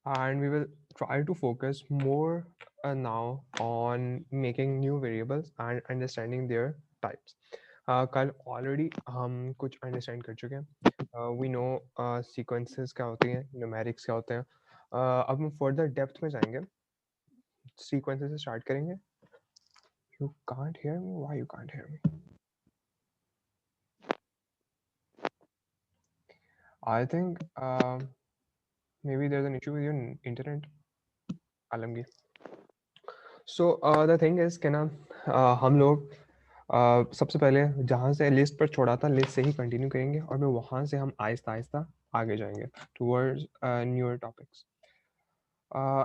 and we will try to focus more now on making new variables and understanding their types. कल already हम कुछ understand कर चुके हैं, वी नो सीक्वेंसेस क्या होती हैं, न्यूमेरिक्स क्या होते हैं. अब हम फर्दर डेप्थ में जाएंगे, सीक्वेंसेस से स्टार्ट करेंगे. You can't hear me, why you can't hear me? I think maybe there's an issue with your internet, Alamgir. So the thing is कि ना हम लोग सबसे पहले जहाँ से लिस्ट पर छोड़ा था लिस्ट से ही कंटिन्यू करेंगे और फिर वहाँ से हम आहिस्ता आहिस्ता आगे जाएंगे towards newer topics.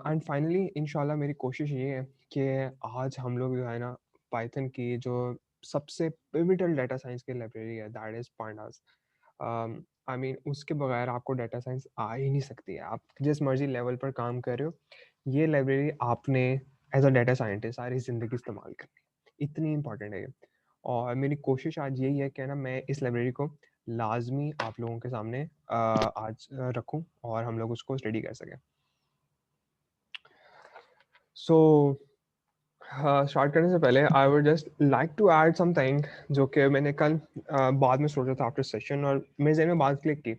And finally इंशाल्लाह मेरी कोशिश ये है कि आज हम लोग जो है ना पाइथन की जो सबसे पिविटल डाटा साइंस की लाइब्रेरी है that is pandas. I mean उसके बगैर आपको डाटा साइंस आ ही नहीं सकती है. आप जिस मर्जी लेवल पर काम कर रहे हो, ये लाइब्रेरी आपने एज अ डाटा साइंटिस्ट सारी ज़िंदगी इस्तेमाल करनी है, इतनी इंपॉर्टेंट है ये. और मेरी कोशिश आज यही है कि ना मैं इस लाइब्रेरी को लाजमी आप लोगों के सामने आज रखूं और हम लोग उसको स्टडी कर सकें. सो स्टार्ट करने से पहले I would just like to add something जो कि मैंने कल बाद में सोचा था आफ्टर सेशन और मेरे जहन में बात क्लिक की.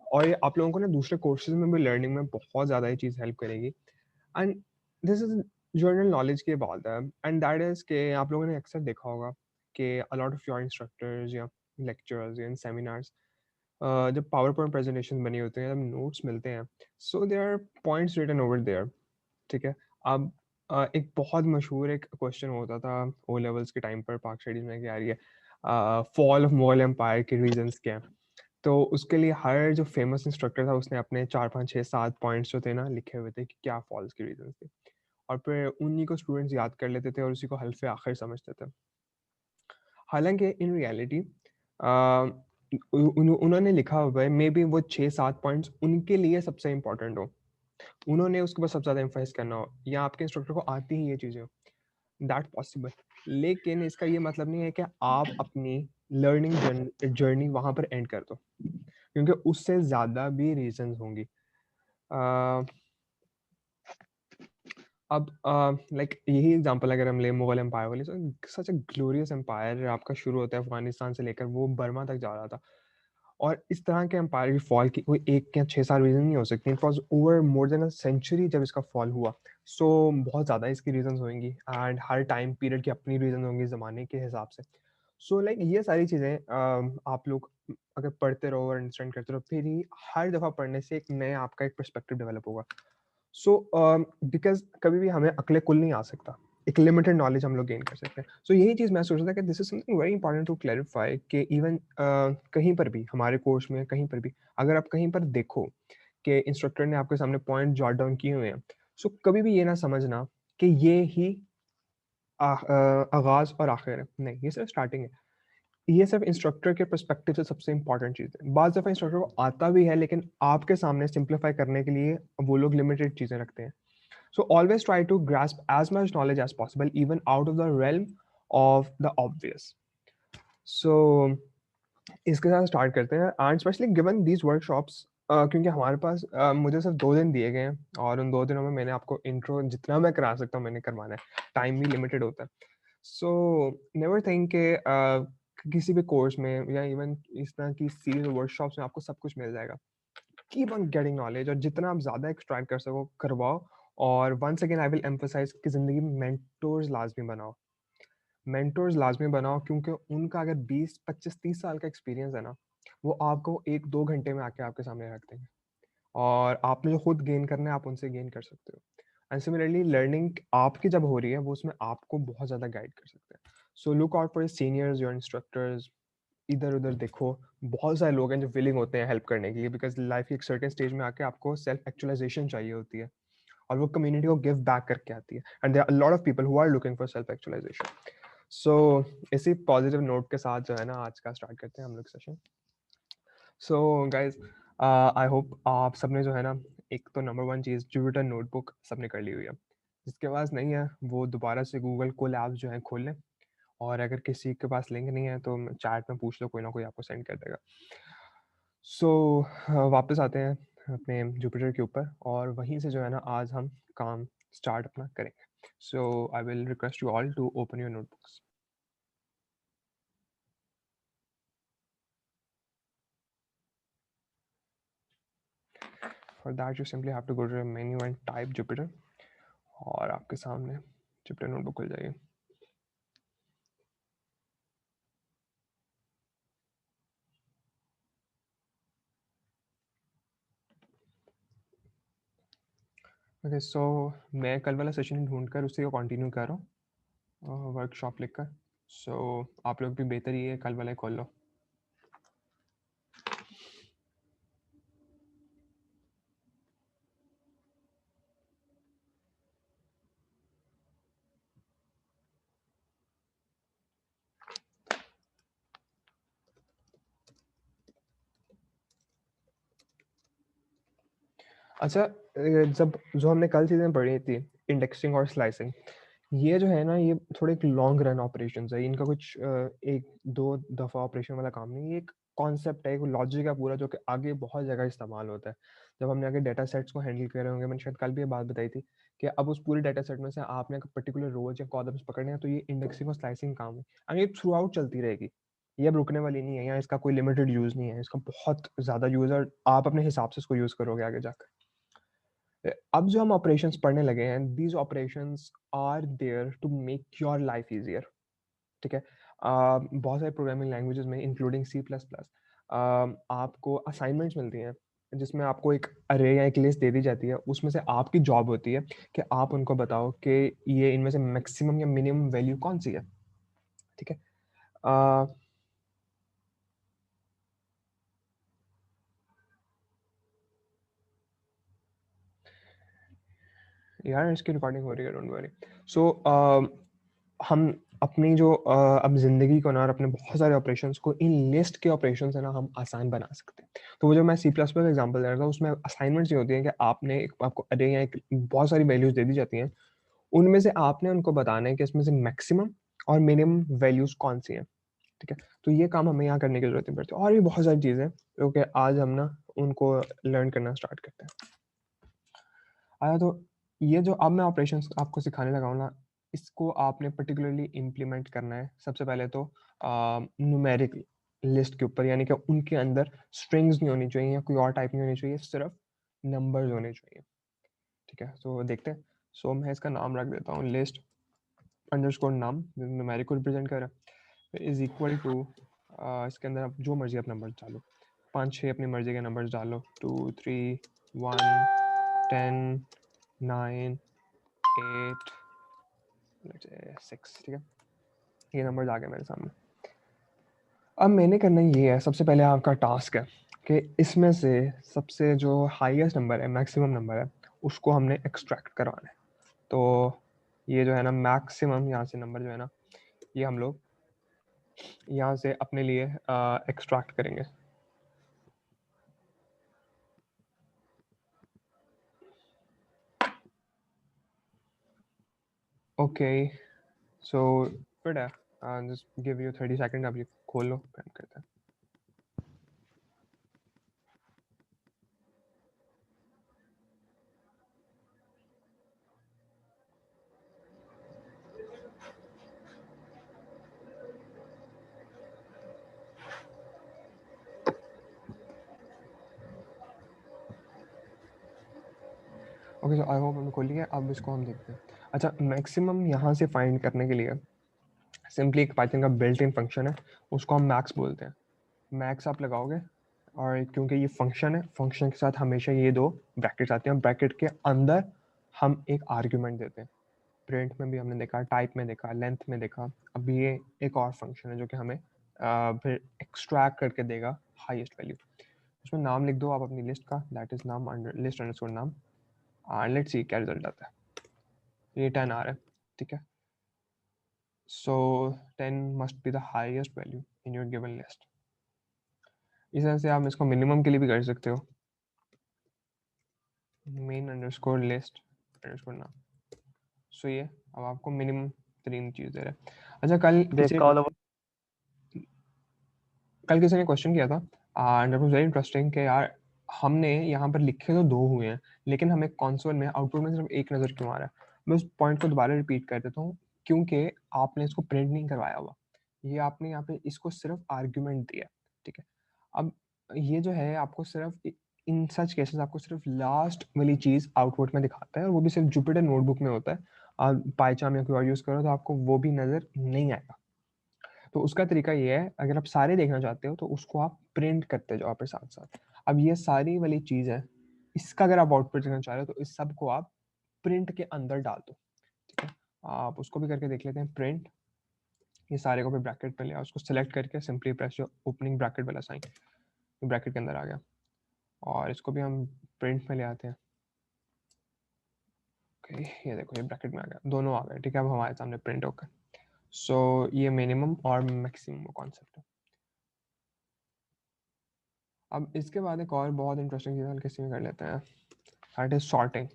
और ये आप लोगों को ना दूसरे कोर्सेज में भी लर्निंग में बहुत ज़्यादा ये चीज़ हेल्प करेगी. And this is general knowledge की बात है, एंड दैट इज़ कि आप लोगों ने अक्सर देखा होगा कि a lot of your instructors या लेक्चरर्स या सेमिनार्स जब पावर पॉइंट प्रेजेंटेशन बनी होती हैं, जब नोट्स मिलते हैं, so there are points written over there. ठीक है. अब एक बहुत मशहूर एक क्वेश्चन होता था ओ लेवल्स के टाइम पर पाक स्टडीज में कि यार ये फॉल ऑफ मुगल एम्पायर के रीजंस क्या हैं. तो उसके लिए हर जो फेमस इंस्ट्रक्टर था उसने अपने 4 5 6 7 पॉइंट्स जो थे ना लिखे हुए थे कि क्या फॉल्स के रीजंस थे, और फिर उन्हीं को स्टूडेंट्स याद कर लेते थे और उसी को हल्फे आखिर समझते थे. हालांकि इन रियलिटी उन्होंने लिखा हुआ है मे बी वो 6 7 पॉइंट्स उनके लिए सबसे इम्पोर्टेंट हो, उन्होंने उसके ऊपर सबसे ज़्यादा एम्फाइज करना हो, या आपके इंस्ट्रक्टर को आती ही ये चीज़ें हो, दैट पॉसिबल. लेकिन इसका ये मतलब नहीं है कि आप अपनी लर्निंग जर्नी वहाँ पर एंड कर दो, क्योंकि उससे ज़्यादा भी रीजंस होंगी. अ, अब लाइक यही एग्जांपल अगर हम ले मुगल एम्पायर वाले, सच अ ग्लोरियस एम्पायर आपका शुरू होता है अफगानिस्तान से लेकर वो बर्मा तक जा रहा था. और इस तरह के एम्पायर की फॉल की कोई 1 या 6 साल रीजन नहीं हो सकती, it was over more than a century जब इसका फॉल हुआ. सो बहुत ज़्यादा इसकी रीजंस होंगी एंड हर टाइम पीरियड की अपनी रीजन होंगी ज़माने के हिसाब से. सो लाइक ये सारी चीज़ें आप लोग अगर पढ़ते रहो और अंडरस्टैंड करते रहो, फिर ही हर दफ़ा पढ़ने से एक नया आपका एक पर्सपेक्टिव डेवलप होगा. सो बिकॉज कभी भी हमें अक्ले कुल नहीं आ सकता, एक लिमिटेड नॉलेज हम लोग गेन कर सकते हैं. सो यही चीज़ मैं सोच रहा था कि this is something very important to clarify कि इवन कहीं पर भी हमारे कोर्स में कहीं पर भी अगर आप कहीं पर देखो कि इंस्ट्रक्टर ने आपके सामने पॉइंट जॉट डाउन किए हुए हैं, सो कभी भी ये ना समझना कि ये ही आगाज और आखिर है. नहीं, ये सिर्फ स्टार्टिंग है. ये सिर्फ इंस्ट्रक्टर के पर्सपेक्टिव से सबसे इंपॉर्टेंट चीज़ है. बाज़ दफ़ा इंस्ट्रक्टर को आता भी है लेकिन आपके सामने सिंप्लीफाई करने के लिए वो लोग लिमिटेड चीज़ें रखते हैं. So always try to grasp as much knowledge as possible, even out of the realm of the obvious. So इसके साथ स्टार्ट करते हैं and specially given these workshops, क्योंकि हमारे पास मुझे सिर्फ 2 दिन दिए गए हैं और उन 2 दिनों में मैंने आपको इंट्रो जितना मैं करा सकता हूँ मैंने करवाना है. टाइम भी लिमिटेड होता है. सो नेवर थिंक के किसी भी कोर्स में या इवन इस तरह की सीरीज वर्कशॉप्स में आपको सब कुछ मिल जाएगा. कीप ऑन गेटिंग नॉलेज और जितना आप ज़्यादा एक्सट्रैक्ट कर सको करवाओ. और once again I will emphasise कि ज़िंदगी में मेंटोर्स लाजमी बनाओ. मेंटोर्स लाजमी बनाओ क्योंकि उनका अगर 20 25 30 साल का एक्सपीरियंस है ना, वो आपको 1 2 घंटे में आके आपके सामने रख देंगे और आपने जो खुद गेन करना है आप उनसे गेन कर सकते हो. एंड सिमिलरली लर्निंग आपकी जब हो रही है वो उसमें आपको बहुत ज़्यादा गाइड कर सकते हैं. So look out for seniors your instructors. इधर उधर देखो, बहुत सारे लोग हैं जो विलिंग होते हैं हेल्प करने के लिए, बिकॉज लाइफ की एक सर्टेन स्टेज में आके आपको सेल्फ एक्चुअलाइजेशन चाहिए होती है और वो कम्युनिटी को गिव बैक करके आती है. And there are lot of people who are looking for self actualization. So इसी पॉजिटिव नोट के साथ जो है ना आज का स्टार्ट करते हैं हम लोग session. So guys I hope आप सबने जो है ना एक तो नंबर 1 चीज़ जुपिटर नोटबुक सबने कर ली हुई है. जिसके पास नहीं है वो दोबारा से गूगल कोलैब्स जो है खोल लें, और अगर किसी के पास लिंक नहीं है तो चैट में पूछ लो, कोई ना कोई आपको सेंड कर देगा. सो वापस आते हैं अपने जुपिटर के ऊपर, और वहीं से जो है ना आज हम काम स्टार्ट अपना करेंगे. So I will request you all to open your notebooks. For that you simply have to go to the menu and type Jupyter, और आपके सामने Jupyter नोटबुक खुल जाएगी. ओके, सो मैं कल वाला सेशन ढूंढ कर उसी को कंटिन्यू कर रहा हूँ वर्कशॉप लिखकर. सो आप लोग भी बेहतर ही है कल वाला खोल लो. अच्छा, जब जो हमने कल चीज़ें पढ़ी थी, इंडेक्सिंग और स्लाइसिंग, ये जो है ना ये थोड़े एक लॉन्ग रन ऑपरेशंस है. इनका कुछ एक दो दफ़ा ऑपरेशन वाला काम नहीं, ये एक कॉन्सेप्ट है, एक लॉजिक है पूरा, जो कि आगे बहुत जगह इस्तेमाल होता है. जब हमने आगे डेटा सेट्स को हैंडल कर रहे होंगे, मैंने शायद कल भी ये बात बताई थी कि अब उस पूरे डेटा सेट में से आपने एक पर्टिकुलर रोज या कॉलम्स पकड़ने हैं, तो ये इंडेक्सिंग और स्लाइसिंग काम है, और ये थ्रू आउट चलती रहेगी. ये अब रुकने वाली नहीं है, यहाँ इसका कोई लिमिटेड यूज़ नहीं है, इसका बहुत ज़्यादा यूज़ है, और आप अपने हिसाब से इसको यूज़ करोगे आगे जाकर. अब जो हम ऑपरेशंस पढ़ने लगे हैं, these operations are there to make your life easier. ठीक है. बहुत सारे प्रोग्रामिंग लैंग्वेजेस में इंक्लूडिंग सी प्लस प्लस आपको असाइनमेंट्स मिलती हैं, जिसमें आपको एक अरे या एक लिस्ट दे दी जाती है. उसमें से आपकी जॉब होती है कि आप उनको बताओ कि ये इनमें से मैक्सिमम या मिनिमम वैल्यू कौन सी है. ठीक है. यार इसकी रिकॉर्डिंग हो रही है, डोंट वरी. सो हम अपनी जो अब ज़िंदगी को ना, और अपने बहुत सारे ऑपरेशंस को इन लिस्ट के ऑपरेशन से ना हम आसान बना सकते हैं. तो वो जो मैं सी प्लस प्लस एग्जाम्पल दे रहा था, उसमें असाइनमेंट्स ये होती हैं कि आपको अरे या एक बहुत सारी वैल्यूज दे दी जाती हैं. उनमें से आपने उनको बताना है कि इसमें से मैक्सिमम और मिनिमम वैल्यूज कौन सी हैं. ठीक है. तो ये काम हमें यहाँ करने की जरूरत नहीं पड़ती, और भी बहुत सारी चीज़ें जो कि आज हम ना उनको लर्न करना स्टार्ट करते हैं. आया तो ये जो अब मैं ऑपरेशंस आपको सिखाने लगा हूँ ना, इसको आपने पर्टिकुलरली इम्प्लीमेंट करना है. सबसे पहले तो न्यूमेरिक लिस्ट के ऊपर, यानी कि उनके अंदर स्ट्रिंग्स नहीं होनी चाहिए या कोई और टाइप नहीं होनी चाहिए, सिर्फ नंबर्स होने चाहिए. ठीक है. तो देखते हैं. सो मैं इसका नाम रख देता हूँ लिस्ट अंडरस्कोर नाम, न्यूमेरिक को रिप्रेजेंट कर रहा है, इज इक्वल टू, इसके अंदर आप जो मर्जी आप नंबर डालो, 5-6 अपनी मर्जी के नंबर्स डालो, 2 3 1 10 9 8 6. ठीक है. ये नंबर आ गए मेरे सामने. अब मैंने करना ये है, सबसे पहले आपका टास्क है कि इसमें से सबसे जो हाईएस्ट नंबर है, मैक्सिमम नंबर है, उसको हमने एक्सट्रैक्ट करवाना है. तो ये जो है ना मैक्सिमम यहाँ से नंबर जो है ना, ये हम लोग यहाँ से अपने लिए एक्सट्रैक्ट करेंगे. ओके. सो गुड है. Just give you 30 second. अब ये खोल लो, काम करते हैं. ओके, सो आई होप हमने खोल लिया. अब इसको हम देखते हैं. अच्छा, मैक्सिमम यहाँ से फाइंड करने के लिए सिंपली एक पाइथन का बिल्ट इन फंक्शन है, उसको हम मैक्स बोलते हैं. मैक्स आप लगाओगे, और क्योंकि ये फंक्शन है, फंक्शन के साथ हमेशा ये दो ब्रैकेट्स आते हैं, ब्रैकेट के अंदर हम एक आर्ग्यूमेंट देते हैं. प्रिंट में भी हमने देखा, टाइप में देखा, लेंथ में देखा. अब ये एक और फंक्शन है जो कि हमें फिर एक्सट्रैक्ट करके देगा हाईएस्ट वैल्यू. उसमें नाम लिख दो आप अपनी लिस्ट का, दैट इज नाम लिस्ट अंडरस्कोर नाम. लेट्स सी क्या रिजल्ट आता है. ये 10 आ रहा है. ठीक है. सो 10 must be the highest value in your given list. इस तरह से आप इसको मिनिमम के लिए भी कर सकते हो. मेन अंडरस्कोर लिस्ट अंडरस्कोर नाम. सो ये अब आपको मिनिमम 3 चीज दे रहा है. अच्छा, कल किसी ने क्वेश्चन किया था, and it was very interesting कि यार हमने यहाँ पर लिखे तो 2 हुए हैं, लेकिन हमें कंसोल में आउटपुट में सिर्फ 1 नज़र क्यों आ रहा है? मैं उस पॉइंट को दोबारा रिपीट कर देता हूँ, क्योंकि आपने इसको प्रिंट नहीं करवाया हुआ। ये आपने यहाँ पे इसको सिर्फ आर्गुमेंट दिया है, ठीक है? अब ये जो है आपको सिर्फ इन सच केसेस आपको सिर्फ लास्ट वाली चीज़ आउटपुट में दिखाता है, और वो भी सिर्फ जुपिटर नोटबुक में होता है। आप पाइचार्म या कोई और यूज़ करो तो आपको वो भी नज़र नहीं आएगा। तो उसका तरीका ये है, अगर आप सारे देखना चाहते हो तो उसको आप प्रिंट करते जाओ अपने साथ साथ। अब ये सारी वाली चीज़ है, इसका अगर आप आउटपुट देखना चाह रहे हो तो इस सब को आप प्रिंट के अंदर डाल दो, ठीक है? आप उसको भी करके देख लेते हैं, प्रिंट, ये सारे को भी ब्रैकेट में ले आओ, उसको सेलेक्ट करके सिंपली प्रेस जो ओपनिंग ब्रैकेट वाला साइन, ब्रैकेट के अंदर आ गया, और इसको भी हम प्रिंट में ले आते हैं। ओके, ये देखो ये ब्रैकेट में आ गया, दोनों आ गए, ठीक है? अब हमारे सामने प्रिंट होकर। सो ये मिनिमम और मैक्सिमम कॉन्सेप्ट है। अब इसके बाद एक और बहुत इंटरेस्टिंग चीज़ हल्के से में कर लेते हैं, that is sorting.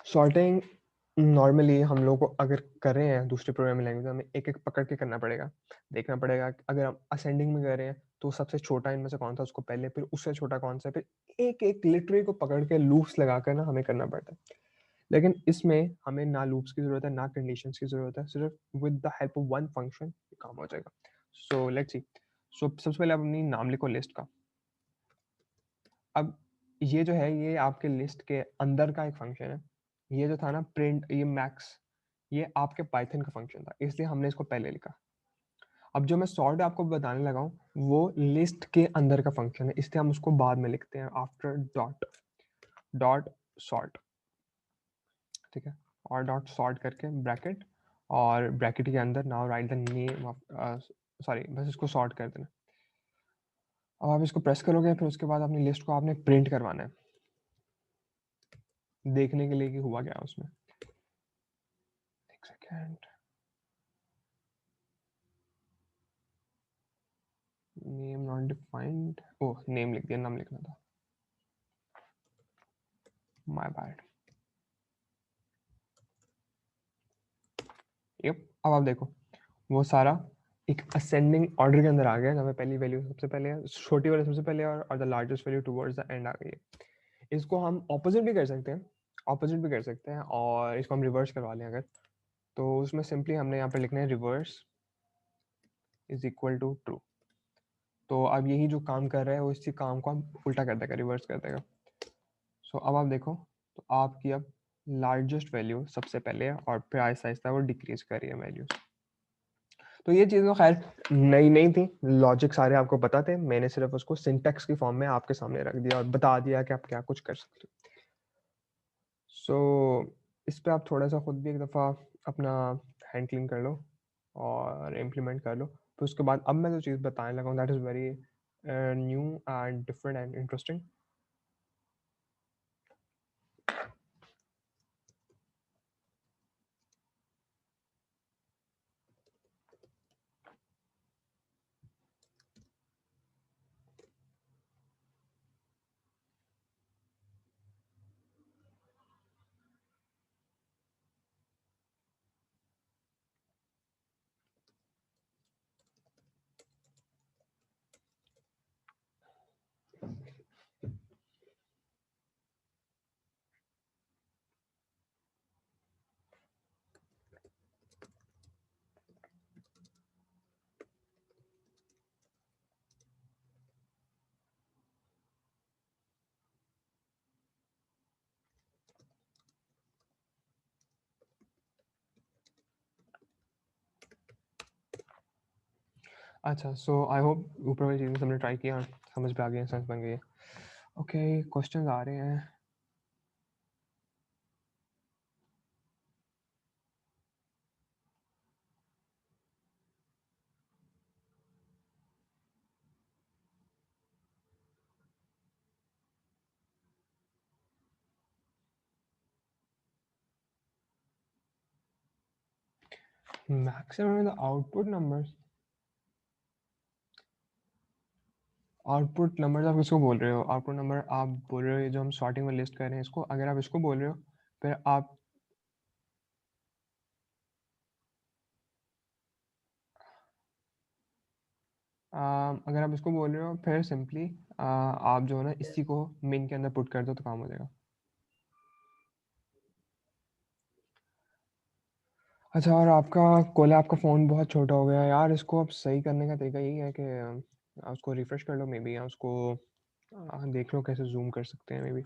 Sorting normally हम लोग को अगर कर रहे हैं दूसरे प्रोग्रामिंग लैंग्वेज में, हमें एक एक पकड़ के करना पड़ेगा, देखना पड़ेगा कि अगर हम असेंडिंग में कर रहे हैं तो सबसे छोटा इनमें से कौन था उसको पहले, फिर उससे छोटा कौन सा, फिर एक एक लिटरेरी को पकड़ के लूप्स लगा कर ना हमें करना पड़ता है। लेकिन इसमें हमें ना लूप्स की जरूरत है ना कंडीशंस की जरूरत है, सिर्फ with the help of one function काम हो जाएगा। So let's see. सो सबसे पहले आप अपनी नाम लिखो लिस्ट का। अब ये जो है ये आपके लिस्ट के अंदर का एक फंक्शन है। ये जो था ना प्रिंट, ये मैक्स, ये आपके पाइथन का फंक्शन था, इसलिए हमने इसको पहले लिखा। अब जो मैं सॉर्ट आपको बताने लगा हूँ वो लिस्ट के अंदर का फंक्शन है, इसलिए हम उसको बाद में लिखते हैं आफ्टर डॉट डॉट सॉर्ट, ठीक है? और डॉट सॉर्ट करके ब्रैकेट, और ब्रैकेट के अंदर now right the name of, sorry बस इसको सॉर्ट कर देना। अब आप इसको प्रेस करोगे, फिर उसके बाद अपनी लिस्ट को आपने प्रिंट करवाना है, देखने के लिए कि हुआ क्या उसमें। एक second, name not defined, oh name लिख दिया, नाम लिखना था, माय बैड। यप, अब आप देखो वो सारा एक असेंडिंग ऑर्डर के अंदर आ गया, जहाँ पे पहली वैल्यू सबसे पहले है, छोटी वाली सबसे पहले, और the largest value towards the end आ गई है। इसको हम ऑपोजिट भी कर सकते हैं, ऑपोजिट भी कर सकते हैं, और इसको हम रिवर्स करवा लें अगर, तो उसमें सिंपली हमने यहाँ पर लिखना है reverse is equal to true. तो अब यही जो काम कर रहा है वो इसी काम को हम उल्टा कर देगा, रिवर्स कर देगा। सो अब आप देखो तो आपकी अब लार्जेस्ट वैल्यू सबसे पहले है, और फिर आहिस्ता आहिस्ता वो डिक्रीज कर रही है वैल्यूज। तो ये चीज़ तो खैर नई नहीं थी, लॉजिक सारे आपको पता थे, मैंने सिर्फ उसको सिंटेक्स की फॉर्म में आपके सामने रख दिया और बता दिया कि आप क्या कुछ कर सकते हो। सो इस पे आप थोड़ा सा खुद भी एक दफ़ा अपना हैंड क्लीन कर लो और इम्प्लीमेंट कर लो। फिर उसके बाद अब मैं जो चीज़ बताने लगा हूँ that is very new and different and interesting. अच्छा, सो आई होप ऊपर वाली चीज़ें हमने ट्राई किया, समझ में आ गई है, सेंस बन गई है। ओके, क्वेश्चन आ रहे हैं। मैक्सिमम द आउटपुट नंबर आप किसको बोल रहे हो? आउटपुट नंबर आप बोल रहे हो ये जो हम सॉर्टिंग में लिस्ट कर रहे हैं इसको, अगर आप इसको बोल रहे हो फिर आप अगर आप इसको बोल रहे हो फिर सिंपली आप जो है ना इसी को मेन के अंदर पुट कर दो तो काम हो जाएगा। अच्छा, और आपका कोला, आपका फ़ोन बहुत छोटा हो गया है यार, इसको अब सही करने का तरीका यही है कि उसको रिफ्रेश कर लो मे बी, या उसको देख लो कैसे जूम कर सकते हैं मे बी।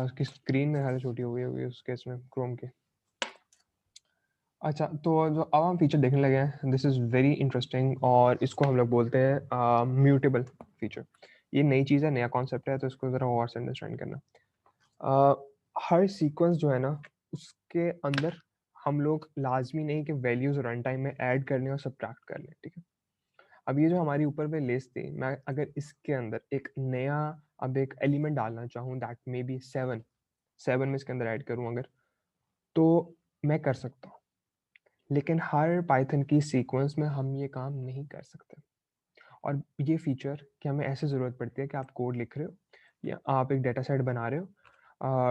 उसकी स्क्रीन में ज़्यादा छोटी हो गई होगी उस केस में क्रोम के। अच्छा, तो जो अब हम फीचर देखने लगे हैं, दिस इज़ वेरी इंटरेस्टिंग, और इसको हम लोग बोलते हैं म्यूटेबल फीचर। ये नई चीज़ है, नया कॉन्सेप्ट है, तो इसको ज़रा और से अंडरस्टैंड करना। हर सीक्वेंस जो है ना, उसके अंदर हम लोग लाजमी नहीं कि वैल्यूज़ रन टाइम में ऐड कर लें और सब्ट्रैक्ट कर लें, ठीक है। अब ये जो हमारी ऊपर पे लिस्ट थी, मैं अगर इसके अंदर एक नया अब एक एलिमेंट डालना चाहूँ दैट मे बी 7 में इसके अंदर ऐड करूँ अगर, तो मैं कर सकता हूँ, लेकिन हर पाइथन की सीक्वेंस में हम ये काम नहीं कर सकते। और ये फीचर कि हमें ऐसे ज़रूरत पड़ती है कि आप कोड लिख रहे हो या आप एक डेटा सेट बना रहे हो,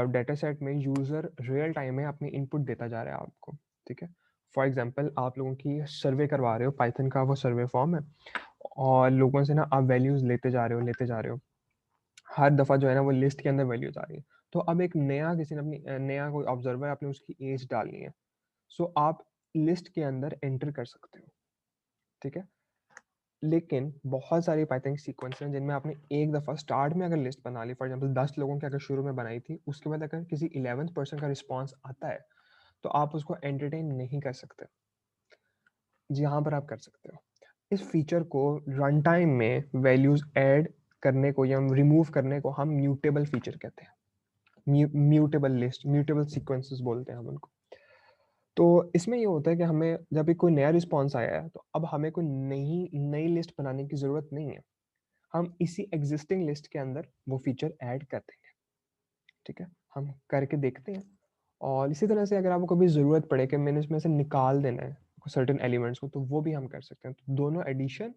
डेटा सेट में यूज़र रियल टाइम में अपनी इनपुट देता जा रहा है आपको, ठीक है। फॉर एग्जांपल आप लोगों की सर्वे करवा रहे हो, पाइथन का वो सर्वे फॉर्म है, और लोगों से ना आप वैल्यूज़ लेते जा रहे हो, हर दफ़ा जो है ना वो लिस्ट के अंदर वैल्यूज़ आ रही है। तो अब एक नया किसी ने अपनी नया कोई ऑब्जर्वर, आपने उसकी एज डालनी है, सो आप लिस्ट के अंदर एंटर कर सकते हो, ठीक है। लेकिन बहुत सारी पाइथन की सीक्वेंस हैं जिनमें आपने एक दफ़ा स्टार्ट में अगर लिस्ट बना ली, फॉर एग्जांपल 10 लोगों की अगर शुरू में बनाई थी, उसके बाद अगर किसी 11th पर्सन का रिस्पॉन्स आता है, तो आप उसको एंटरटेन नहीं कर सकते। यहाँ पर आप कर सकते हो। इस फीचर को रन टाइम में वैल्यूज़ ऐड करने को या रिमूव करने को हम म्यूटेबल फीचर कहते हैं। म्यूटेबल लिस्ट, म्यूटेबल सीक्वेंसेस बोलते हैं हम उनको। तो इसमें ये होता है कि हमें जब भी कोई नया रिस्पॉन्स आया है, तो अब हमें कोई नई नई लिस्ट बनाने की ज़रूरत नहीं है। हम इसी एग्जिस्टिंग लिस्ट के अंदर वो फीचर ऐड कर देंगे, ठीक है। हम करके देखते हैं, और इसी तरह से अगर आपको कभी ज़रूरत पड़े कि मैंने इसमें से निकाल देना है सर्टेन एलिमेंट्स को, तो वो भी हम कर सकते हैं। तो दोनों एडिशन,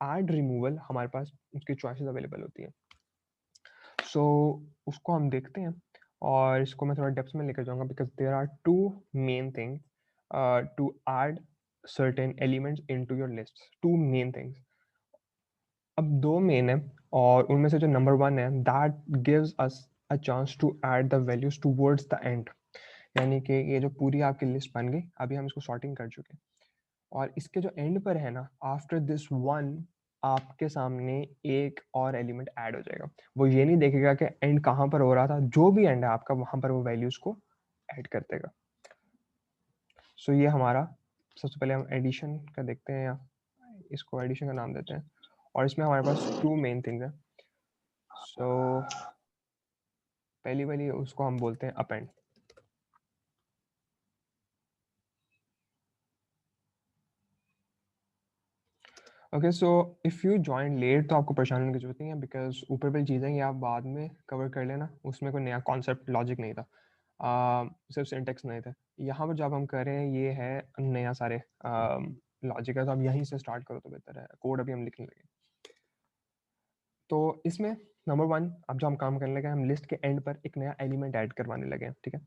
ऐड, रिमूवल हमारे पास उसकी चॉइसेस अवेलेबल होती हैं। सो उसको हम देखते हैं, और इसको मैं थोड़ा डेप्थ में लेकर जाऊंगा, because there are two main thing to add certain elements into your list. Two main things, अब दो मेन है, और उनमें से जो नंबर वन है, that gives us a chance to add the values towards the end. यानी कि ये जो पूरी आपकी लिस्ट बन गई, अभी हम इसको सॉर्टिंग कर चुके हैं, और इसके जो एंड पर है ना, आफ्टर दिस वन, आपके सामने एक और एलिमेंट ऐड हो जाएगा। वो ये नहीं देखेगा कि एंड कहाँ पर हो रहा था, जो भी एंड है आपका वहां पर वो वैल्यूज को ऐड कर देगा। सो ये हमारा, सबसे पहले हम एडिशन का देखते हैं, या इसको एडिशन का नाम देते हैं, और इसमें हमारे पास टू मेन थिंग्स हैं। सो पहली वाली उसको हम बोलते हैं append. Okay, so if you join late तो आपको परेशान होने की जरूरत नहीं है, बिकॉज ऊपर वाली चीज़ें ये आप बाद में कवर कर लेना, उसमें कोई नया कॉन्सेप्ट लॉजिक नहीं था, सिर्फ सिंटेक्स नहीं थे। यहाँ पर जब हम कर रहे हैं ये है नया सारे लॉजिक है, तो आप यहीं से स्टार्ट करो तो बेहतर है, कोड अभी हम लिखने लगे। तो इसमें नंबर वन, अब जो हम काम करने लगे, हम लिस्ट के एंड पर एक नया एलिमेंट ऐड करवाने लगे हैं, ठीक है।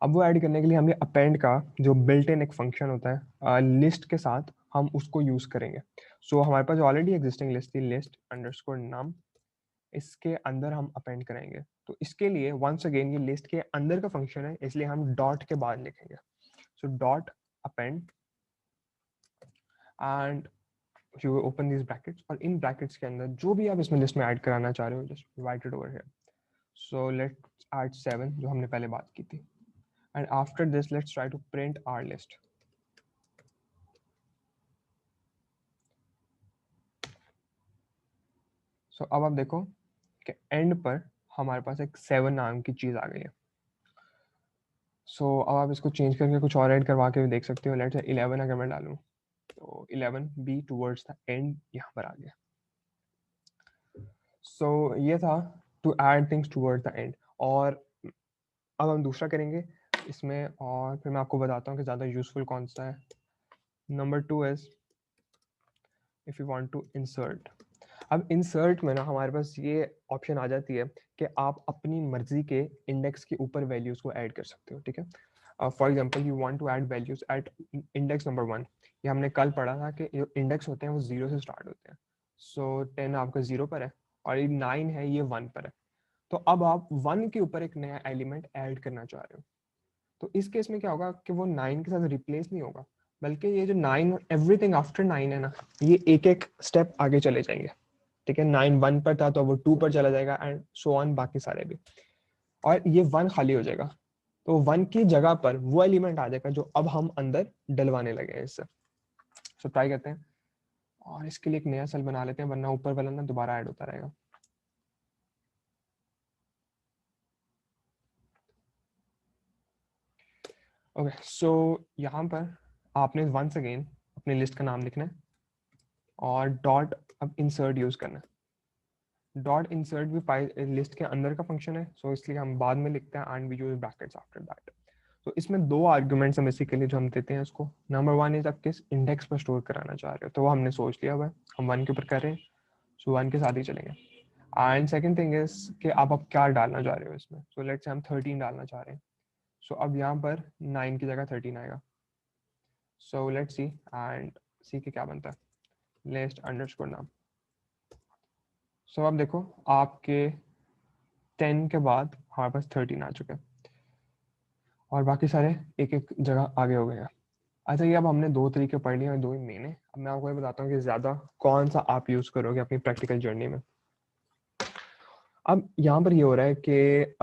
अब वो ऐड करने के लिए हम ये अपेंड का जो बिल्ट इन एक फंक्शन होता है लिस्ट के साथ, हम उसको यूज करेंगे। सो हमारे पास ऑलरेडी एग्जिस्टिंग लिस्ट थी, लिस्ट अंडरस्कोर नम, इसके अंदर हम अपेंड करेंगे। तो इसके लिए वंस अगेन ये लिस्ट के अंदर का फंक्शन है, इसलिए हम डॉट के बाद लिखेंगे। So dot append, and you open this brackets, और इन ब्रैकेट्स के अंदर जो भी आप इसमें लिस्ट में ऐड कराना चाह रहे हो, just write it over here. So let's add 7 जो हमने पहले बात की थी, and after this let's try to print our list. So अब आप देखो कि एंड पर हमारे पास एक 7 नाम की चीज़ आ गई है। सो अब आप इसको चेंज करके कुछ और ऐड करवा के भी देख सकते हो। लेट्स से 11 अगर मैं डालूं, तो 11 बी टूवर्ड्स द एंड यहाँ पर आ गया। सो ये था to add things towards the end. और अब हम दूसरा करेंगे इसमें, और फिर मैं आपको बताता हूँ कि ज़्यादा यूजफुल कौन सा है। Number two is if you want to insert. अब इंसर्ट में ना हमारे पास ये ऑप्शन आ जाती है कि आप अपनी मर्जी के इंडेक्स के ऊपर वैल्यूज को ऐड कर सकते हो, ठीक है। For example you want to add values at index number 1। ये हमने कल पढ़ा था कि जो इंडेक्स होते हैं वो 0 से स्टार्ट होते हैं। सो 10 आपका 0 पर है और ये 9 है ये 1 पर है। तो अब आप 1 के ऊपर एक नया एलिमेंट ऐड करना चाह रहे हो। तो इस केस में क्या होगा कि वो 9 के साथ रिप्लेस नहीं होगा, बल्कि ये जो 9 एवरीथिंग आफ्टर 9 है ना, ये एक एक स्टेप आगे चले जाएंगे। ठीक है, 9 1 पर था तो वो 2 पर चला जाएगा एंड सो ऑन बाकी सारे भी। और ये 1 खाली हो जाएगा, तो 1 की जगह पर वो एलिमेंट आ जाएगा जो अब हम अंदर डलवाने लगे हैं इससे। सो ट्राई करते हैं और इसके लिए एक नया सेल बना लेते हैं, वरना ऊपर वाला ना दोबारा ऐड होता रहेगा। ओके, सो यहाँ पर आपने वंस अगेन अपनी लिस्ट का नाम लिखना है और डॉट अब इंसर्ट यूज करना है। डॉट इंसर्ट भी पाई लिस्ट के अंदर का फंक्शन है, सो इसलिए हम बाद में लिखते हैं and we use brackets after that. तो इसमें दो आर्गुमेंट्स हैं बेसिकली जो हम देते हैं इसको। नंबर 1 इज आप किस इंडेक्स पर स्टोर कराना चाह रहे हो, तो वो हमने सोच लिया हुआ है, हम 1 के ऊपर कर रहे हैं, सो 1 के साथ ही चलेंगे। एंड सेकंड थिंग इज कि आप अब क्या डालना चाह रहे हो इसमें। सो लेट्स से हम 13 डालना चाह रहे हैं, सो अब यहाँ पर 9 की जगह 13 आएगा। सो लेट्स सी एंड सी के क्या बनता है, लिस्ट अंडरस्कोर नाम। सो अब देखो आपके 10 के बाद हमारे पास 13 आ चुके हैं और बाकी सारे एक एक जगह आगे हो गए हैं। अच्छा, ये अब हमने दो तरीके पढ़ लिए और दो ही मेन है। अब मैं आपको ये बताता हूँ कि ज्यादा कौन सा आप यूज करोगे अपनी प्रैक्टिकल जर्नी में। अब यहाँ पर ये हो रहा है कि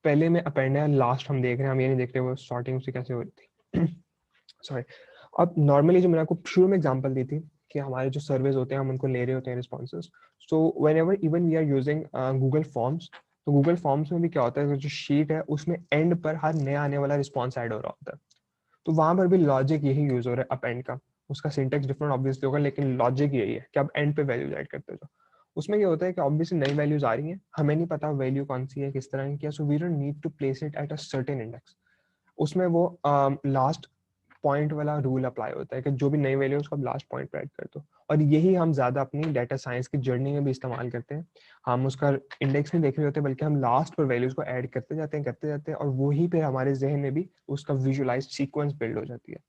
पहले में अपेंड है, लास्ट हम देख रहे हैं, हम ये नहीं देख रहे वो सॉर्टिंग उसकी कैसे हो रही थी। सॉरी। अब नॉर्मली जो मैंने आपको शुरू में एग्जांपल दी थी कि हमारे जो सर्वेज होते हैं हम उनको ले रहे होते हैं responses. So whenever even we are using Google forms, तो गूगल फॉर्म्स में भी क्या होता है, जो शीट है उसमें एंड पर हर नया आने वाला रिस्पॉन्स ऐड हो रहा होता है। तो वहां पर भी लॉजिक यही यूज हो रहा है अपेंड का। उसका सिंटेक्स डिफरेंट ऑब्वियसली होगा, लेकिन लॉजिक यही है कि आप एंड पे वैल्यूज ऐड करते हो। उसमें ये होता है कि ऑब्वियसली नई वैल्यूज आ रही हैं, हमें नहीं पता वैल्यू कौन सी है, किस तरह की है, so we don't need to place it at a certain index. उसमें वो लास्ट पॉइंट वाला रूल अप्लाई होता है कि जो भी नई वैल्यू है उसको आप लास्ट पॉइंट पर ऐड कर दो। और यही हम ज्यादा अपनी डाटा साइंस की जर्नी में भी इस्तेमाल करते हैं। हम उसका इंडेक्स नहीं देख रहे होते, बल्कि हम लास्ट पर वैल्यूज को ऐड करते जाते हैं और वही पे हमारे जहन में भी उसका विजुअलाइज सीक्वेंस बिल्ड हो जाती है।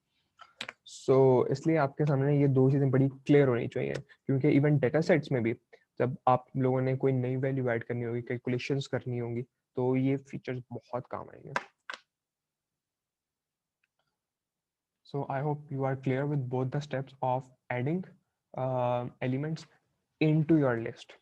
इसलिए आपके सामने ये दो चीजें बड़ी क्लियर होनी चाहिए, क्योंकि इवन डेटा सेट्स में भी जब आप लोगों ने कोई नई वैल्यू ऐड करनी होगी, कैलकुलेशंस करनी होंगी, तो ये फीचर्स बहुत काम आएंगे। So I hope you are clear with both the steps of adding elements into your list.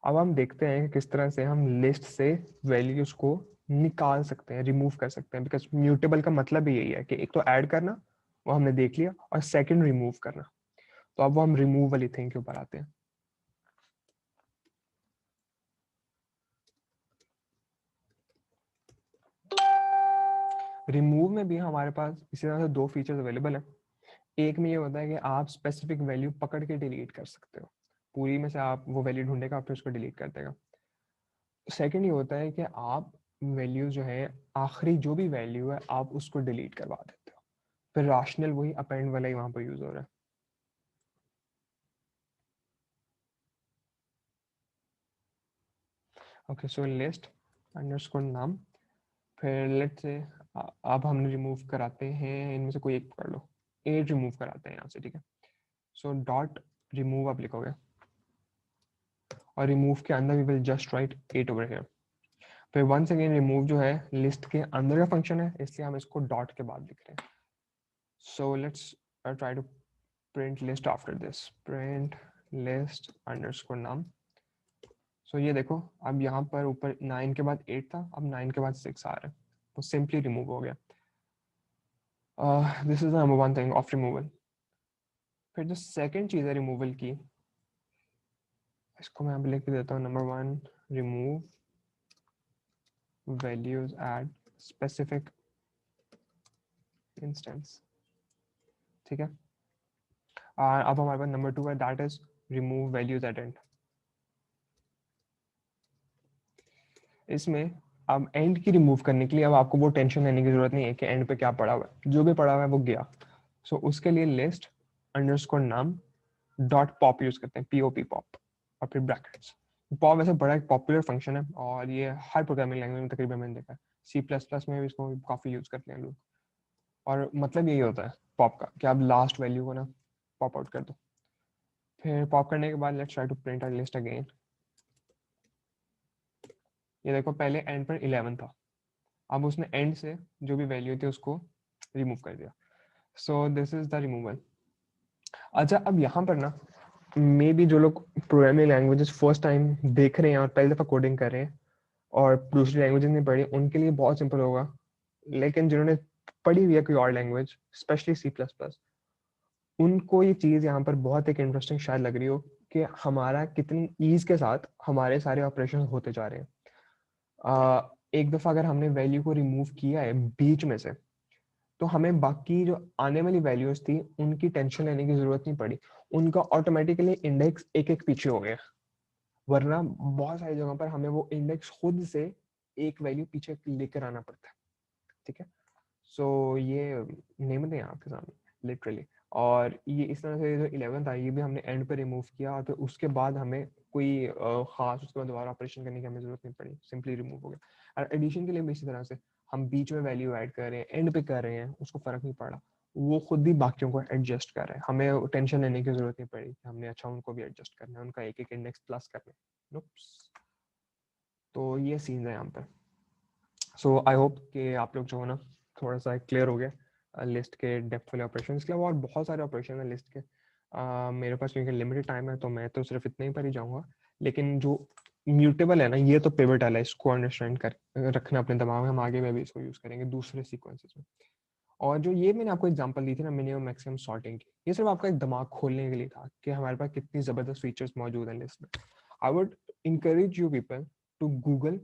अब हम देखते हैं कि किस तरह से हम लिस्ट से वैल्यूज को निकाल सकते हैं, रिमूव कर सकते हैं। बिकॉज म्यूटेबल का मतलब ही यही है कि एक तो ऐड करना, वो हमने देख लिया, और सेकंड रिमूव करना। तो अब वो हम रिमूव वाली थिंग के ऊपर आते हैं। रिमूव में भी हमारे पास इसी तरह से दो फीचर्स अवेलेबल हैं। एक में ये होता है कि आप स्पेसिफिक वैल्यू पकड़ के डिलीट कर सकते हो, पूरी में से आप वो वैल्यू ढूंढेगा फिर उसको डिलीट कर देगा। सेकंड ये होता है कि आप वैल्यू जो है, आखिरी जो भी वैल्यू है आप उसको डिलीट करवा देते हो। फिर राशनल वही अपेंड वाला ही वहां पर यूज हो रहा है। ओके, सो लिस्ट अंडरस्कोर नाम, फिर लेट्स से अब हमने रिमूव कराते हैं, इनमें से कोई एक पकड़ लो, 8 रिमूव कराते हैं यहाँ से। ठीक है, सो डॉट रिमूव आप लिखोगे और रिमूव के अंदर we will just write 8 over here. फिर वंस अगेन रिमूव जो है लिस्ट के अंदर का फंक्शन है, इसलिए हम इसको डॉट के बाद लिख रहे हैं। So let's try to print list after this, print list underscore नाम। सो ये देखो अब यहाँ पर ऊपर 9 के बाद 8 था, अब 9 के बाद 6 आ रहा है, तो सिंपली रिमूव हो गया। This is the number 1 thing of removal. फिर जो सेकंड चीज है रिमूवल की, इसको मैं लिख के देता हूँ। Number 1, remove values at specific instance. ठीक है, अब हमारे पास नंबर 2 है, that is remove values at end. इसमें अब एंड की रिमूव करने के लिए अब आपको वो टेंशन लेने की जरूरत नहीं है कि एंड पे क्या पड़ा हुआ है, जो भी पड़ा हुआ है वो गया। सो उसके लिए लिस्ट अंडरस्कोर नाम डॉट पॉप यूज करते हैं, पीओपी पॉप, और फिर ब्रैकेट्स। पॉप वैसे बड़ा एक पॉपुलर फंक्शन है और ये हर प्रोग्रामिंग लैंग्वेज में तकरीबन मैंने देखा है। सी प्लस प्लस में भी इसको काफ़ी यूज़ करते हैं लोग। और मतलब यही होता है पॉप का कि आप लास्ट वैल्यू को ना पॉप आउट कर दो। फिर पॉप करने के बाद let's try to print our list again. ये देखो पहले एंड पर 11 था, अब उसने एंड से जो भी वैल्यू थी उसको रिमूव कर दिया। So this is the removal. अच्छा अब यहाँ पर ना मे बी जो लोग प्रोग्रामिंग लैंग्वेजेस फर्स्ट टाइम देख रहे हैं और पहली दफ़ा कोडिंग कर रहे हैं और दूसरी लैंग्वेजेस नहीं पढ़ी, उनके लिए बहुत सिंपल होगा। लेकिन जिन्होंने पढ़ी हुई है कोई और language, specially C plus plus, उनको ये चीज़ यहाँ पर बहुत एक इंटरेस्टिंग शायद लग रही हो कि हमारा कितनी ईज के साथ हमारे सारे ऑपरेशन होते जा रहे हैं। एक दफ़ा अगर हमने वैल्यू को रिमूव किया है बीच में से, तो हमें बाकी जो आने वाली वैल्यूज थी उनकी टेंशन लेने की जरूरत नहीं पड़ी, उनका ऑटोमेटिकली इंडेक्स एक एक पीछे हो गया। वरना बहुत सारी जगहों पर हमें वो इंडेक्स खुद से एक वैल्यू पीछे लेकर आना पड़ता है। ठीक है, सो ये नेम है आपके सामने लिटरली। और ये इस तरह से जो 11 था ये भी हमने एंड पे रिमूव किया और फिर उसके बाद हमें कोई खास उसके बाद दोबारा ऑपरेशन करने की हमें जरूरत नहीं पड़ी, सिंपली रिमूव हो गया। और एडिशन के लिए भी इसी तरह से हम बीच में वैल्यू ऐड कर रहे हैं, एंड पे कर रहे हैं, उसको फर्क नहीं पड़ा, वो खुद ही बाकियों को एडजस्ट कर रहे हैं, हमें टेंशन लेने की जरूरत नहीं पड़ी कि हमने अच्छा उनको भी एडजस्ट करना है, उनका एक एक इंडेक्स प्लस करना है। तो ये सीन है यहाँ पे। सो आई होप कि आप लोग जो है ना थोड़ा सा क्लियर हो गया लिस्ट के डेप्थ वाले ऑपरेशन। इसके अलावा और बहुत सारे ऑपरेशन है लिस्ट के। मेरे पास क्योंकि लिमिटेड टाइम है तो मैं तो सिर्फ इतने ही पर ही जाऊँगा। लेकिन जो म्यूटेबल है ना, ये तो पिवटल है, इसको अंडरस्टैंड कर रखना अपने दिमाग में, हम आगे में भी इसको यूज़ करेंगे दूसरे सीक्वेंसेस में। और जो ये मैंने आपको एग्जांपल दी थी ना मिनिमम मैक्सिमम सॉर्टिंग की, ये सिर्फ आपका एक दिमाग खोलने के लिए था कि हमारे पास कितनी ज़बरदस्त फीचर्स मौजूद हैं लिस्ट में। I would encourage you people to Google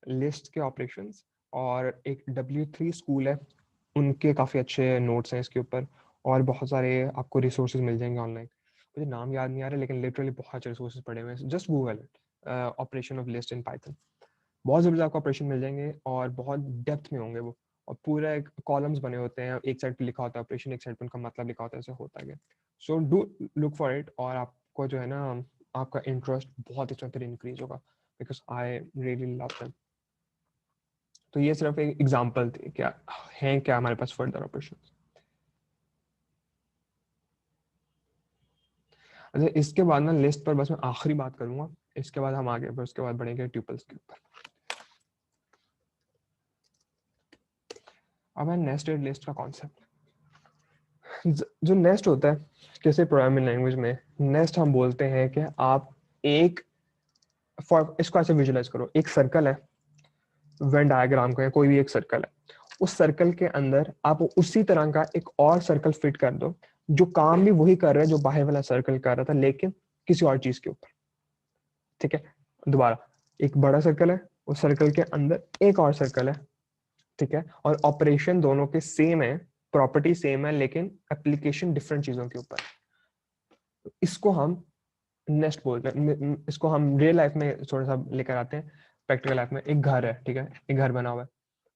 list के ऑपरेशंस। और एक W3 स्कूल है, उनके काफ़ी अच्छे नोट्स हैं इसके ऊपर, और बहुत सारे आपको रिसोर्सेज मिल जाएंगे ऑनलाइन। मुझे नाम याद नहीं आ रहा लेकिन लिटरली बहुत अच्छे रिसोर्सेज पड़े हुए हैं, just Google operation of list in Python. बहुत ज़बरदस्त आपको ऑपरेशन मिल जाएंगे और बहुत डेप्थ में होंगे वो, और पूरा एक कॉलम्स बने होते हैं, एक साइड पे लिखा होता है ऑपरेशन, एक साइड पे उनका मतलब लिखा होता है, ऐसे होता है। So do look for it, और आपको जो है ना आपका इंटरेस्ट बहुत अच्छी तरह इंक्रीज होगा, because I really love them. तो ये सिर्फ एक एग्जांपल थी, क्या है क्या हमारे पास फर्दर ऑपरेशन। अच्छा इसके बाद ना लिस्ट पर बस मैं आखिरी बात करूंगा, इसके बाद हम आगे फिर उसके बाद बढ़ेंगे ट्यूपल्स के ऊपर। अब है नेस्टेड लिस्ट का कॉन्सेप्ट। जो नेस्ट होता है किसी प्रोग्रामिंग लैंग्वेज में, नेस्ट हम बोलते हैं कि आप एक फॉर इसको ऐसे विजुलाइज करो, एक सर्कल है, वेन डायग्राम का कोई भी एक सर्कल है, उस सर्कल के अंदर आप उसी तरह का एक और सर्कल फिट कर दो जो काम भी वही कर रहा है जो बाहर वाला सर्कल कर रहा था, लेकिन किसी और चीज के ऊपर। ठीक है, दोबारा एक बड़ा सर्कल है, उस सर्कल के अंदर एक और सर्कल है। ठीक है, और ऑपरेशन दोनों के सेम है, प्रॉपर्टी सेम है, लेकिन एप्लीकेशन डिफरेंट चीजों के ऊपर। इसको हम नेस्ट बोलते हैं। इसको हम रियल लाइफ में थोड़ा सा लेकर आते हैं, प्रैक्टिकल लाइफ में। एक घर है, ठीक है, एक घर बना हुआ है,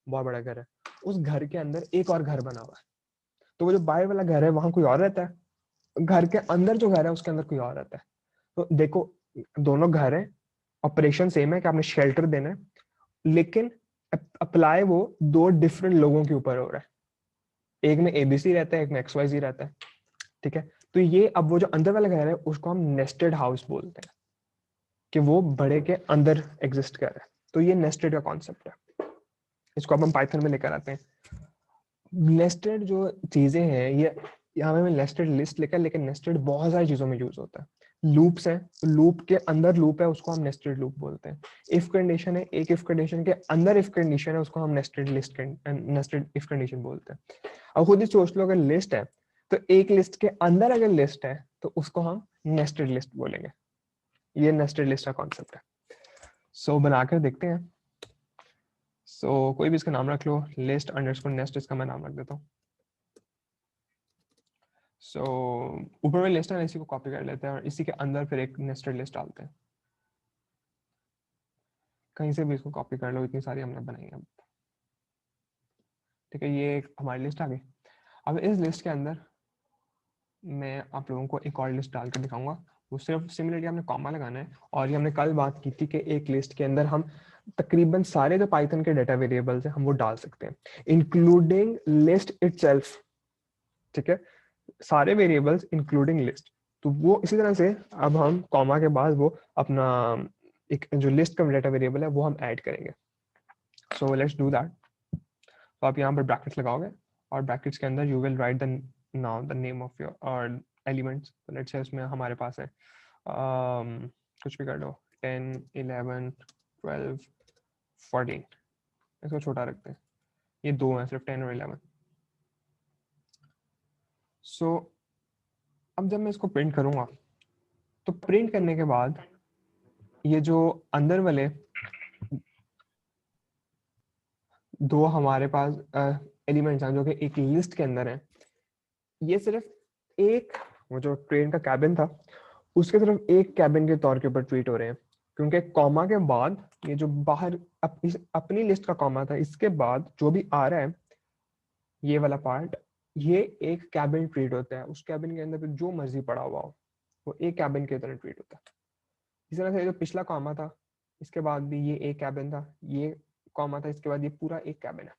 बहुत बड़ा घर है, उस घर के अंदर एक और घर बना हुआ है। तो वो जो बाहर वाला घर है वहां कोई और रहता है, घर के अंदर जो घर है उसके अंदर कोई और रहता है। तो देखो दोनों घर है, ऑपरेशन सेम है कि आपने शेल्टर देना है, लेकिन अप्लाई वो दो डिफरेंट लोगों के ऊपर हो रहा है, एक में एबीसी रहता है, एक में XYZ रहता है। ठीक है, तो ये अब वो जो अंदर वाला घर है उसको हम नेस्टेड हाउस बोलते हैं, कि वो बड़े के अंदर एग्जिस्ट कर रहा है। तो ये नेस्टेड का कॉन्सेप्ट है, इसको अब हम पाइथन में लेकर आते हैं। नेस्टेड जो चीजें हैं, ये यहाँ पे मैं नेस्टेड लिस्ट लिखा, लेकिन नेस्टेड बहुत सारी चीजों में यूज होता है। लूप्स है, लूप के अंदर लूप है, उसको हम नेस्टेड लूप बोलते हैं। इफ कंडीशन है, एक इफ कंडीशन के अंदर इफ कंडीशन है, उसको हम nested list nested if condition बोलते हैं। अब खुद ही सोच लो, अगर लिस्ट है तो एक लिस्ट के अंदर अगर लिस्ट है तो उसको हम नेस्टेड लिस्ट बोलेंगे। ये नेस्टेड लिस्ट का कॉन्सेप्ट है। सो बनाकर देखते हैं। कोई भी इसका नाम रख लो, लिस्ट अंडरस्कोर नेस्ट इसका मैं नाम रख देता हूँ। ऊपर में लिस्ट है, इसी को कॉपी कर लेते हैं और इसी के अंदर फिर एक नेस्टेड लिस्ट डालते हैं। कहीं से भी इसको कॉपी कर लो, इतनी सारी हमने बनाई है। ठीक है, ये हमारी लिस्ट आ गई। अब इस लिस्ट के अंदर मैं आप लोगों को एक और लिस्ट डाल कर दिखाऊंगा, वो सिर्फ सिमिलरली हमने कॉमा लगाना है। और ये हमने कल बात की थी कि एक लिस्ट के अंदर हम तकरीबन सारे जो पाइथन के डाटा वेरिएबल्स हैं हम वो डाल सकते हैं, इंक्लूडिंग लिस्ट इटसेल्फ। ठीक है, सारे वेरिएबल्स इंक्लूडिंग लिस्ट। तो वो इसी तरह से अब हम कॉमा के बाद वो अपना एक जो लिस्ट का डाटा वेरिएबल है वो हम ऐड करेंगे। So let's do that. तो आप यहाँ पर ब्रैकेट्स लगाओगे और ब्रैकेट्स के अंदर you will write the now the name of your और एलिमेंट्स। लेट्स से उसमें हमारे पास है कुछ भी कर दो, 10 11 12 14। इसको छोटा रखते हैं, ये दो हैं सिर्फ, 10 और 11। सो अब जब मैं इसको प्रिंट करूंगा तो प्रिंट करने के बाद ये जो अंदर वाले दो हमारे पास एलिमेंट्स हैं जो कि एक लिस्ट के अंदर है, ये सिर्फ एक, वो जो ट्रेन का कैबिन था उसके सिर्फ एक कैबिन के तौर के ऊपर ट्रीट हो रहे हैं, क्योंकि कॉमा के बाद ये जो बाहर अपनी लिस्ट का कॉमा था, इसके बाद जो भी आ रहा है ये वाला पार्ट, ये एक कैबिन ट्रीट होता है। उस कैबिन के अंदर जो मर्जी पड़ा हुआ हो वो एक कैबिन की तरह ट्रीट होता है। इस तरह से जो पिछला कॉमा था इसके बाद भी ये एक कैबिन था, ये कॉमा था इसके बाद ये पूरा एक कैबिन है,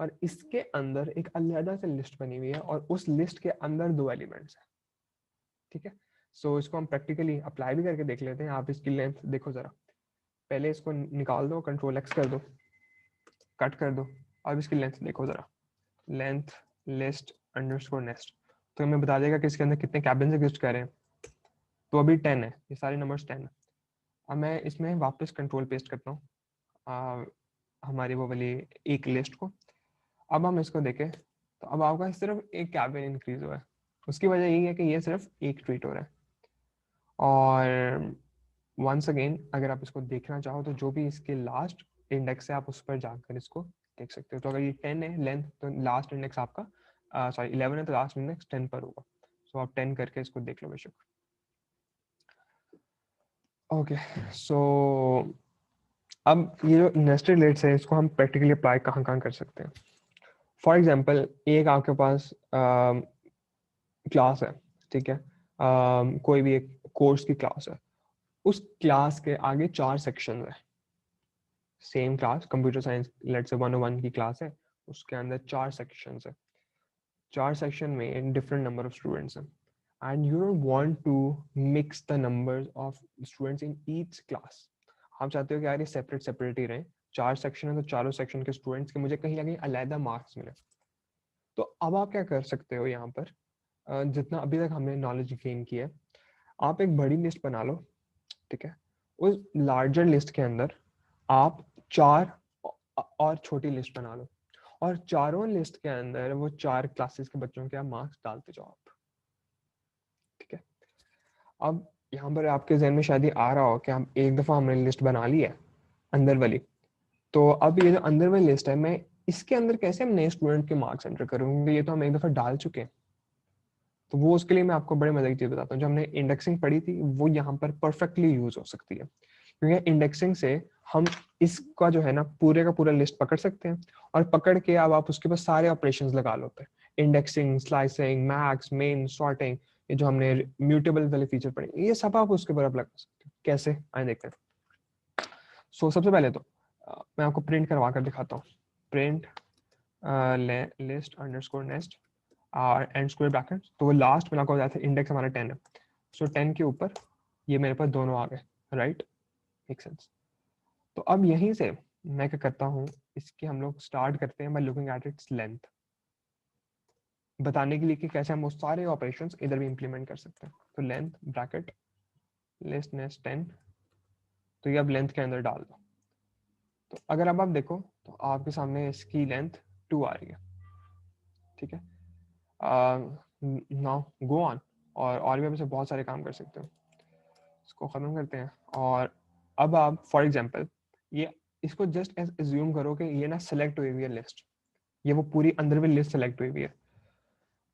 और इसके अंदर एक अलग से लिस्ट बनी हुई है और उस लिस्ट के अंदर दो एलिमेंट्स हैं। ठीक है, सो इसको हम प्रैक्टिकली अप्लाई भी करके देख लेते हैं। आप इसकी लेंथ देखो जरा, पहले इसको निकाल दो, कंट्रोल एक्स कर दो, कट कर दो, अब इसकी लेंथ देखो जरा, लेंथ लिस्ट अंडरस्कोर नेस्ट, तो हमें बता देगा कि इसके अंदर कितने कैबिन एग्जिस्ट कर रहे हैं। तो अभी 10 है, ये सारे नंबर्स 10 है। अब मैं इसमें वापस कंट्रोल पेस्ट करता हूँ हमारी वो वाली एक लिस्ट को। अब हम इसको देखें तो अब आपका सिर्फ एक कैबिन इंक्रीज हुआ है, उसकी वजह यही है कि ये सिर्फ एक ट्वीट हो रहा है। और वंस अगेन अगर आप इसको देखना चाहो तो जो भी इसके लास्ट इंडेक्स है आप उस पर जाकर इसको देख सकते हो। तो अगर ये 10 है लेंथ तो लास्ट इंडेक्स आपका सॉरी 11 है तो लास्ट इंडेक्स 10 पर होगा। सो आप 10 करके इसको देख लो बेशक। ओके, सो अब ये जो नेस्टेड लिस्ट्स है इसको हम प्रैक्टिकली अप्लाई कहाँ कहाँ कर सकते हैं। फॉर एग्जाम्पल एक आपके पास क्लास है, ठीक है, कोई भी एक कोर्स की क्लास है, उस क्लास के आगे 4 सेक्शन है। Same class computer science let's say 101 की क्लास है, उसके अंदर 4 सेक्शंस है, 4 सेक्शन में डिफरेंट नंबर ऑफ स्टूडेंट्स हैं, and you don't want to mix the numbers of students in each class. आप चाहते हो कि यार ये सेपरेट सेपरेट ही रहे, 4 सेक्शन है तो चारों सेक्शन के स्टूडेंट्स के मुझे कहीं ना कहीं अलग मार्क्स मिले। तो अब आप क्या कर सकते हो यहाँ पर, जितना अभी तक हमने नॉलेज गेन की है, आप एक बड़ी लिस्ट बना लो, ठीक है, उस लार्जर लिस्ट के अंदर आप 4 और छोटी लिस्ट बना लो, और चारों लिस्ट के अंदर वो 4 क्लासेस के बच्चों के आप मार्क्स डालते जाओ आप। ठीक है, अब यहाँ पर आपके जहन में शायद ये आ रहा हो कि हम एक दफ़ा हमने लिस्ट बना ली है अंदर वाली, तो अब ये जो अंदर वाली लिस्ट है मैं इसके अंदर कैसे हम नए स्टूडेंट के मार्क्स एंटर करूँ, क्योंकि ये तो हम एक दफ़ा डाल चुके हैं। तो वो उसके लिए मैं आपको बड़े मजे की चीज़ बताता हूँ, जो हमने इंडेक्सिंग पढ़ी थी वो यहाँ पर परफेक्टली यूज हो सकती है, क्योंकि इंडेक्सिंग से हम इसका जो है ना पूरे का पूरा लिस्ट पकड़ सकते हैं, और पकड़ के अब आप उसके पास सारे ऑपरेशंस लगा लो हैं, indexing, slicing, max, main, sorting, ये जो हमने म्यूटेबल वाले फीचर पढ़े ये सब आप उसके ऊपर आप लगा सकते हैं। कैसे आए देखते हैं। सो सबसे पहले तो मैं आपको प्रिंट करवा कर दिखाता हूँ। Print list underscore nest and square bracket, तो वो लास्ट में लगा हो जाता है, इंडेक्स हमारा 10 है, सो 10 के ऊपर ये मेरे पास दोनों आ गए, राइट, मेक सेंस। तो अब यहीं से मैं क्या करता हूँ, इसकी हम लोग स्टार्ट करते हैं by looking at its length, बताने के लिए कि कैसे हम वो सारे ऑपरेशंस इधर भी इंप्लीमेंट कर सकते हैं। तो लेंथ ब्रैकेट लिस्ट नेस्ट 10, तो ये अब लेंथ के अंदर डाल दो। तो अगर अब आप देखो तो आपके सामने इसकी लेंथ 2 आ रही है, ठीक है। नाउ गो ऑन, और भी आप इसे बहुत सारे काम कर सकते हो। इसको खत्म करते हैं, और अब आप फॉर एग्जांपल ये इसको जस्ट एज्यूम करो कि ये ना सेलेक्ट हुई हुई है लिस्ट, ये वो पूरी अंदर में लिस्ट सेलेक्ट हुई हुई है।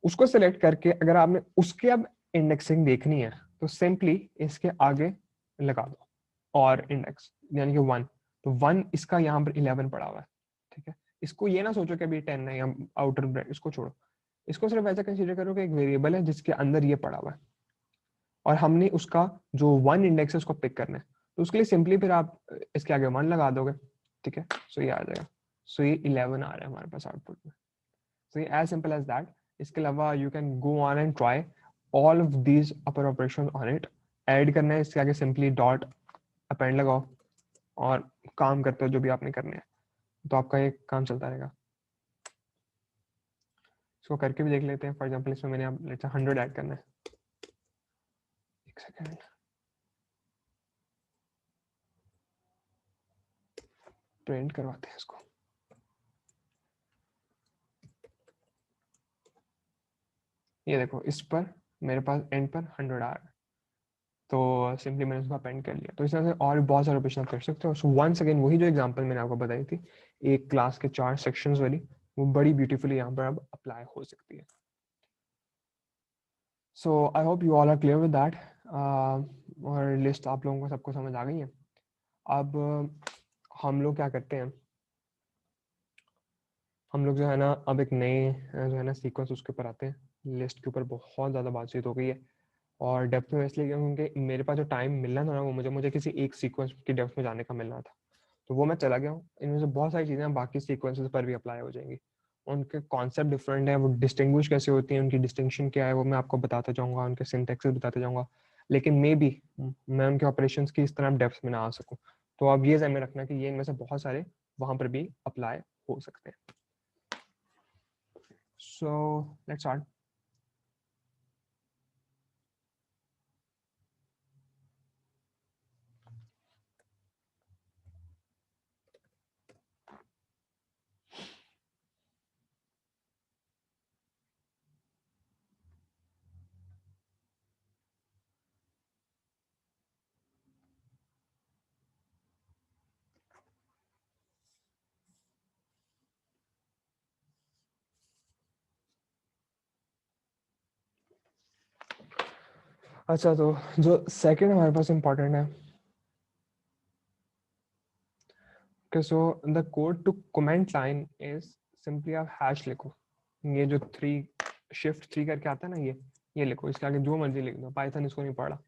उसको सेलेक्ट करके अगर आपने उसके अब इंडेक्सिंग देखनी है तो सिंपली इसके आगे लगा दो और इंडेक्स, यानी कि 1, तो 1 इसका यहाँ पर 11 पड़ा हुआ है, ठीक है। इसको ये ना सोचो कि अभी 10 है या आउटर ब्रैकेट, इसको छोड़ो, इसको सिर्फ ऐसा कंसीडर करो कि एक वेरिएबल है जिसके अंदर ये पड़ा हुआ है, और हमने उसका जो 1 इंडेक्स है उसको पिक करना है, तो उसके लिए सिंपली फिर आप इसके आगे 1 लगा दोगे, ठीक है। सो ये आ जाएगा, सो ये 11 आ रहा है हमारे पास आउटपुट में। सो ये एज सिंपल एज दैट। इसके अलावा you can go on and try all of these upper operation on it. Add करना है, इसके आगे सिंपली डॉट अपेंड लगाओ और काम करते हो जो भी आपने करने हैं, तो आपका ये काम चलता रहेगा। इसको करके भी देख लेते हैं। फॉर एग्जाम्पल इसमें मैंने अब 100 ऐड करना है। एक सेकेंड, प्रिंट करवाते हैं इसको। ये देखो, इस पर मेरे पास एंड पर 100 आ रहा है, तो सिंपली मैंने उसको अपेंड कर लिया। तो इस तरह से और भी बहुत सारे ऑपरेशन कर सकते हो। सो वंस अगेन वही जो एग्जांपल मैंने आपको बताई थी, एक क्लास के 4 सेक्शंस वाली, वो बड़ी ब्यूटीफुली यहाँ पर अब अप्लाई हो सकती है। So I hope you all are clear with that. और लिस्ट आप लोगों को सबको समझ आ गई है। अब हम लोग क्या करते हैं, हम लोग जो है ना अब एक नए जो है ना सीक्वेंस उसके ऊपर आते हैं। लिस्ट के ऊपर बहुत ज़्यादा बातचीत हो गई है और डेप्थ में इसलिए क्योंकि मेरे पास जो टाइम मिलना था ना, वो मुझे किसी एक सीक्वेंस की डेप्थ में जाने का मिलना था, तो वो मैं चला गया हूँ। इनमें से बहुत सारी चीज़ें बाकी सीक्वेंसेस पर भी अप्लाई हो जाएंगी। उनके कॉन्सेप्ट डिफरेंट है, वो डिस्टिंग्विश कैसे होती हैं, उनकी डिस्टिंक्शन क्या है, वो मैं आपको बताता जाऊँगा, उनके सिंटैक्सेस बताते जाऊँगा। लेकिन मे बी मैं उनके ऑपरेशंस की इस तरह डेप्थ में ना आ सकूँ, तो अब ये ध्यान में रखना कि ये इनमें से बहुत सारे वहाँ पर भी अप्लाई हो सकते हैं। So let's start. अच्छा, तो जो सेकंड हमारे पास इंपॉर्टेंट है कि so the code to comment line is simply आप हैश लिखो। ये जो 3 शिफ्ट 3 करके आता है ना, ये लिखो। इसके आगे जो मर्जी लिख दो, पाइथन इसको नहीं पढ़ा,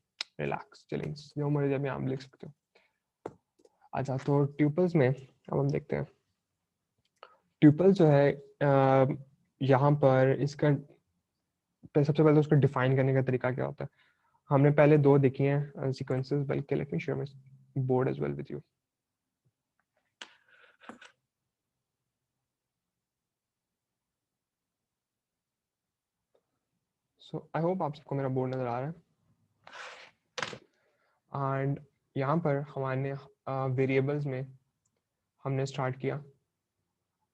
रिलैक्स चिलिंग्स, जो मर्जी अभी आप लिख सकते हो। अच्छा, तो ट्यूपल्स में अब हम देखते हैं। ट्यूपल जो है यहाँ पर इसका सबसे पहले तो उसको डिफाइन करने का तरीका क्या होता है। हमने पहले 2 देखी हैं सीक्वेंसेस, बल्कि let me share my board as well with you. So I hope आप सबको मेरा बोर्ड नजर आ रहा है। एंड यहाँ पर हमारे वेरिएबल्स में हमने स्टार्ट किया,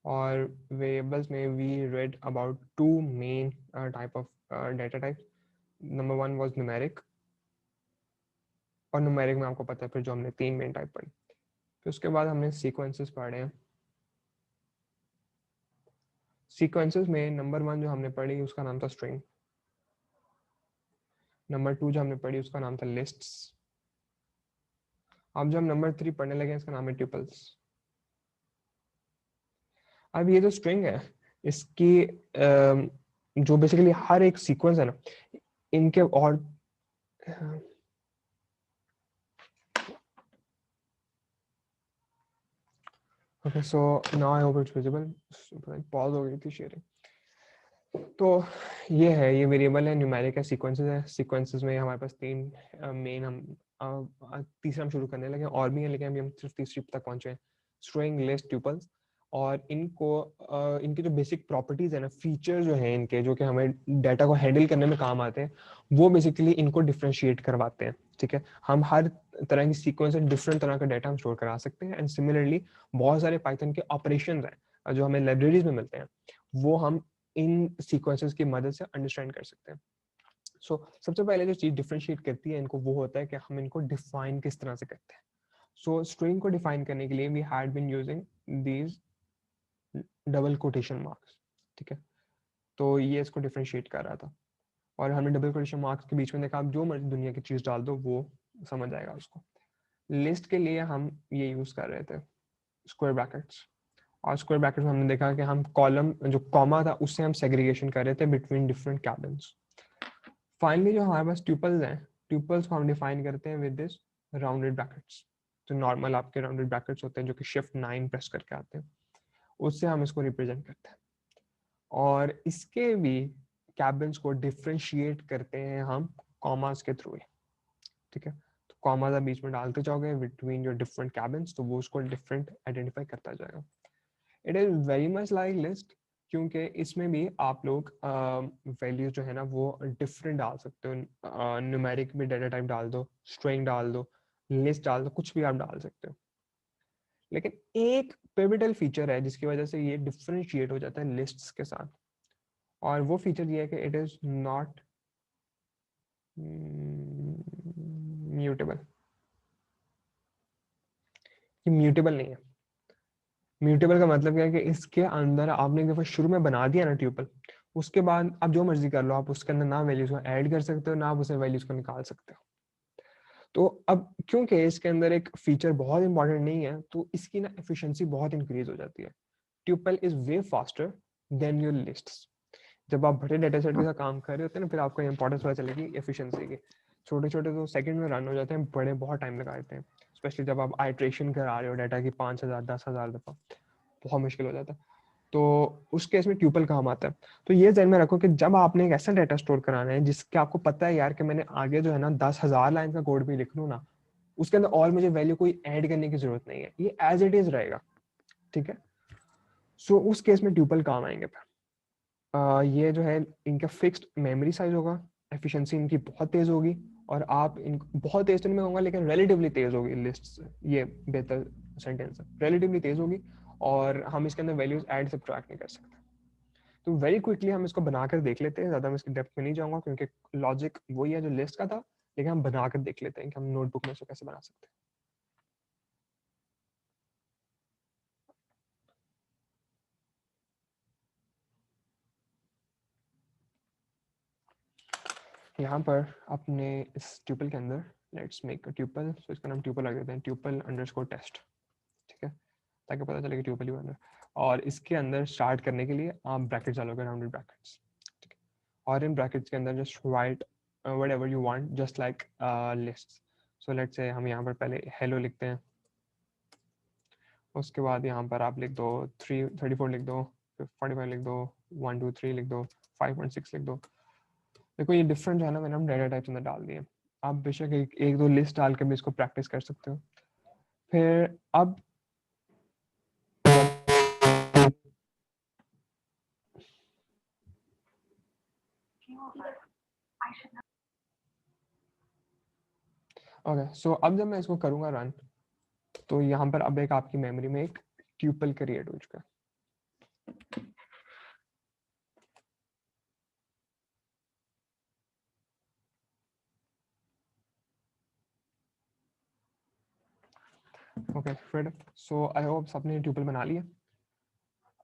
और वेरिएबल्स में we read about 2 main type of data type. Number 1 was numeric, और न्यूमेरिक में आपको पता है फिर जो हमने 3 मेन टाइप पढ़ी। फिर उसके बाद हमने सीक्वेंसेस पढ़े हैं। सीक्वेंसेस में नंबर 1 जो हमने पढ़ी उसका नाम था स्ट्रिंग। नंबर 2 जो हमने पढ़ी उसका नाम था लिस्ट्स। अब जो हम नंबर 3 पढ़ने लगे इसका नाम है ट्यूपल्स। अब ये जो स्ट्रिंग है, इसकी जो बेसिकली हर एक सीक्वेंस है ना, इनके और okay, so now I hope it's visible. Pause हो गई थी शेयरिंग। तो ये वेरिएबल है, न्यूमेरिक है, सीक्वेंसेस है। सीक्वेंसेस में हमारे पास 3 मेन, हम तीसरा हम शुरू करने लगे, और भी है लेकिन अभी हम सिर्फ तीसरी तक पहुंचे हैं। String, list, tuples. और इनको इनके जो बेसिक प्रॉपर्टीज है ना, फीचर जो है इनके, जो कि हमें डाटा को हैंडल करने में काम आते हैं, वो बेसिकली इनको डिफ्रेंशिएट करवाते हैं। ठीक है, हम हर तरह की सीक्वेंस से डिफरेंट तरह का डाटा हम स्टोर करा सकते हैं। एंड सिमिलरली बहुत सारे पाइथन के ऑपरेशंस हैं जो हमें लाइब्रेरीज में मिलते हैं, वो हम इन सीक्वेंसेस की मदद से अंडरस्टैंड कर सकते हैं। सो सबसे पहले जो चीज डिफरेंशिएट करती है इनको, वो होता है कि हम इनको डिफाइन किस तरह से करते हैं। सो स्ट्रिंग को डिफाइन करने के लिए we had been using these double quotation marks. ठीक है, तो ये इसको डिफरेंशिएट कर रहा था, और हमने डबल कोटेशन मार्क्स के बीच में देखा, आप जो मर्जी दुनिया की चीज डाल दो वो समझ आएगा उसको। लिस्ट के लिए हम ये यूज कर रहे थे स्क्वायर ब्रैकेट्स, और स्क्वायर ब्रैकेट में हमने देखा कि हम कॉलम जो कॉमा था उससे हम सेग्रीगेशन कर रहे थे बिटवीन डिफरेंट कैबिन्स। फाइनली जो हमारे पास ट्यूपल्स हैं, ट्यूपल्स को हम डिफाइन करते हैं विद दिस राउंडेड ब्रैकेट्स। तो नॉर्मल आपके राउंडेड ब्रैकेट्स होते हैं जो कि शिफ्ट 9 प्रेस करके आते हैं, उससे हम इसको रिप्रेजेंट करते हैं। और इसके भी कैबिन्स को डिफ्रेंशिएट करते हैं हम कॉमास के थ्रू, ठीक है। तो कॉमास आप बीच में डालते जाओगे बिटवीन योर डिफरेंट कैबिन्स, तो वो उसको डिफरेंट आइडेंटिफाई करता जाएगा। It is very much like list, क्योंकि इसमें भी आप लोग वैल्यूज जो है ना वो डिफरेंट डाल सकते हो। न्यूमेरिक में डाटा टाइप डाल दो, स्ट्रिंग डाल दो, लिस्ट डाल दो, कुछ भी आप डाल सकते हो। लेकिन एक पिवटल फीचर है जिसकी वजह से ये डिफरेंशिएट हो जाता है लिस्ट्स के साथ, और वो फीचर ये है कि इट इज नॉट म्यूटेबल। ये म्यूटेबल नहीं है। म्यूटेबल का मतलब क्या है कि इसके अंदर आपने एक दफा शुरू में बना दिया ना ट्यूपल, उसके बाद आप जो मर्जी कर लो, आप उसके अंदर ना वैल्यूज को ऐड कर सकते हो ना आप उसे वैल्यूज को निकाल सकते हो। तो अब क्योंकि इसके अंदर एक फीचर बहुत इंपॉर्टेंट नहीं है, तो इसकी ना एफिशिएंसी बहुत इंक्रीज हो जाती है। Tuple is way faster than your lists. जब आप बड़े डेटा सेट के साथ काम कर रहे होते हैं ना, फिर आपको इंपॉर्टेंस पता चलेगी एफिशिएंसी की। छोटे छोटे तो सेकंड में रन हो जाते हैं, बड़े बहुत टाइम लगा देते हैं, स्पेशली जब आप आइट्रेशन करा रहे हो डाटा की 5,000 10,000 दफा, बहुत मुश्किल हो जाता है। तो उस केस में ट्यूपल काम आता है। तो ये ध्यान में रखो कि जब आपने एक ऐसा डाटा स्टोर कराना है जिसके आपको पता है यार कि मैंने आगे जो है ना 10,000 लाइन का कोड भी लिख लूँ ना, उसके अंदर और मुझे वैल्यू कोई ऐड करने की जरूरत नहीं है, ये एज इट इज रहेगा, ठीक है। सो उस केस में ट्यूपल काम आएंगे फिर। ये जो है इनका फिक्स्ड मेमोरी साइज होगा, एफिशिएंसी इनकी बहुत तेज होगी, और आप इन बहुत तेज तो नहीं मैं कहूँगा लेकिन रिलेटिवली तेज होगी लिस्ट से, ये बेहतर सेंटेंस है, रिलेटिवली तेज होगी, और हम इसके अंदर वैल्यूज ऐड सब्ट्रैक्ट नहीं कर सकते। तो वेरी क्विकली हम इसको बनाकर देख लेते हैं, ज्यादा मैं इसकी डेप्थ में नहीं जाऊंगा क्योंकि लॉजिक वही है जो लिस्ट का था, लेकिन हम बनाकर देख लेते हैं कि हम नोटबुक में इसको कैसे बना सकते हैं। यहाँ पर अपने इस ट्यूपल के अंदर लेट्स मेक अ ट्यूपल, सो इसका नाम ट्यूपल रख देते हैं, ट्यूपल अंडरस्कोर टेस्ट, ठीक है, ताकि पता चले कि ट्यूपल ही अंदर। और इसके अंदर स्टार्ट करने के लिए आप ब्रैकेट्स डालोगे, राउंडेड ब्रैकेट्स, ठीक है। और इन ब्रैकेट्स के अंदर just right whatever you want, just like list. So let's say हम यहाँ पर पहले हेलो लिखते हैं, उसके बाद यहाँ पर आप लिख दो 34 लिख दो, 45 लिख दो, 123 लिख दो, 5.6 लिख दो। देखो ये डिफरेंट जो है ना, मैंने हम डेटा टाइप्स अंदर डाल दिए। आप बेशक एक दो लिस्ट डाल के भी इसको प्रैक्टिस कर सकते हो। फिर अब ओके, सो अब जब मैं इसको करूंगा रन, तो यहाँ पर अब एक आपकी मेमोरी में एक ट्यूपल क्रिएट हो चुका है। ओके फिर सो आई होप सबने ट्यूपल बना लिया।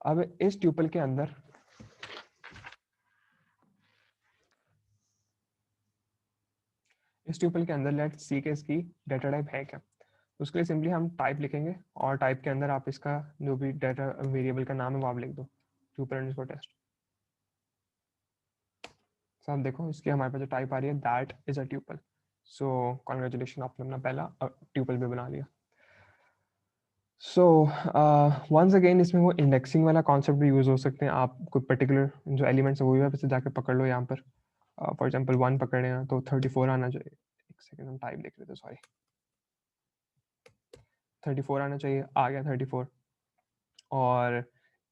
अब इस ट्यूपल के अंदर लेट्स सी के इसकी डाटा टाइप है क्या। तो उसके लिए सिंपली हम टाइप लिखेंगे, और टाइप के अंदर आप इसका जो भी डाटा वेरिएबल का नाम है वो आप लिख दो, ट्यूपल अंडरस्कोर टेस्ट। सो आप देखो इसकी हमारे पास जो टाइप आ रही है that is a tuple. So congratulation, आपने अपना पहला ट्यूपल भी बना लिया। सो वंस अगेन इसमें वो इंडेक्सिंग वाला कॉन्सेप्ट भी यूज हो सकते हैं। आप कोई पर्टिकुलर जो एलिमेंट्स है वो भी आप जाके पकड़ लो। यहाँ पर फॉर एग्जांपल 1 पकड़े हैं तो 34 आना चाहिए। एक सेकंड हम टाइप लिख रहे थे, सॉरी, 34 आना चाहिए, आ गया 34। और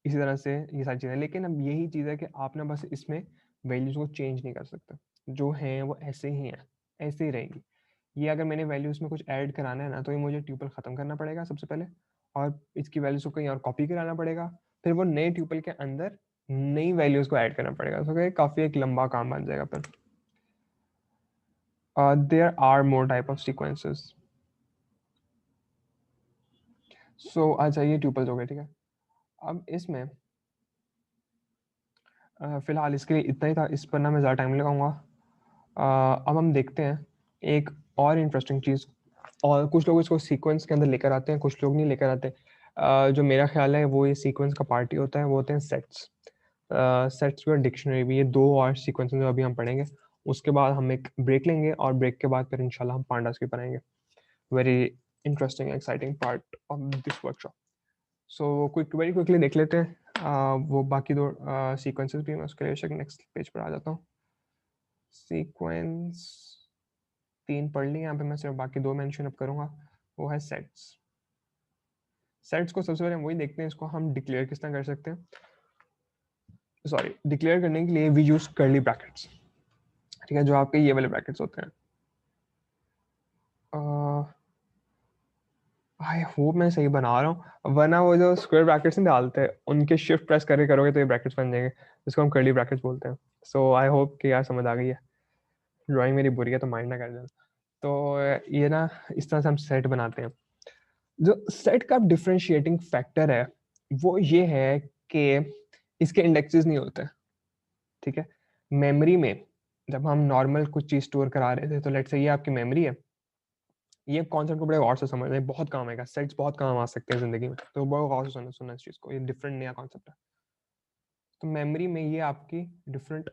इसी तरह से ये सारी चीज़ें, लेकिन अब यही चीज़ है कि आप ना बस इसमें वैल्यूज को चेंज नहीं कर सकते, जो हैं वो ऐसे ही हैं, ऐसे ही रहेगी। ये अगर मैंने वैल्यूज में कुछ ऐड कराना है ना, तो ये मुझे ट्यूपल ख़त्म करना पड़ेगा सबसे पहले, और इसकी वैल्यूज को कहीं और कॉपी कराना पड़ेगा, फिर वो नए ट्यूपल के अंदर नई वैल्यूज को ऐड करना पड़ेगा। तो काफ़ी एक लंबा काम बन जाएगा फिर। There are more type of sequences. So अच्छा ये ट्यूपल्स हो गए, ठीक है। अब इसमें फिलहाल इसके लिए इतना ही था, इस पर ना मैं ज़्यादा टाइम नहीं लगाऊंगा। अब हम देखते हैं एक और इंटरेस्टिंग चीज़, और कुछ लोग इसको सीक्वेंस के अंदर लेकर आते हैं, कुछ लोग नहीं लेकर आते। जो मेरा ख्याल है वो ये सीक्वेंस का पार्ट ही होता है, वो होते हैं सेट्स। सेट्स और डिक्शनरी भी, ये दो और सीक्वेंसेस जो अभी हम पढ़ेंगे। उसके बाद हम एक ब्रेक लेंगे और ब्रेक के बाद फिर इंशाल्लाह हम पांडास की बनाएंगे. Very interesting exciting part of this workshop. So very quickly देख लेते हैं वो बाकी दो सीक्वेंसेस भी. मैं उसके लिए नेक्स्ट पेज पर आ जाता हूँ. सीक्वेंस 3 पढ़ ली यहाँ पे, मैं सिर्फ बाकी 2 मेंशन अप करूँगा. वो है सेट्स. सेट्स को सबसे पहले हम वही देखते हैं, इसको हम डिक्लेयर किस तरह कर सकते हैं. सॉरी, डिक्लेयर करने के लिए वी यूज कर्ली ब्रैकेट्स. ठीक है, जो आपके ये वाले ब्रैकेट्स होते हैं. आई होप मैं सही बना रहा हूँ, वरना वो जो स्क्वायर ब्रैकेट्स नहीं डालते हैं उनके शिफ्ट प्रेस करके करोगे तो ये ब्रैकेट्स बन जाएंगे, जिसको हम कर्ली ब्रैकेट्स बोलते हैं. सो आई होप कि यार समझ आ गई है. ड्राइंग मेरी बुरी है तो माइंड ना कर देना. तो ये ना इस तरह से हम सेट बनाते हैं. जो सेट का डिफरेंशिएटिंग फैक्टर है वो ये है कि इसके इंडेक्सेस नहीं होते. ठीक है, मेमोरी में जब हम नॉर्मल कुछ चीज स्टोर करा रहे थे, तो लेट्स से ये आपकी मेमोरी है. ये कॉन्सेप्ट को बड़े गौर से समझ लें, बहुत काम आएगा. सेट्स बहुत काम आ सकते हैं जिंदगी में, तो बहुत गौर से सुनना सुनना इस चीज को. ये डिफरेंट नया कॉन्सेप्ट है. तो मेमोरी में ये आपकी डिफरेंट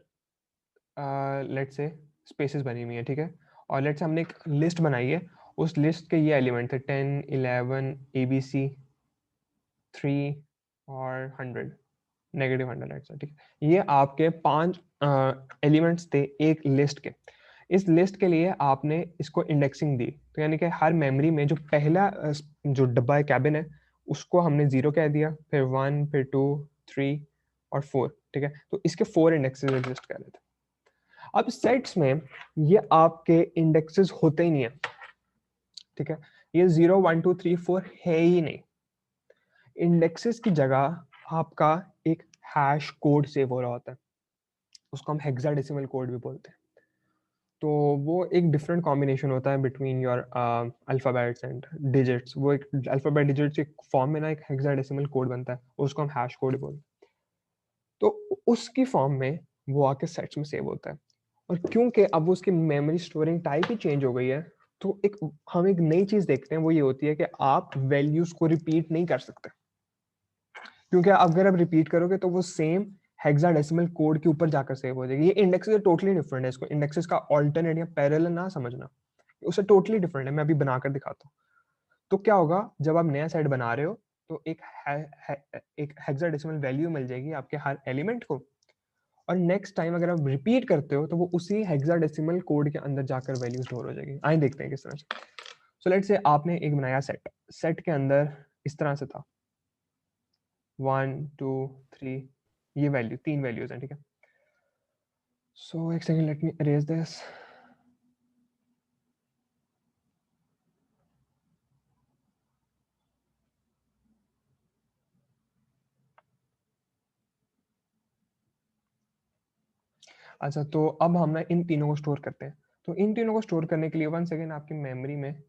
लेट्स से स्पेसेस बनी हुई है. ठीक है, और लेट्स से हमने एक लिस्ट बनाई है. उस लिस्ट के ये एलिमेंट थे 10, 11, ABC, 3 और 100, -100 लेट्स से. ठीक है, ये आपके 5 एलिमेंट्स थे एक लिस्ट के. इस लिस्ट के लिए आपने इसको इंडेक्सिंग दी, तो यानी कि हर मेमोरी में जो पहला जो डब्बा है, कैबिन है, उसको हमने 0 कह दिया, फिर 1, फिर 2, 3 और 4. ठीक है, तो इसके 4 इंडेक्सेस एग्जिस्ट कर रहे थे. अब सेट्स में ये आपके इंडेक्सेस होते ही नहीं है. ठीक है, ये 0, 1, 2, 3, 4 है ही नहीं. इंडेक्सेस की जगह आपका एक हैश कोड सेव हो रहा होता है, उसको हम हेक्साडेसिमल कोड भी बोलते हैं. तो वो एक डिफरेंट कॉम्बिनेशन होता है between your alphabets and digits. वो एक अल्फ़ाबेट डिजिट्स एक फॉर्म में ना एक हेक्साडेसिमल कोड बनता है, उसको हम हैश कोड बोलते हैं. तो उसकी फॉर्म में वो आके सेट्स में सेव होता है. और क्योंकि अब उसकी मेमोरी स्टोरिंग टाइप ही चेंज हो गई है, तो हम एक नई चीज देखते हैं, वो ये होती है कि आप वैल्यूज को रिपीट नहीं कर सकते. क्योंकि अगर आप रिपीट करोगे तो वो सेम हेक्साडेसिमल कोड के ऊपर जाकर सेव हो जाएगी. ये इंडेक्सेस टोटली डिफरेंट है. इसको इंडेक्सेस का ऑल्टरनेट या पैरेलल ना समझना, उससे टोटली डिफरेंट है. मैं अभी बनाकर दिखाता हूँ. तो क्या होगा, जब आप नया सेट बना रहे हो तो एक हेक्साडेसिमल वैल्यू मिल जाएगी आपके हर एलिमेंट को, और नेक्स्ट टाइम अगर आप रिपीट करते हो तो वो उसी हेक्साडेसिमल कोड के अंदर जाकर वैल्यू स्टोर हो जाएगी. आइए देखते हैं किस तरह से. सो लेट्स से आपने एक बनाया सेट. सेट के अंदर इस तरह से था 1, 2, 3, ये वैल्यू 3 वैल्यूज हैं. ठीक है, सो एक second, let me arrays this. अच्छा, तो अब हम ना इन तीनों को स्टोर करते हैं. तो इन तीनों को स्टोर करने के लिए 1 सेकेंड आपकी मेमोरी में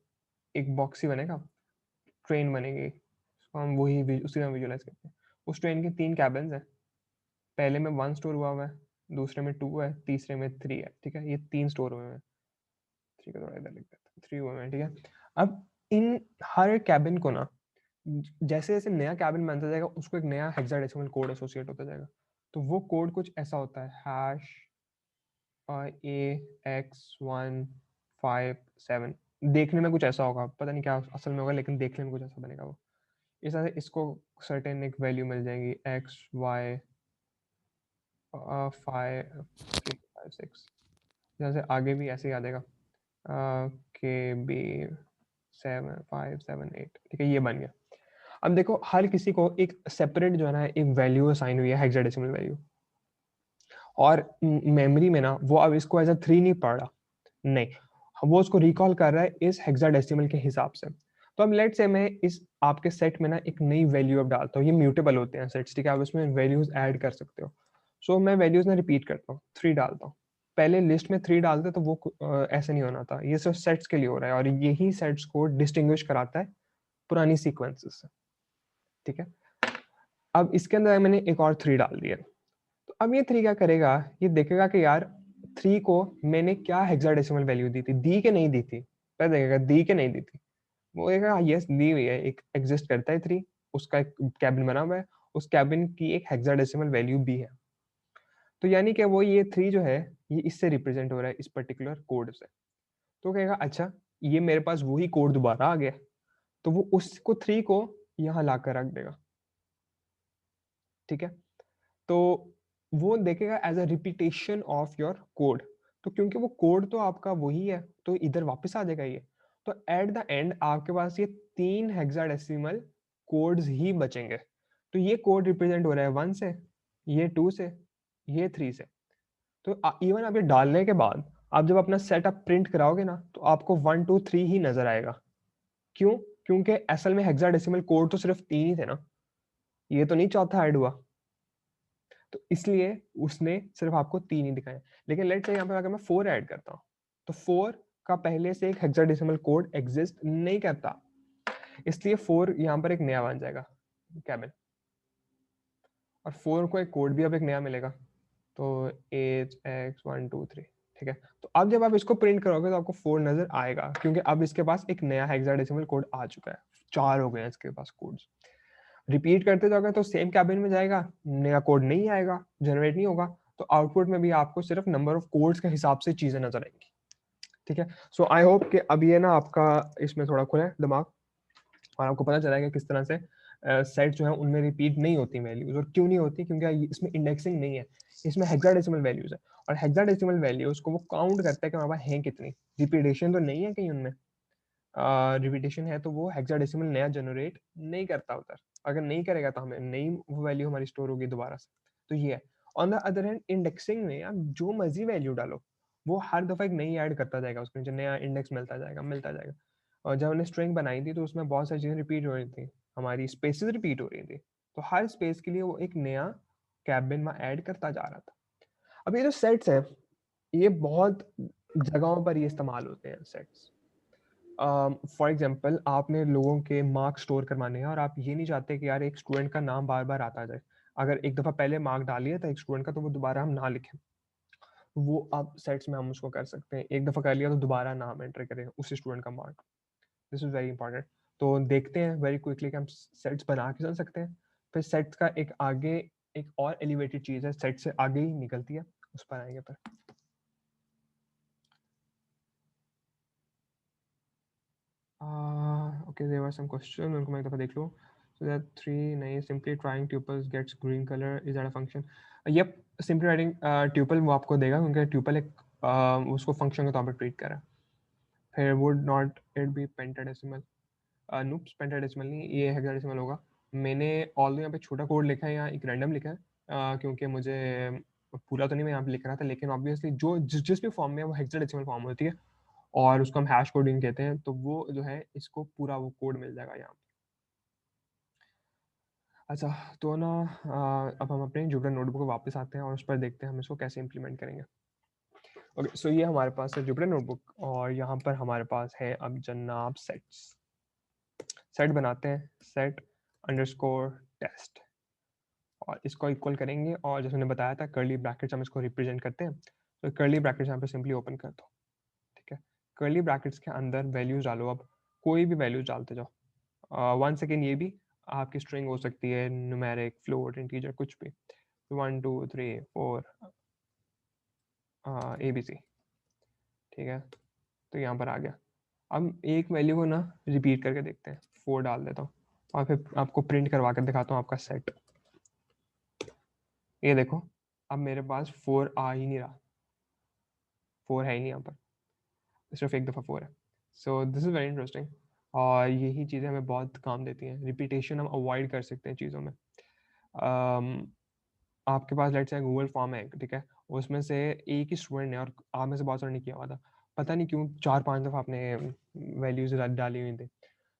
एक बॉक्स ही बनेगा, ट्रेन बनेगी. तो हम उसी में विजुलाइज करते हैं. उस ट्रेन के 3 कैबिन्स हैं. पहले में 1 स्टोर हुआ है, दूसरे में 2 है, तीसरे में 3 है. ठीक है, ये 3 स्टोर हुए हैं. 3 का थोड़ा इधर लिख देते हैं, 3 हुए हैं. ठीक है, अब इन हर कैबिन को ना जैसे जैसे नया कैबिन बनता जाएगा उसको एक नया हेक्साडेसिमल कोड एसोसिएट होता जाएगा. तो वो कोड कुछ ऐसा होता है, हैश AX157. देखने में कुछ ऐसा होगा, पता नहीं क्या असल में होगा, लेकिन देखने में कुछ ऐसा बनेगा. वो इस तरह से इसको सर्टेन एक वैल्यू मिल जाएगी, XY5, 3, 5, 6. जैसे आगे भी ऐसे ही आ जाएगा, KB7, 5, 7, 8. ठीक है, ये बन गया. अब देखो, हर किसी को एक सेपरेट जो है ना एक वैल्यू असाइन हुई है, हेक्साडेसिमल वैल्यू. और मेमोरी में ना वो अब इसको एज अ 3 नहीं पढ़ रहा, नहीं, वो उसको रिकॉल कर रहा है इस हेक्साडेसिमल के हिसाब से. तो अब लेट से मैं इस आपके सेट में ना एक नई वैल्यू अब डालता हूँ. ये म्यूटेबल होते हैं सेट्स. ठीक है, आप इसमें वैल्यूज ऐड कर सकते हो. सो मैं वैल्यूज ना रिपीट करता हूँ, 3 डालता हूँ. पहले लिस्ट में 3 डालते तो वो ऐसे नहीं होना था. ये सिर्फ सेट्स के लिए हो रहा है, और यही सेट्स को डिस्टिंग्विश कराता है पुरानी सीक्वेंसेस से. ठीक है, अब इसके अंदर मैंने एक और 3 डाल दिया. तो अब ये 3 क्या करेगा, ये देखेगा कि यार 3 को मैंने क्या हेक्साडेसिमल वैल्यू दी थी, दी के नहीं दी थी. पहले देखेगा दी के नहीं दी थी. वो देखेगा यस दी हुई है, एक एग्जिस्ट करता है 3, उसका एक कैबिन बना हुआ है, उस कैबिन की एक हेक्साडेसिमल वैल्यू भी है. तो यानी कि वो ये 3 जो है ये इससे रिप्रेजेंट हो रहा है इस पर्टिकुलर कोड से। तो कहेगा अच्छा ये मेरे पास वही कोड दोबारा आ गया, तो वो उसको 3 को यहाँ ला कर रख देगा, ठीक है। तो वो देखेगा as a repetition of your code. तो क्योंकि वो कोड तो आपका वही है तो इधर वापस आ जाएगा ये। तो एट द एंड आपके पास ये 3 हेक्साडेसिमल कोड्स ही बचेंगे। तो ये कोड रिप्रेजेंट हो रहा है 1 से, ये 2 से, ये 3 से। तो इवन आप ये डालने के बाद आप जब अपना सेटअप प्रिंट कराओगे ना तो आपको 1 2 3 ही नजर आएगा। क्यों? क्योंकि असल में हेक्साडेसिमल कोड तो सिर्फ 3 ही थे ना, ये तो नहीं चौथा ऐड हुआ, तो इसलिए उसने सिर्फ आपको 3 ही दिखाए। लेकिन लेट्स से यहाँ पे अगर मैं 4 ऐड करता हूँ तो 4 का पहले से एक हेक्साडेसिमल कोड एग्जिस्ट नहीं करता, इसलिए 4 यहाँ पर एक नया बन जाएगा कैबिन, और 4 को एक कोड भी अब एक नया मिलेगा, तो H X1 2 3, ठीक है। तो अब जब आप इसको प्रिंट करोगे तो आपको 4 नजर आएगा, क्योंकि अब इसके पास एक नया हेक्साडेसिमल कोड आ चुका है, 4 हो गए हैं इसके पास कोड्स। रिपीट करते जाओगे तो सेम कैबिन में जाएगा, नया कोड नहीं आएगा, जनरेट नहीं होगा, तो आउटपुट में भी आपको सिर्फ नंबर ऑफ कोड्स के हिसाब से चीजें नजर आएंगी, ठीक है। सो आई होप कि अब ये ना आपका इसमें थोड़ा खुला है दिमाग, और आपको पता चला है कि किस तरह से सेट जो है उनमें रिपीट नहीं होती वैल्यूज, और क्यों नहीं होती, क्योंकि इसमें इंडेक्सिंग नहीं है, इसमें हेक्साडेसिमल वैल्यूज है, और हेक्साडेसिमल वैल्यूज को वो काउंट करता है कि हमारे पास हैं कितनी, रिपीटेशन तो नहीं है कहीं उनमें, रिपीटेशन है तो वो हेक्साडेसिमल नया जनरेट नहीं करता उधर, अगर नहीं करेगा तो हमें नई वो वैल्यू हमारी स्टोर होगी दोबारा से। तो ये है। On the other hand indexing में आप जो मर्जी वैल्यू डालो वो हर दफा एक नई ऐड करता जाएगा, उसमें जो नया इंडेक्स मिलता जाएगा। और जब हमने स्ट्रिंग बनाई थी तो उसमें बहुत सारी चीजें रिपीट हो रही थी, हमारी स्पेसेस रिपीट हो रही थी, तो हर स्पेस के लिए वो एक नया कैबिन में ऐड करता जा रहा था। अब ये जो सेट्स है ये बहुत जगहों पर ये इस्तेमाल होते हैं सेट्स। फॉर एग्जाम्पल आपने लोगों के मार्क्स स्टोर करवाने हैं और आप ये नहीं चाहते कि यार एक स्टूडेंट का नाम बार बार आता जाए, अगर एक दफा पहले मार्क डालिए था एक स्टूडेंट का तो वो दोबारा हम ना लिखें, वो आप सेट्स में हम उसको कर सकते हैं, एक दफा कर लिया तो दोबारा नाम एंटर करें उसी स्टूडेंट का mark. This is very important. तो देखते हैं वेरी क्विकली कि हम सेट्स बना के चल सकते हैं, फिर सेट्स का एक आगे एक और एलिवेटेड चीज है, सेट से आगे ही निकलती है, उस पर आएंगे फिर। Okay, there were some question, उनको मैं एक दफा देख लूँ। So that 3 नहीं, simply trying tuples gets green color, is that a function? Yep, simply writing tuple वो आपको देगा, क्योंकि tuple एक उसको फंक्शन के तौर पर ट्रीट कर रहा है। फिर would not it be pentadecimal? नूप्स पेंटाडेसिमल नहीं, ये हेक्साडेसिमल होगा। मैंने ऑल यहाँ पे छोटा कोड लिखा है, यहाँ एक रैंडम लिखा है, क्योंकि मुझे पूरा तो नहीं मैं यहाँ पे लिख रहा था, लेकिन ऑब्वियसली जो जिस भी फॉर्म में वो हेक्साडेसिमल फॉर्म होती है और उसको हम हैश कोडिंग कहते हैं, तो वो जो है इसको पूरा वो कोड मिल जाएगा यहाँ पे। अच्छा, तो ना अब हम अपने जुपिटर नोटबुक को वापस आते हैं और उस पर देखते हैं हम इसको कैसे इंप्लीमेंट करेंगे। ओके, सो ये हमारे पास है जुपिटर नोटबुक, और यहाँ पर हमारे पास है अब जनाब सेट्स। सेट बनाते हैं, सेट अंडरस्कोर टेस्ट, और इसको इक्वल करेंगे, और जैसे मैंने बताया था कर्ली ब्रैकेट्स हम इसको रिप्रेजेंट करते हैं, तो कर्ली ब्रैकेट्स यहाँ पे सिंपली ओपन कर दो, ठीक है। कर्ली ब्रैकेट्स के अंदर वैल्यूज डालो, अब कोई भी वैल्यूज डालते जाओ। 1 सेकेंड, ये भी आपकी स्ट्रिंग हो सकती है, न्यूमेरिक, फ्लोट, इंटीजर, कुछ भी, 1 2 3 4 ABC, ठीक है। तो यहाँ पर आ गया। अब एक वैल्यू को ना रिपीट करके देखते हैं, 4 डाल देता हूँ और फिर आपको प्रिंट करवा कर दिखाता हूँ आपका सेट। ये देखो, अब मेरे पास 4 आ ही नहीं रहा, 4 है ही नहीं यहाँ पर, सिर्फ एक दफ़ा 4 है। So this is very interesting, और यही चीज़ें हमें बहुत काम देती हैं, रिपीटेशन हम अवॉइड कर सकते हैं चीज़ों में। आपके पास लेट्स से गूगल फॉर्म है, ठीक है, उसमें से एक ही स्टूडेंट ने, और आप में से बहुत सारे ने किया हुआ था, पता नहीं क्यों 4-5 दफ़ा आपने वैल्यूज डाली हुई थी,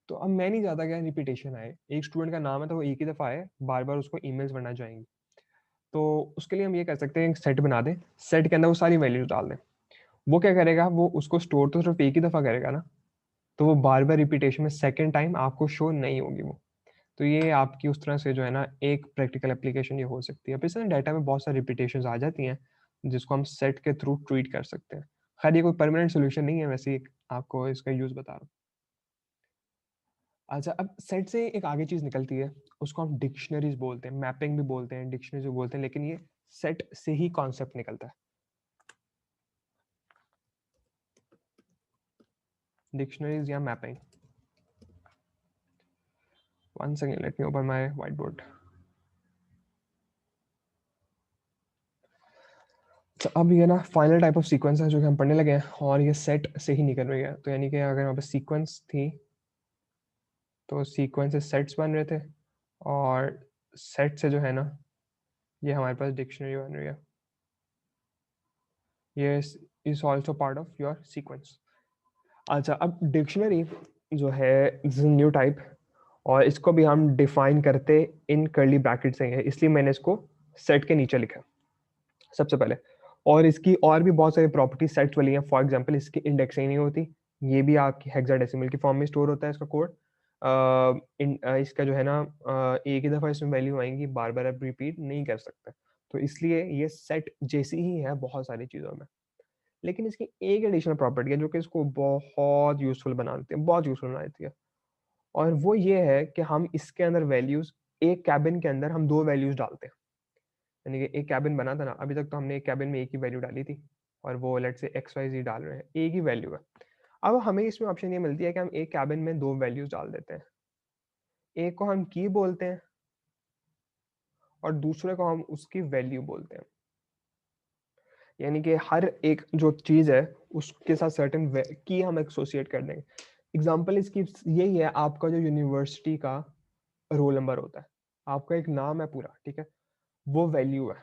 तो अब मैं नहीं चाहता क्या रिपीटेशन आए, एक स्टूडेंट का नाम है तो वो एक ही दफ़ा आए, बार बार उसको ईमेल्स बनना जाएंगे। तो उसके लिए हम ये कर सकते हैं, एक सेट बना दें, सेट के अंदर वो सारी वैल्यूज डाल दें। वो क्या करेगा, वो उसको स्टोर तो सिर्फ एक ही दफ़ा करेगा ना, तो वो बार बार रिपीटेशन में सेकेंड टाइम आपको शो नहीं होगी वो। तो ये आपकी उस तरह से जो है ना एक प्रैक्टिकल एप्लीकेशन ये हो सकती है। फिर से डाटा में बहुत सारी रिपीटेशन आ जाती हैं जिसको हम सेट के थ्रू ट्रीट कर सकते हैं। खैर ये कोई परमानेंट सोल्यूशन नहीं है, वैसे ही आपको इसका यूज़ बता रहा हूँ। अच्छा, अब सेट से एक आगे चीज़ निकलती है, उसको हम डिक्शनरीज बोलते हैं, मैपिंग भी बोलते हैं, डिक्शनरीज भी बोलते हैं, लेकिन ये सेट से ही कॉन्सेप्ट निकलता है। डिक्शनरीज या mapping. One second, let me open my white board. तो अब ये ना फाइनल टाइप ऑफ सीक्वेंस है जो कि हम पढ़ने लगे हैं, और ये सेट से ही निकल रही है। तो यानी कि अगर यहाँ पे सीक्वेंस थी तो सीक्वेंस से सेट्स बन रहे थे, और सेट से जो है ना ये हमारे पास डिक्शनरी बन रही है। ये is also part of your sequence. अच्छा, अब डिक्शनरी जो है न्यू टाइप, और इसको भी हम डिफाइन करते इन कर्ली ब्रैकेट से हैं, इसलिए मैंने इसको सेट के नीचे लिखा सबसे पहले। और इसकी और भी बहुत सारी प्रॉपर्टी सेट्स वाली हैं। फॉर एग्जांपल इसकी इंडेक्सिंग नहीं होती, ये भी आपकी हेक्साडेसिमल की फॉर्म में स्टोर होता है इसका कोड। इसका जो है ना एक ही दफा इसमें वैल्यू आएंगी, बार बार आप रिपीट नहीं कर सकते। तो इसलिए ये सेट जैसी ही है बहुत सारी चीज़ों में। लेकिन इसकी एक एडिशनल प्रॉपर्टी है जो कि इसको बहुत यूजफुल बना देती है, बहुत यूजफुल बना देती है। और वो ये है कि हम इसके अंदर वैल्यूज, एक कैबिन के अंदर हम दो वैल्यूज डालते हैं। यानी कि एक कैबिन बना था ना, अभी तक तो हमने एक कैबिन में एक ही वैल्यू डाली थी, और वो लेट से एक्स वाई जी डाल रहे हैं, एक ही वैल्यू है। अब हमें इसमें ऑप्शन ये मिलती है कि हम एक कैबिन में दो वैल्यूज डाल देते हैं। एक को हम की बोलते हैं और दूसरे को हम उसकी वैल्यू बोलते हैं। यानी कि हर एक जो चीज है उसके साथ सर्टेन की हम एसोसिएट कर देंगे। एग्जाम्पल इसकी यही है, आपका जो यूनिवर्सिटी का रोल नंबर होता है, आपका एक नाम है पूरा, ठीक है, वो वैल्यू है,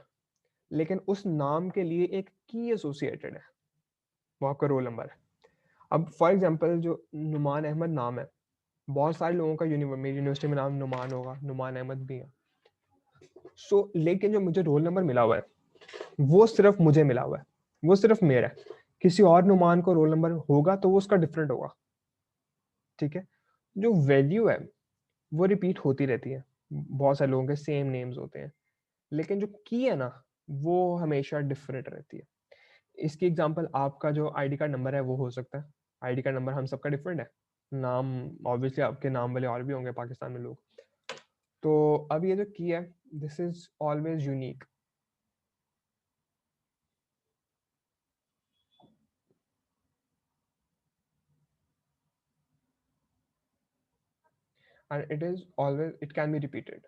लेकिन उस नाम के लिए एक की एसोसिएटेड है, वो आपका रोल नंबर है। अब फॉर एग्जांपल जो नुमान अहमद नाम है, बहुत सारे लोगों का मेरी यूनिवर्सिटी में नाम नुमान होगा, नुमान अहमद भी है। लेकिन जो मुझे रोल नंबर मिला हुआ है वो सिर्फ मुझे मिला हुआ है, वो सिर्फ मेरा है। किसी और नुमान को रोल नंबर होगा तो वो उसका डिफरेंट होगा, ठीक है। जो वैल्यू है वो रिपीट होती रहती है, बहुत सारे लोगों के सेम नेम्स होते हैं, लेकिन जो की है ना वो हमेशा डिफरेंट रहती है। इसकी एग्जांपल आपका जो आईडी कार्ड नंबर है वो हो सकता है। आईडी कार्ड नंबर हम सबका डिफरेंट है, नाम ऑब्वियसली आपके नाम वाले और भी होंगे पाकिस्तान में लोग। तो अब ये जो की है, this is always unique. And it is always, it can be repeated.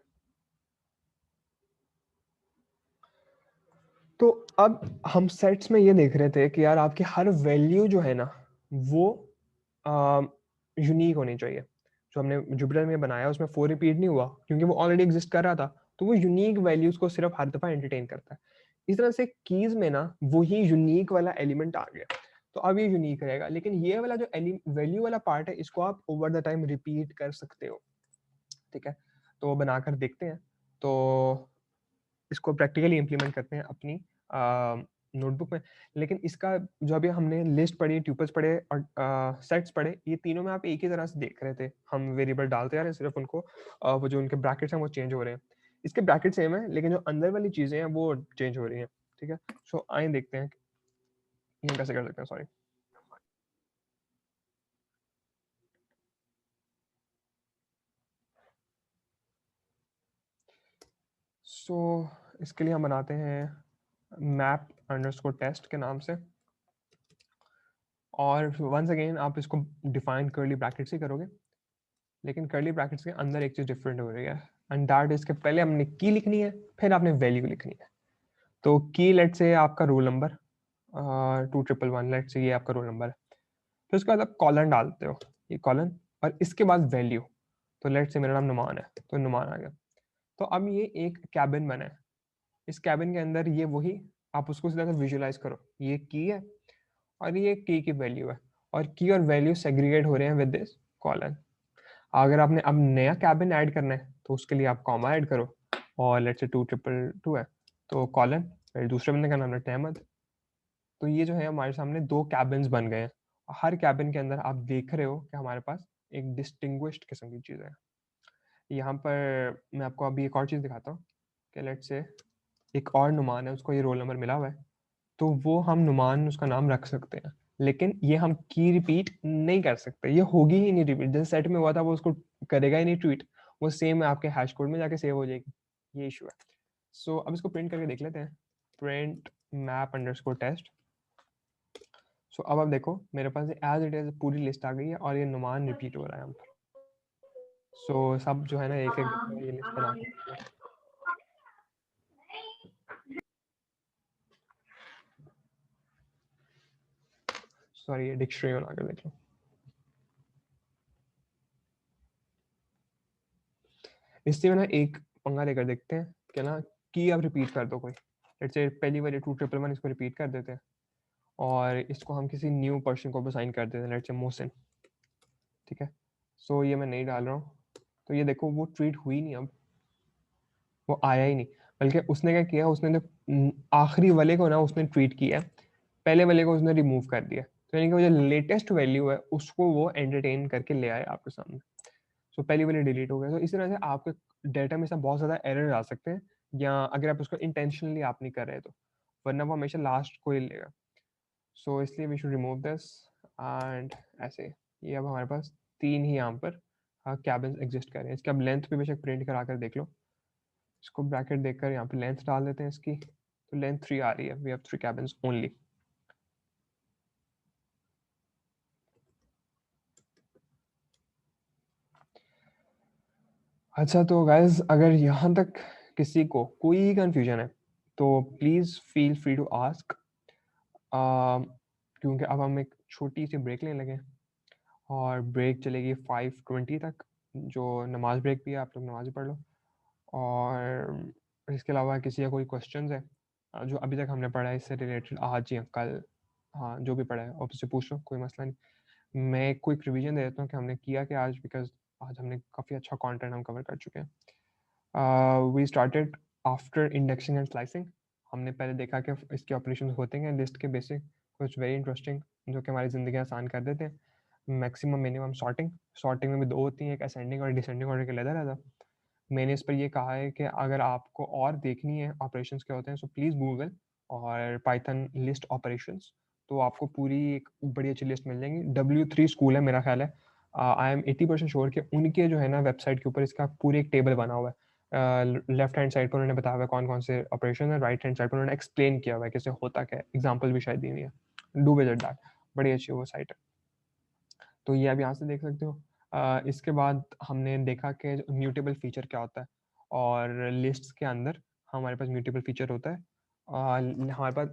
तो अब हम सेट्स में ये देख रहे थे कि यार आपकी हर वैल्यू जो है ना वो यूनिक होनी चाहिए। जो हमने जुपिटर में बनाया उसमें 4 रिपीट नहीं हुआ क्योंकि वो ऑलरेडी एग्जिस्ट कर रहा था, तो वो यूनिक वैल्यूज को सिर्फ हर दफा एंटरटेन करता है। इस तरह से कीज में ना वही यूनिक वाला एलिमेंट आ गया, तो अब ये यूनिक रहेगा। लेकिन ये वाला जो वैल्यू वाला पार्ट है इसको आप ओवर द टाइम रिपीट कर सकते हो, ठीक है। तो वो बनाकर देखते हैं। तो इसको प्रैक्टिकली इंप्लीमेंट करते हैं अपनी नोटबुक में। लेकिन इसका जो अभी हमने लिस्ट पढ़ी, ट्यूपल्स पढ़े और सेट्स पढ़े, ये तीनों में आप एक ही तरह से देख रहे थे, हम वेरिएबल डालते आ रहे हैं, सिर्फ उनको वो जो उनके ब्रैकेट्स हैं वो चेंज हो रहे हैं। इसके ब्रैकेट सेम है लेकिन जो अंदर वाली चीजें हैं वो चेंज हो रही हैं, ठीक है। सो आइए देखते हैं ये कैसे कर सकते हैं। सॉरी। सो इसके लिए हम बनाते हैं मैप अंडरस्कोर टेस्ट के नाम से, और वंस अगेन आप इसको डिफाइन कर्ली ब्रैकेट्स ही करोगे, लेकिन कर्ली ब्रैकेट्स के अंदर एक चीज डिफरेंट हो रही है, एंड दैट इसके पहले हमने की लिखनी है, फिर आपने वैल्यू लिखनी है। तो की लेट से आपका रोल नंबर 211, लेट से ये आपका रोल नंबर है। फिर उसके बाद आप कॉलन डालते हो, ये कॉलन, और इसके बाद वैल्यू। तो लेट से मेरा नाम नुमान है तो नुमान आ गया। तो अब ये एक कैबिन बना है, इस कैबिन के अंदर ये वही, आप उसको सीधा विजुअलाइज करो, ये की है और ये की वैल्यू है, और की और वैल्यू सेग्रीगेट हो रहे हैं विद दिस कॉलन। अगर आपने अब नया कैबिन ऐड करना है तो उसके लिए आप कॉमा ऐड करो, और लेट्स से 222 है तो कॉलन, फिर दूसरे बंदे का नाम है अहमद। तो ये जो है हमारे सामने दो कैबिन्स बन गए हैं। हर कैबिन के अंदर आप देख रहे हो कि हमारे पास एक डिस्टिंग्विश्ड किस्म की चीज़ है। यहाँ पर मैं आपको अभी एक और चीज़ दिखाता हूँ कि लेट्स से एक और नुमान है, उसको ये रोल नंबर मिला हुआ है, तो वो हम नुमान उसका नाम रख सकते हैं, लेकिन ये हम की रिपीट नहीं कर सकते, ये होगी ही नहीं रिपीट। जैसे सेट में हुआ था वो उसको करेगा ही नहीं ट्वीट, वो सेम आपके हैश कोड में जाके सेव हो जाएगी, ये इशू है। सो अब इसको प्रिंट करके देख लेते हैं, प्रिंट मैप अंडरस्कोर टेस्ट। सो अब आप देखो मेरे पास एज इट इज पूरी लिस्ट आ गई है और ये नुमान रिपीट हो रहा है यहाँ पर। सो सब जो है ना एक एक देखो ये लिस्ट बना के, सॉरी ये डिक्शनरी बना कर देख लो। इससे ना एक पंगा लेकर देखते हैं कि ना की अब रिपीट कर दो कोई, लेट्स से पहली वाली 2 1 1 इसको रिपीट कर देते हैं और इसको हम किसी न्यू पर्सन को असाइन कर देते हैं, लेट्स से मोहसिन। ठीक है, सो ये मैं नहीं डाल रहा हूँ। तो ये देखो वो ट्वीट हुई नहीं, अब वो आया ही नहीं, बल्कि उसने क्या किया, उसने जो आखिरी वाले को ना उसने ट्वीट किया, पहले वाले को उसने रिमूव कर दिया। तो यानी कि वो जो लेटेस्ट वैल्यू है उसको वो एंटरटेन करके ले आए आपके सामने। सो पहली वाली डिलीट हो गया। तो इस तरह से आपके डाटा में से बहुत ज़्यादा एरर आ सकते हैं, या अगर आप उसको इंटेंशनली आप नहीं कर रहे तो, वरना वो हमेशा लास्ट को ही लेगा। सो इसलिए we should remove this and ऐसे। ये अब हमारे पास 3 ही यहाँ पर कैबिन एग्जिस्ट कर रहे हैं। इसके अब लेंथ भी बेशक प्रिंट करा कर देख लो। इसको ब्रैकेट देकर यहाँ पे लेंथ डाल देते हैं इसकी, तो लेंथ 3 आ रही है। We have 3 cabins only. अच्छा तो गाइज अगर यहाँ तक किसी को कोई कंफ्यूजन है तो please feel free to ask, क्योंकि अब हम एक छोटी सी ब्रेक लेने लगे हैं और ब्रेक चलेगी 5:20 तक, जो नमाज ब्रेक भी है, आप लोग नमाज भी पढ़ लो। और इसके अलावा किसी का कोई क्वेश्चन है जो अभी तक हमने पढ़ा है इससे रिलेटेड, आज या कल, हाँ जो भी पढ़ा है आप उससे पूछ लो, कोई मसला नहीं। मैं एक क्विक रिवीजन दे देता हूँ कि हमने किया कि आज, बिकॉज आज हमने काफ़ी अच्छा कंटेंट हम कवर कर चुके हैं। We started after indexing and slicing. हमने पहले देखा कि इसके ऑपरेशन होते हैं लिस्ट के बेसिक, कुछ वेरी इंटरेस्टिंग जो कि हमारी ज़िंदगी आसान कर देते हैं। मैक्सिमम मिनिमम सॉर्टिंग, सॉर्टिंग में भी 2 होती हैं, एक असेंडिंग और डिसेंडिंग ऑर्डर के लेता रहता। मैंने इस पर ये कहा है कि अगर आपको और देखनी है ऑपरेशंस क्या होते हैं, सो प्लीज़ गूगल और पाइथन लिस्ट ऑपरेशंस, तो आपको पूरी एक बड़ी अच्छी लिस्ट मिल जाएगी। W3 स्कूल है मेरा ख्याल है, आई एम 80% श्योर कि उनके जो है ना वेबसाइट के ऊपर इसका पूरी एक टेबल बना हुआ है। लेफ्ट हैंड साइड पर उन्होंने बताया हुआ है कौन कौन से ऑपरेशन है, राइट हैंड साइड पर उन्होंने एक्सप्लेन किया हुआ है कैसे होता क्या है, एग्जाम्पल भी शायद दी हुई है। डू विजिट दैट, बड़ी अच्छी वो साइट है। तो ये आप यहाँ से देख सकते हो। इसके बाद हमने देखा कि म्यूटेबल फीचर क्या होता है, और लिस्ट्स के अंदर हमारे पास म्यूटेबल फीचर होता है। हमारे पास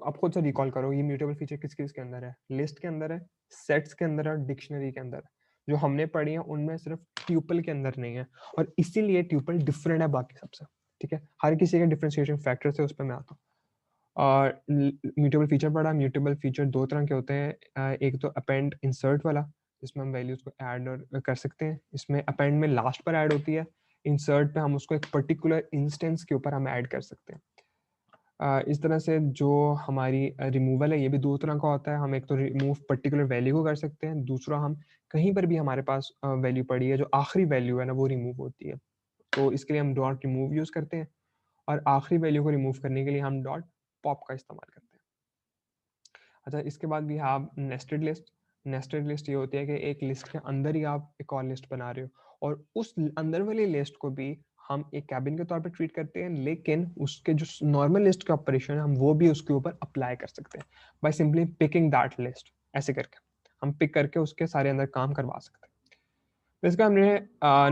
अब खुद से रिकॉल करो, ये म्यूटेबल फीचर किस किस के अंदर है, लिस्ट के अंदर है, सेट्स के अंदर है और डिक्शनरी के अंदर है। जो हमने पढ़ी है उनमें सिर्फ ट्यूपल के अंदर नहीं है, और इसीलिए ट्यूपल डिफरेंट है बाकी सबसे। ठीक है, हर किसी के डिफरेंशिएशन फैक्टर्स है, उस पर मैं आता हूँ। और म्यूटेबल फीचर पढ़ा। म्यूटेबल फीचर 2 तरह के होते हैं, एक तो अपेंड इंसर्ट वाला, जिसमें हम वैल्यूज को ऐड और कर सकते हैं। इसमें अपेंड में लास्ट पर ऐड होती है, इंसर्ट पे हम उसको एक पर्टिकुलर इंस्टेंस के ऊपर हम ऐड कर सकते हैं। इस तरह से जो हमारी रिमूवल है ये भी 2 तरह का होता है। हम एक तो रिमूव पर्टिकुलर वैल्यू को कर सकते हैं, दूसरा हम कहीं पर भी हमारे पास वैल्यू पड़ी है जो आखिरी वैल्यू है ना वो रिमूव होती है, तो इसके लिए हम डॉट रिमूव यूज करते हैं, और आखिरी वैल्यू को रिमूव करने के लिए हम डॉट पॉप का इस्तेमाल करते हैं। अच्छा, इसके बाद भी have nested list. Nested list ये होती है कि एक लिस्ट के अंदर ही आप एक और लिस्ट बना रहे हो, और उस अंदर वाली लिस्ट को भी हम एक कैबिन के तौर पे ट्रीट करते हैं, लेकिन उसके जो नॉर्मल लिस्ट के ऑपरेशन है हम वो भी उसके ऊपर अप्लाई कर सकते हैं by simply picking that list. ऐसे करके हम पिक करके उसके सारे अंदर काम करवा सकते हैं। तो इसका हमने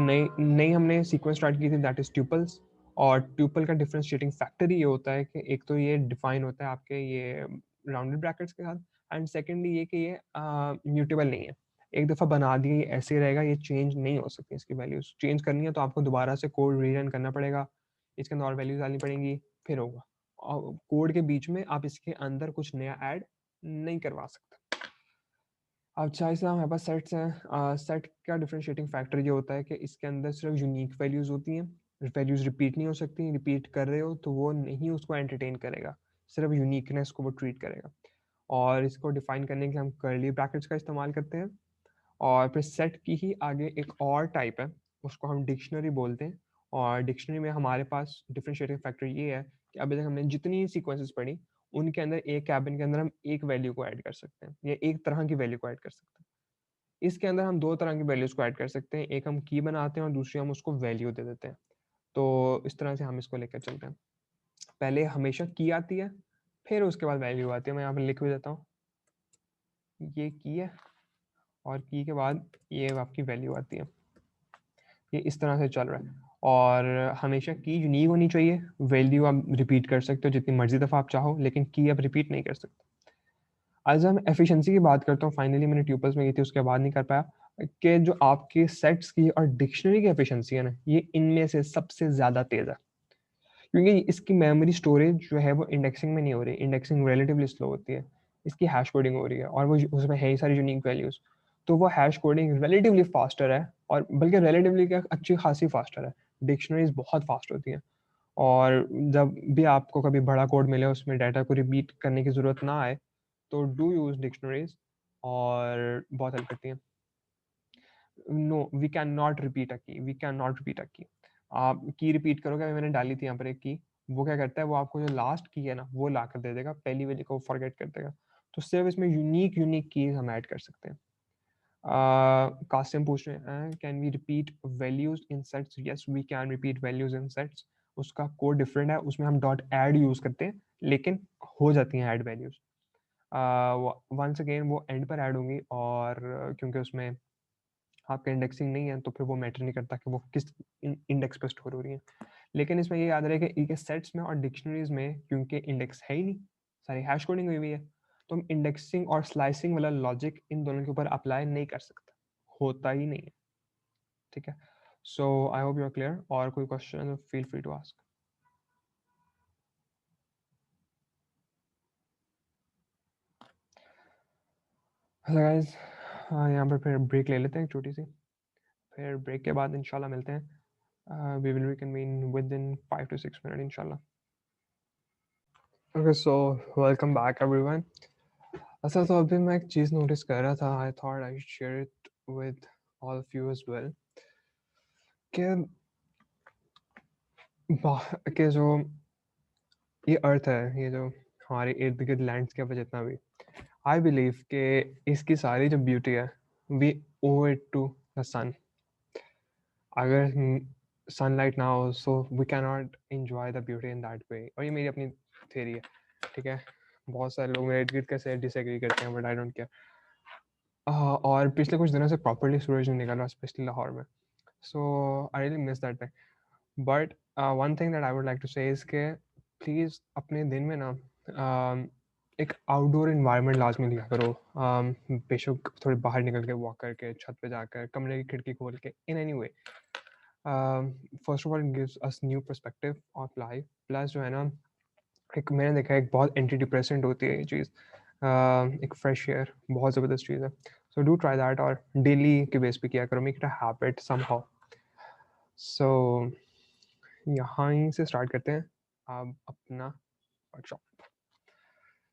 नई नई हमने सीक्वेंस स्टार्ट की थी, दैट इज ट्यूपल्स। और ट्यूपल का डिफरेंशिएटिंग फैक्टर ये होता है कि एक तो ये डिफाइन होता है आपके ये राउंडेड ब्रैकेट्स के साथ, एंड सेकेंडली ये कि ये म्यूटेबल नहीं है। एक दफ़ा बना दिए ऐसे ही रहेगा, ये चेंज नहीं हो सकती। इसकी वैल्यूज चेंज करनी है तो आपको दोबारा से कोड रीरन करना पड़ेगा, इसके अंदर और वैल्यूज डालनी पड़ेंगी, फिर होगा। और कोड के बीच में आप इसके अंदर कुछ नया ऐड नहीं करवा सकते। अब चाहे से हमारे पास सेट्स हैं, सेट का डिफरेंशिएटिंग फैक्टर ये होता है कि इसके अंदर सिर्फ यूनिक वैल्यूज होती हैं, वैल्यूज रिपीट नहीं हो सकती। रिपीट कर रहे हो तो वो नहीं उसको एंटरटेन करेगा, सिर्फ यूनिकनेस को वो ट्रीट करेगा। और इसको डिफाइन करने के लिए हम कर्ली ब्रैकेट्स का इस्तेमाल करते हैं। और फिर सेट की ही आगे एक और टाइप है, उसको हम डिक्शनरी बोलते हैं। और डिक्शनरी में हमारे पास डिफरेंशिएटिंग फैक्टर ये है कि अभी तक हमने जितनी सीक्वेंसेस पढ़ी उनके अंदर एक कैबिन के अंदर हम एक वैल्यू को ऐड कर सकते हैं, या एक तरह की वैल्यू को ऐड कर सकते हैं। इसके अंदर हम 2 तरह की वैल्यूज को ऐड कर सकते हैं, एक हम की बनाते हैं और दूसरी हम उसको वैल्यू दे देते हैं। तो इस तरह से हम इसको लेकर चलते हैं। पहले हमेशा की आती है, फिर उसके बाद वैल्यू आती है। मैं यहाँ पे लिख भी देता हूँ, ये की है और की के बाद ये आपकी वैल्यू आती है। ये इस तरह से चल रहा है और हमेशा की यूनिक होनी चाहिए। वैल्यू आप रिपीट कर सकते हो जितनी मर्जी दफ़ा आप चाहो, लेकिन की आप रिपीट नहीं कर सकते। आज हम एफिशिएंसी की बात करता हूँ। फाइनली मैंने ट्यूपल्स में की थी, उसके बाद नहीं कर पाया कि जो आपके सेट्स की और डिक्शनरी की एफिशिएंसी है ना, ये इनमें से सबसे ज़्यादा तेज़ है, क्योंकि इसकी मेमोरी स्टोरेज जो है वो इंडेक्सिंग में नहीं हो रही। इंडेक्सिंग रिलेटिवली स्लो होती है, इसकी हैश कोडिंग हो रही है और वो उसमें है ही सारी यूनिक वैल्यूज़, तो वो हैश कोडिंग रिलेटिवली फास्टर है, और बल्कि रिलेटिवली क्या अच्छी खासी फास्टर है। डिक्शनरीज बहुत फास्ट होती हैं, और जब भी आपको कभी बड़ा कोड मिले उसमें डाटा को रिपीट करने की ज़रूरत ना आए, तो डू यूज़ डिक्शनरीज और बहुत हेल्प करती हैं। No, we can not repeat a key, we can not repeat a key. आप की रिपीट करोगे, अभी मैंने डाली थी यहाँ पर एक की, वो क्या करता है, वो आपको जो लास्ट की है ना वो ला कर दे देगा, पहली वाली को फॉरगेट कर देगा। तो सिर्फ इसमें यूनिक यूनिक कीज हम ऐड कर सकते हैं। कासिम पूछ रहे हैं can we repeat values in sets? Yes, we can repeat values in sets. उसका कोड डिफरेंट है, उसमें हम डॉट ऐड यूज करते हैं, लेकिन हो जाती हैं ऐड वैल्यूज। वंस अगेन वो एंड पर ऐड होंगी, और क्योंकि उसमें आपका इंडेक्सिंग नहीं है तो फिर वो मैटर नहीं करता कि वो किस इंडेक्स पर स्टोर हो रही है। लेकिन इसमें ये याद रहे कि इनके सेट्स में और डिक्शनरीज में क्योंकि इंडेक्स है ही नहीं, सारी हैश कोडिंग हुई हुई है, तो हम इंडेक्सिंग और स्लाइसिंग वाला लॉजिक इन दोनों के ऊपर अप्लाई नहीं कर सकते, होता ही नहीं है। ठीक है, so I hope you are clear. और कोई question feel free to ask. Hello guys, यहाँ पर फिर ब्रेक ले लेते हैं एक छोटी सी, फिर ब्रेक के बाद इंशाल्लाह मिलते हैं। We will reconvene within 5 to 6 minute इंशाल्लाह। Okay, so welcome back everyone. अच्छा, तो अभी मैं एक चीज़ नोटिस कर रहा था, I thought I share it with all of you as well, कि कि जो ये अर्थ है, ये जो हमारे इर्द गिर्द लैंडस्केप है जितना भी, आई बिलीव कि इसकी सारी जो ब्यूटी है, we owe it to the sun. अगर सनलाइट ना हो, so we can not enjoy the beauty in that way. और ये मेरी अपनी थेरी है, ठीक है। बहुत सारे लोग मेरे इर्द गिर्द कैसे डिसएग्री करते हैं, बट आई डोंट केयर। और पिछले कुछ दिनों से प्रॉपर्ली सूरज नहीं निकल रहा, स्पेशली लाहौर में, so I really miss that thing. But one thing that I would like to say is के प्लीज़ अपने दिन में ना एक आउटडोर इन्वायरमेंट लाजमी लिया करो। बेशक थोड़ी बाहर निकल के वॉक करके, छत पे जाकर, कमरे की खिड़की खोल के, in any way. First of all gives us new perspective of life, plus जो है ना, एक मैंने देखा है एक बहुत एंटी डिप्रेसेंट होती है ये चीज़। एक फ्रेश एयर बहुत ज़बरदस्त चीज़ है, सो डू ट्राई दैट, और डेली के बेस पे किया करो, make it a habit somehow. So यहाँ ही से स्टार्ट करते हैं अब अपना वर्कशॉप।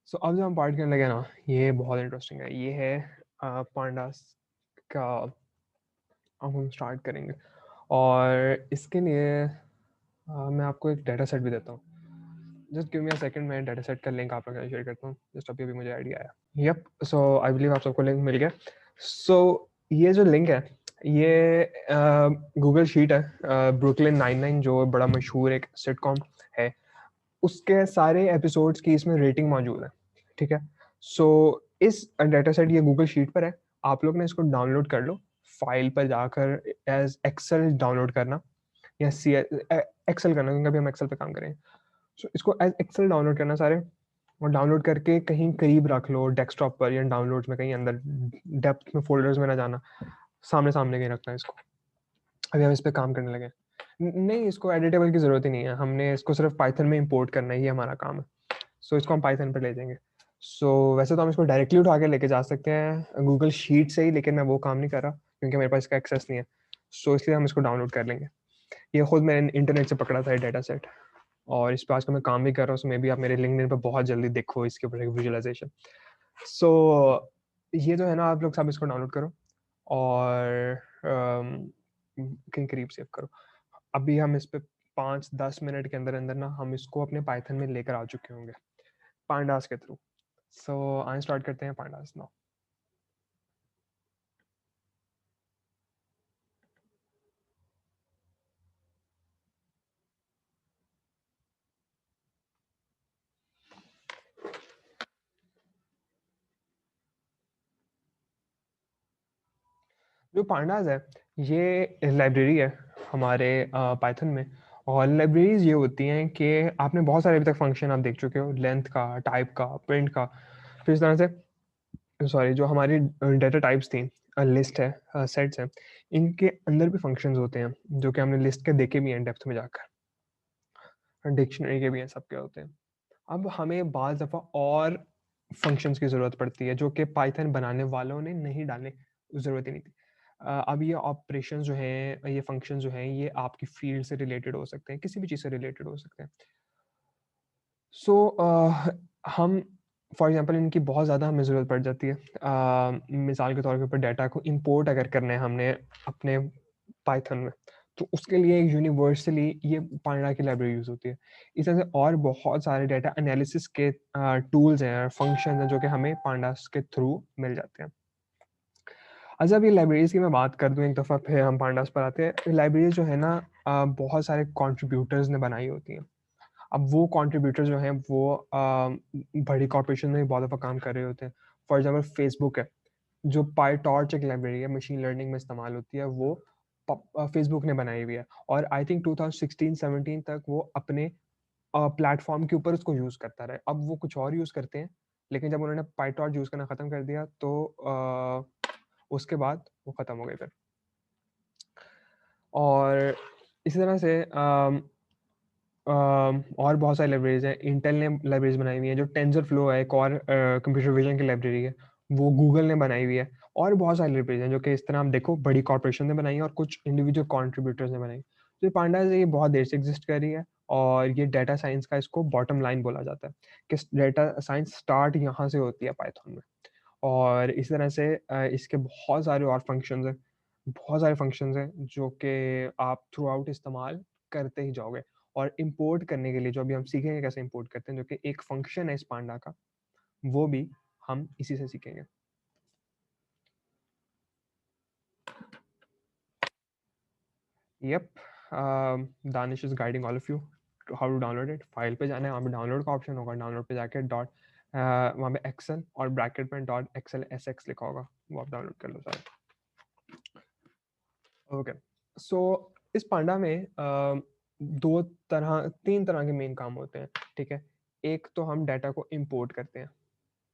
सो अब जो हम पार्ट करने लगे ना, ये बहुत इंटरेस्टिंग है। ये है पांडास का, अब हम स्टार्ट करेंगे, और इसके लिए मैं आपको एक डाटा सेट भी देता हूँ। Just give me a second, मैं डाटा सेट का लिंक आप लोगों के साथ शेयर करता हूँ। जस्ट अभी अभी मुझे आइडिया आया। यप, सो आई बिलीव आप सबको लिंक मिल गया। सो ये जो लिंक है, ये गूगल शीट है। ब्रुकलिन 99 जो बड़ा मशहूर एक सिटकॉम है, उसके सारे एपिसोड्स की इसमें रेटिंग मौजूद है। ठीक है, सो इस डाटा सेट ये गूगल शीट पर है। आप लोग ने इसको डाउनलोड कर लो, फाइल पर जाकर एज एक्सेल डाउनलोड करना, या सी एक्सेल करना, क्योंकि अभी हम एक्सेल पे काम करें। सो इसको एज एक्सेल डाउनलोड करना सारे, और डाउनलोड करके कहीं करीब रख लो डेस्कटॉप पर, या डाउनलोड्स में कहीं अंदर डेप्थ में फोल्डर्स में ना जाना, सामने सामने कहीं रखना है इसको। अभी हम इस पर काम करने लगे। नहीं, इसको एडिटेबल की ज़रूरत ही नहीं है, हमने इसको सिर्फ पाइथन में इंपोर्ट करना ही हमारा काम है। सो इसको हम पाइथन पर ले जाएंगे। सो वैसे तो हम इसको डायरेक्टली उठा के लेके जा सकते हैं गूगल शीट से ही, लेकिन मैं वो काम नहीं कर रहा क्योंकि मेरे पास इसका एक्सेस नहीं है। सो इसलिए हम इसको डाउनलोड कर लेंगे। ये खुद मैंने इंटरनेट से पकड़ा था डाटा सेट, और इस पे आजकल मैं काम भी कर रहा हूँ। मे भी आप मेरे लिंक्डइन पे बहुत जल्दी देखो इसके ऊपर विजुअलाइजेशन। सो ये जो है ना, आप लोग सब इसको डाउनलोड करो और कहीं करीब सेव करो। अभी हम इस पे 5-10 मिनट के अंदर अंदर ना हम इसको अपने पाइथन में लेकर आ चुके होंगे पांडास के थ्रू। सो आइए स्टार्ट करते हैं पांडास नाउ। जो पांडास है ये लाइब्रेरी है हमारे पाइथन में। और लाइब्रेरीज ये होती हैं कि आपने बहुत सारे अभी तक फंक्शन आप देख चुके हो, लेंथ का, टाइप का, प्रिंट का। फिर इस तरह से सॉरी, जो हमारी डेटा टाइप्स थी, लिस्ट है, सेट्स हैं, इनके अंदर भी फंक्शंस होते हैं जो कि हमने लिस्ट के देखे भी हैं डेप्थ में जाकर, डिक्शनरी के भी हैं, सबके होते हैं। अब हमें बाज़ दफ़ा और फंक्शंस की ज़रूरत पड़ती है जो कि पाइथन बनाने वालों ने नहीं डालने, ज़रूरत ही नहीं थी। अब ये ऑपरेशन जो हैं, ये फंक्शन जो हैं, ये आपकी फील्ड से रिलेटेड हो सकते हैं, किसी भी चीज़ से रिलेटेड हो सकते हैं। सो हम फॉर एग्जांपल इनकी बहुत ज़्यादा हमें ज़रूरत पड़ जाती है। मिसाल के तौर के ऊपर डाटा को इंपोर्ट अगर करना है हमने अपने पाइथन में, तो उसके लिए यूनिवर्सली ये पांडा की लाइब्रेरी यूज़ होती है। इस तरह से और बहुत सारे डाटा एनालिसिस के टूल्स हैं, फंक्शन हैं जो कि हमें पांडास के थ्रू मिल जाते हैं। अच्छा, अब ये लाइब्रेरीज़ की मैं बात कर दूँ एक दफ़ा, फिर हम पांडास पर आते हैं। लाइब्रेरीज़ जो है ना, बहुत सारे कंट्रीब्यूटर्स ने बनाई होती हैं। अब वो कंट्रीब्यूटर जो हैं वो बड़ी कॉर्पोरेशन में बहुत दफ़ा काम कर रहे होते हैं। फॉर एग्जांपल फेसबुक है, जो पाईटॉर्च एक लाइब्रेरी है, मशीन लर्निंग में इस्तेमाल होती है, वो फेसबुक ने बनाई हुई है। और आई थिंक 2016-17 तक वो अपने प्लेटफॉर्म के ऊपर उसको यूज़ करता रहा। अब वो कुछ और यूज़ करते हैं, लेकिन जब उन्होंने पाईटॉर्च यूज़ करना ख़त्म कर दिया तो उसके बाद वो ख़त्म हो गई फिर। और इसी तरह से और बहुत सारी लाइब्रेरीज़ हैं। इंटेल ने लाइब्रेरीज़ बनाई हुई हैं, जो टेंसरफ्लो है, एक और कंप्यूटर विज़न की लाइब्रेरी है, वो गूगल ने बनाई हुई है। और बहुत सारी लाइब्रेरीज़ हैं जो कि इस तरह आप देखो बड़ी कॉर्पोरेशन ने बनाई है और कुछ इंडिविजुअल कंट्रीब्यूटर्स ने बनाई। तो ये पांडास है, ये बहुत देर से एग्ज़िस्ट कर रही है और ये डेटा साइंस का इसको बॉटम लाइन बोला जाता है कि डेटा साइंस स्टार्ट यहाँ से होती है पाइथन में। और इस तरह से इसके बहुत सारे और फंक्शंस हैं, बहुत सारे फंक्शंस हैं जो कि आप थ्रू आउट इस्तेमाल करते ही जाओगे। और इंपोर्ट करने के लिए जो अभी हम सीखेंगे कैसे इंपोर्ट करते हैं, जो कि एक फंक्शन है इस पांडा का, वो भी हम इसी से सीखेंगे। Yup, Danish is guiding all of you to how to download it. File पे जाना है, वहाँ पे डाउनलोड का ऑप्शन होगा, डाउनलोड पे जाके डॉट वहाँ पे एक्सेल और ब्रैकेट में डॉट एक्सेल एस एक्स लिखा होगा, वो आप डाउनलोड कर लो सारे। ओके, सो इस पांडा में तीन तरह के मेन काम होते हैं, ठीक है। एक तो हम डाटा को इंपोर्ट करते हैं,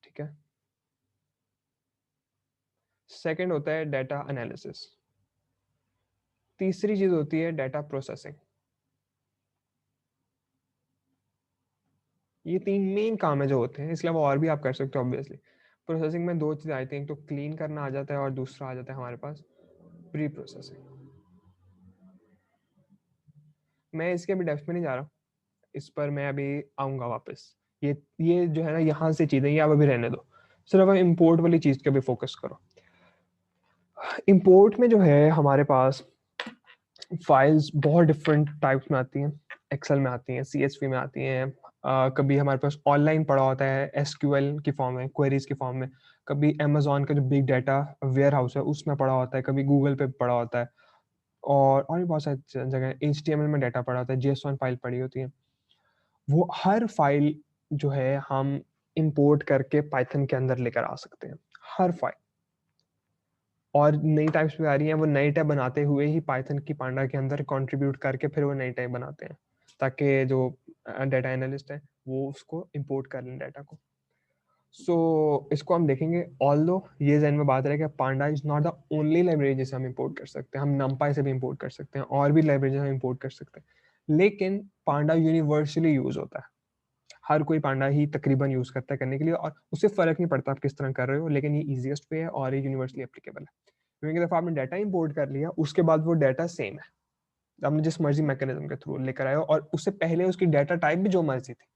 ठीक है। सेकंड होता है डाटा एनालिसिस। तीसरी चीज होती है डाटा प्रोसेसिंग। ये तीन मेन काम है जो होते हैं, इसके अलावा और भी आप कर सकते हो ऑब्वियसली। प्रोसेसिंग में दो चीज़ आती हैं, एक तो क्लीन करना आ जाता है और दूसरा आ जाता है हमारे पास प्री प्रोसेसिंग। मैं इसके अभी डेप्थ में नहीं जा रहा, इस पर मैं अभी आऊँगा वापस। ये जो है ना, यहाँ से चीज़ें ये आप अभी रहने दो, सिर्फ अब इम्पोर्ट वाली चीज़ के भी फोकस करो। इम्पोर्ट में जो है हमारे पास फाइल्स बहुत डिफरेंट टाइप्स में आती हैं। एक्सेल में आती हैं, सीएसवी में आती हैं, कभी हमारे पास ऑनलाइन पड़ा होता है एसक्यूएल की फॉर्म में, क्वेरीज की फॉर्म में। कभी अमेजोन का जो बिग डाटा वेयर हाउस है उसमें पड़ा होता है, कभी गूगल पे पड़ा होता है। और भी बहुत सारी जगह एचटीएमएल में डाटा पड़ा होता है, जेएसओन फाइल पड़ी होती है। वो हर फाइल जो है हम इंपोर्ट करके पाइथन के अंदर लेकर आ सकते हैं, हर फाइल। और नई टाइप्स भी आ रही हैं, वो नई टैब बनाते हुए ही पाइथन की पांडा के अंदर कंट्रीब्यूट करके फिर वो नई टैब बनाते हैं, ताकि जो डाटा एनालिस्ट है वो उसको इंपोर्ट कर लें डाटा को। सो इसको हम देखेंगे। ऑल्दो ये जहन में बात रहे कि panda is not the only library जिसे हम इंपोर्ट कर सकते हैं, हम नमपाई से भी इंपोर्ट कर सकते हैं, और भी लाइब्रेरी हम इंपोर्ट कर सकते हैं, लेकिन पांडा यूनिवर्सली यूज होता है। हर कोई पांडा ही तकरीबन यूज करता है करने के लिए, और उससे फर्क नहीं पड़ता आप किस तरह कर रहे हो, लेकिन ये इजीएस्ट वे है और ये यूनिवर्सली एप्लीकेबल है। क्योंकि दफा आपने डाटा इंपोर्ट कर लिया, उसके बाद वो डाटा सेम है, आपने जिस मर्जी मैकेनिज्म के थ्रू लेकर आए हो, और उससे पहले उसकी डाटा टाइप भी जो मर्जी थी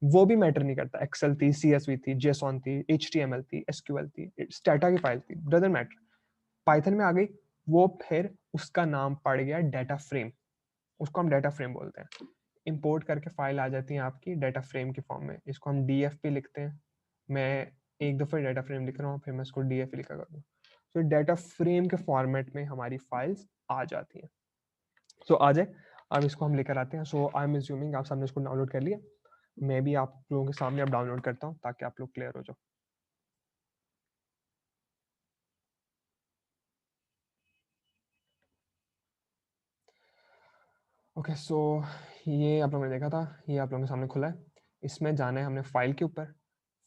वो भी मैटर नहीं करता। एक्सेल थी, सीएसवी थी, जेसॉन थी, एचटीएमएल थी, एसक्यूएल थी, स्टैटा की फाइल थी, डजंट मैटर। पाइथन में आ गई, वो फिर उसका नाम पड़ गया डाटा फ्रेम, उसको हम डाटा फ्रेम बोलते हैं। इंपोर्ट करके फाइल आ जाती है आपकी डाटा फ्रेम की फॉर्म में, इसको हम डीएफपी लिखते हैं। मैं एक दफा डाटा फ्रेम लिख रहा हूँ, फिर मैं इसको डीएफपी लिखा करूँ, तो डाटा फ्रेम के फॉर्मेट में हमारी फाइल्स आ जाती हैं। सो आ जाए, अब इसको हम लेकर आते हैं। सो आई एम एज्यूमिंग आप सबने इसको डाउनलोड कर लिया। मैं भी आप लोगों के सामने अब डाउनलोड करता हूँ ताकि आप लोग क्लियर हो जाओ। ओके सो ये आप लोगों ने देखा था, ये आप लोगों के सामने खुला है। इसमें जाना है हमने फाइल के ऊपर,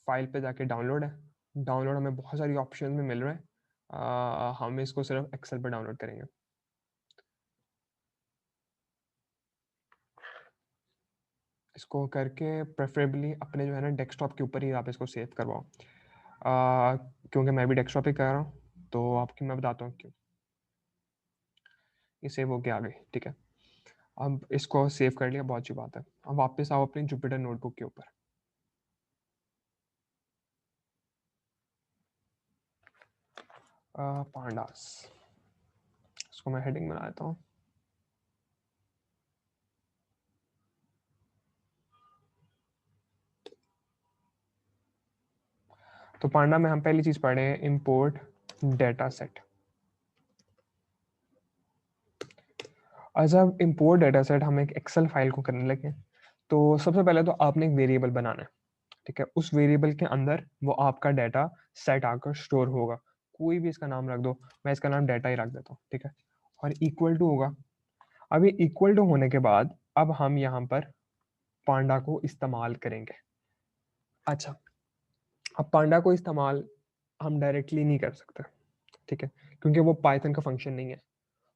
फाइल पे जाके डाउनलोड है। डाउनलोड हमें बहुत सारी ऑप्शन में मिल रहा है, हम इसको सिर्फ एक्सेल पे डाउनलोड करेंगे। इसको करके प्रेफरेबली अपने जो है ना डेस्कटॉप के ऊपर ही आप इसको सेव करवाओ, क्योंकि मैं भी डेस्कटॉप ही कर रहा हूँ, तो आपकी मैं बताता हूँ क्यों। ये सेव होके आ गई, ठीक है। अब इसको सेव कर लिया, बहुत अच्छी बात है। अब वापस आओ अपनी जुपिटर नोटबुक के ऊपर। पांडास, इसको मैं हेडिंग बना देता हूँ। तो पांडा में हम पहली चीज पढ़े हैं इंपोर्ट डेटा सेट। और जब इंपोर्ट डेटा सेट हम एक एक्सेल फाइल को करने लगे, तो सबसे पहले तो आपने एक वेरिएबल बनाना है, ठीक है। उस वेरिएबल के अंदर वो आपका डाटा सेट आकर स्टोर होगा। कोई भी इसका नाम रख दो, मैं इसका नाम डाटा ही रख देता हूँ, ठीक है। और इक्वल टू होगा। अब ये इक्वल टू होने के बाद अब हम यहाँ पर पांडा को इस्तेमाल करेंगे। अच्छा, अब पांडा को इस्तेमाल हम डायरेक्टली नहीं कर सकते, ठीक है, क्योंकि वो पाइथन का फंक्शन नहीं है।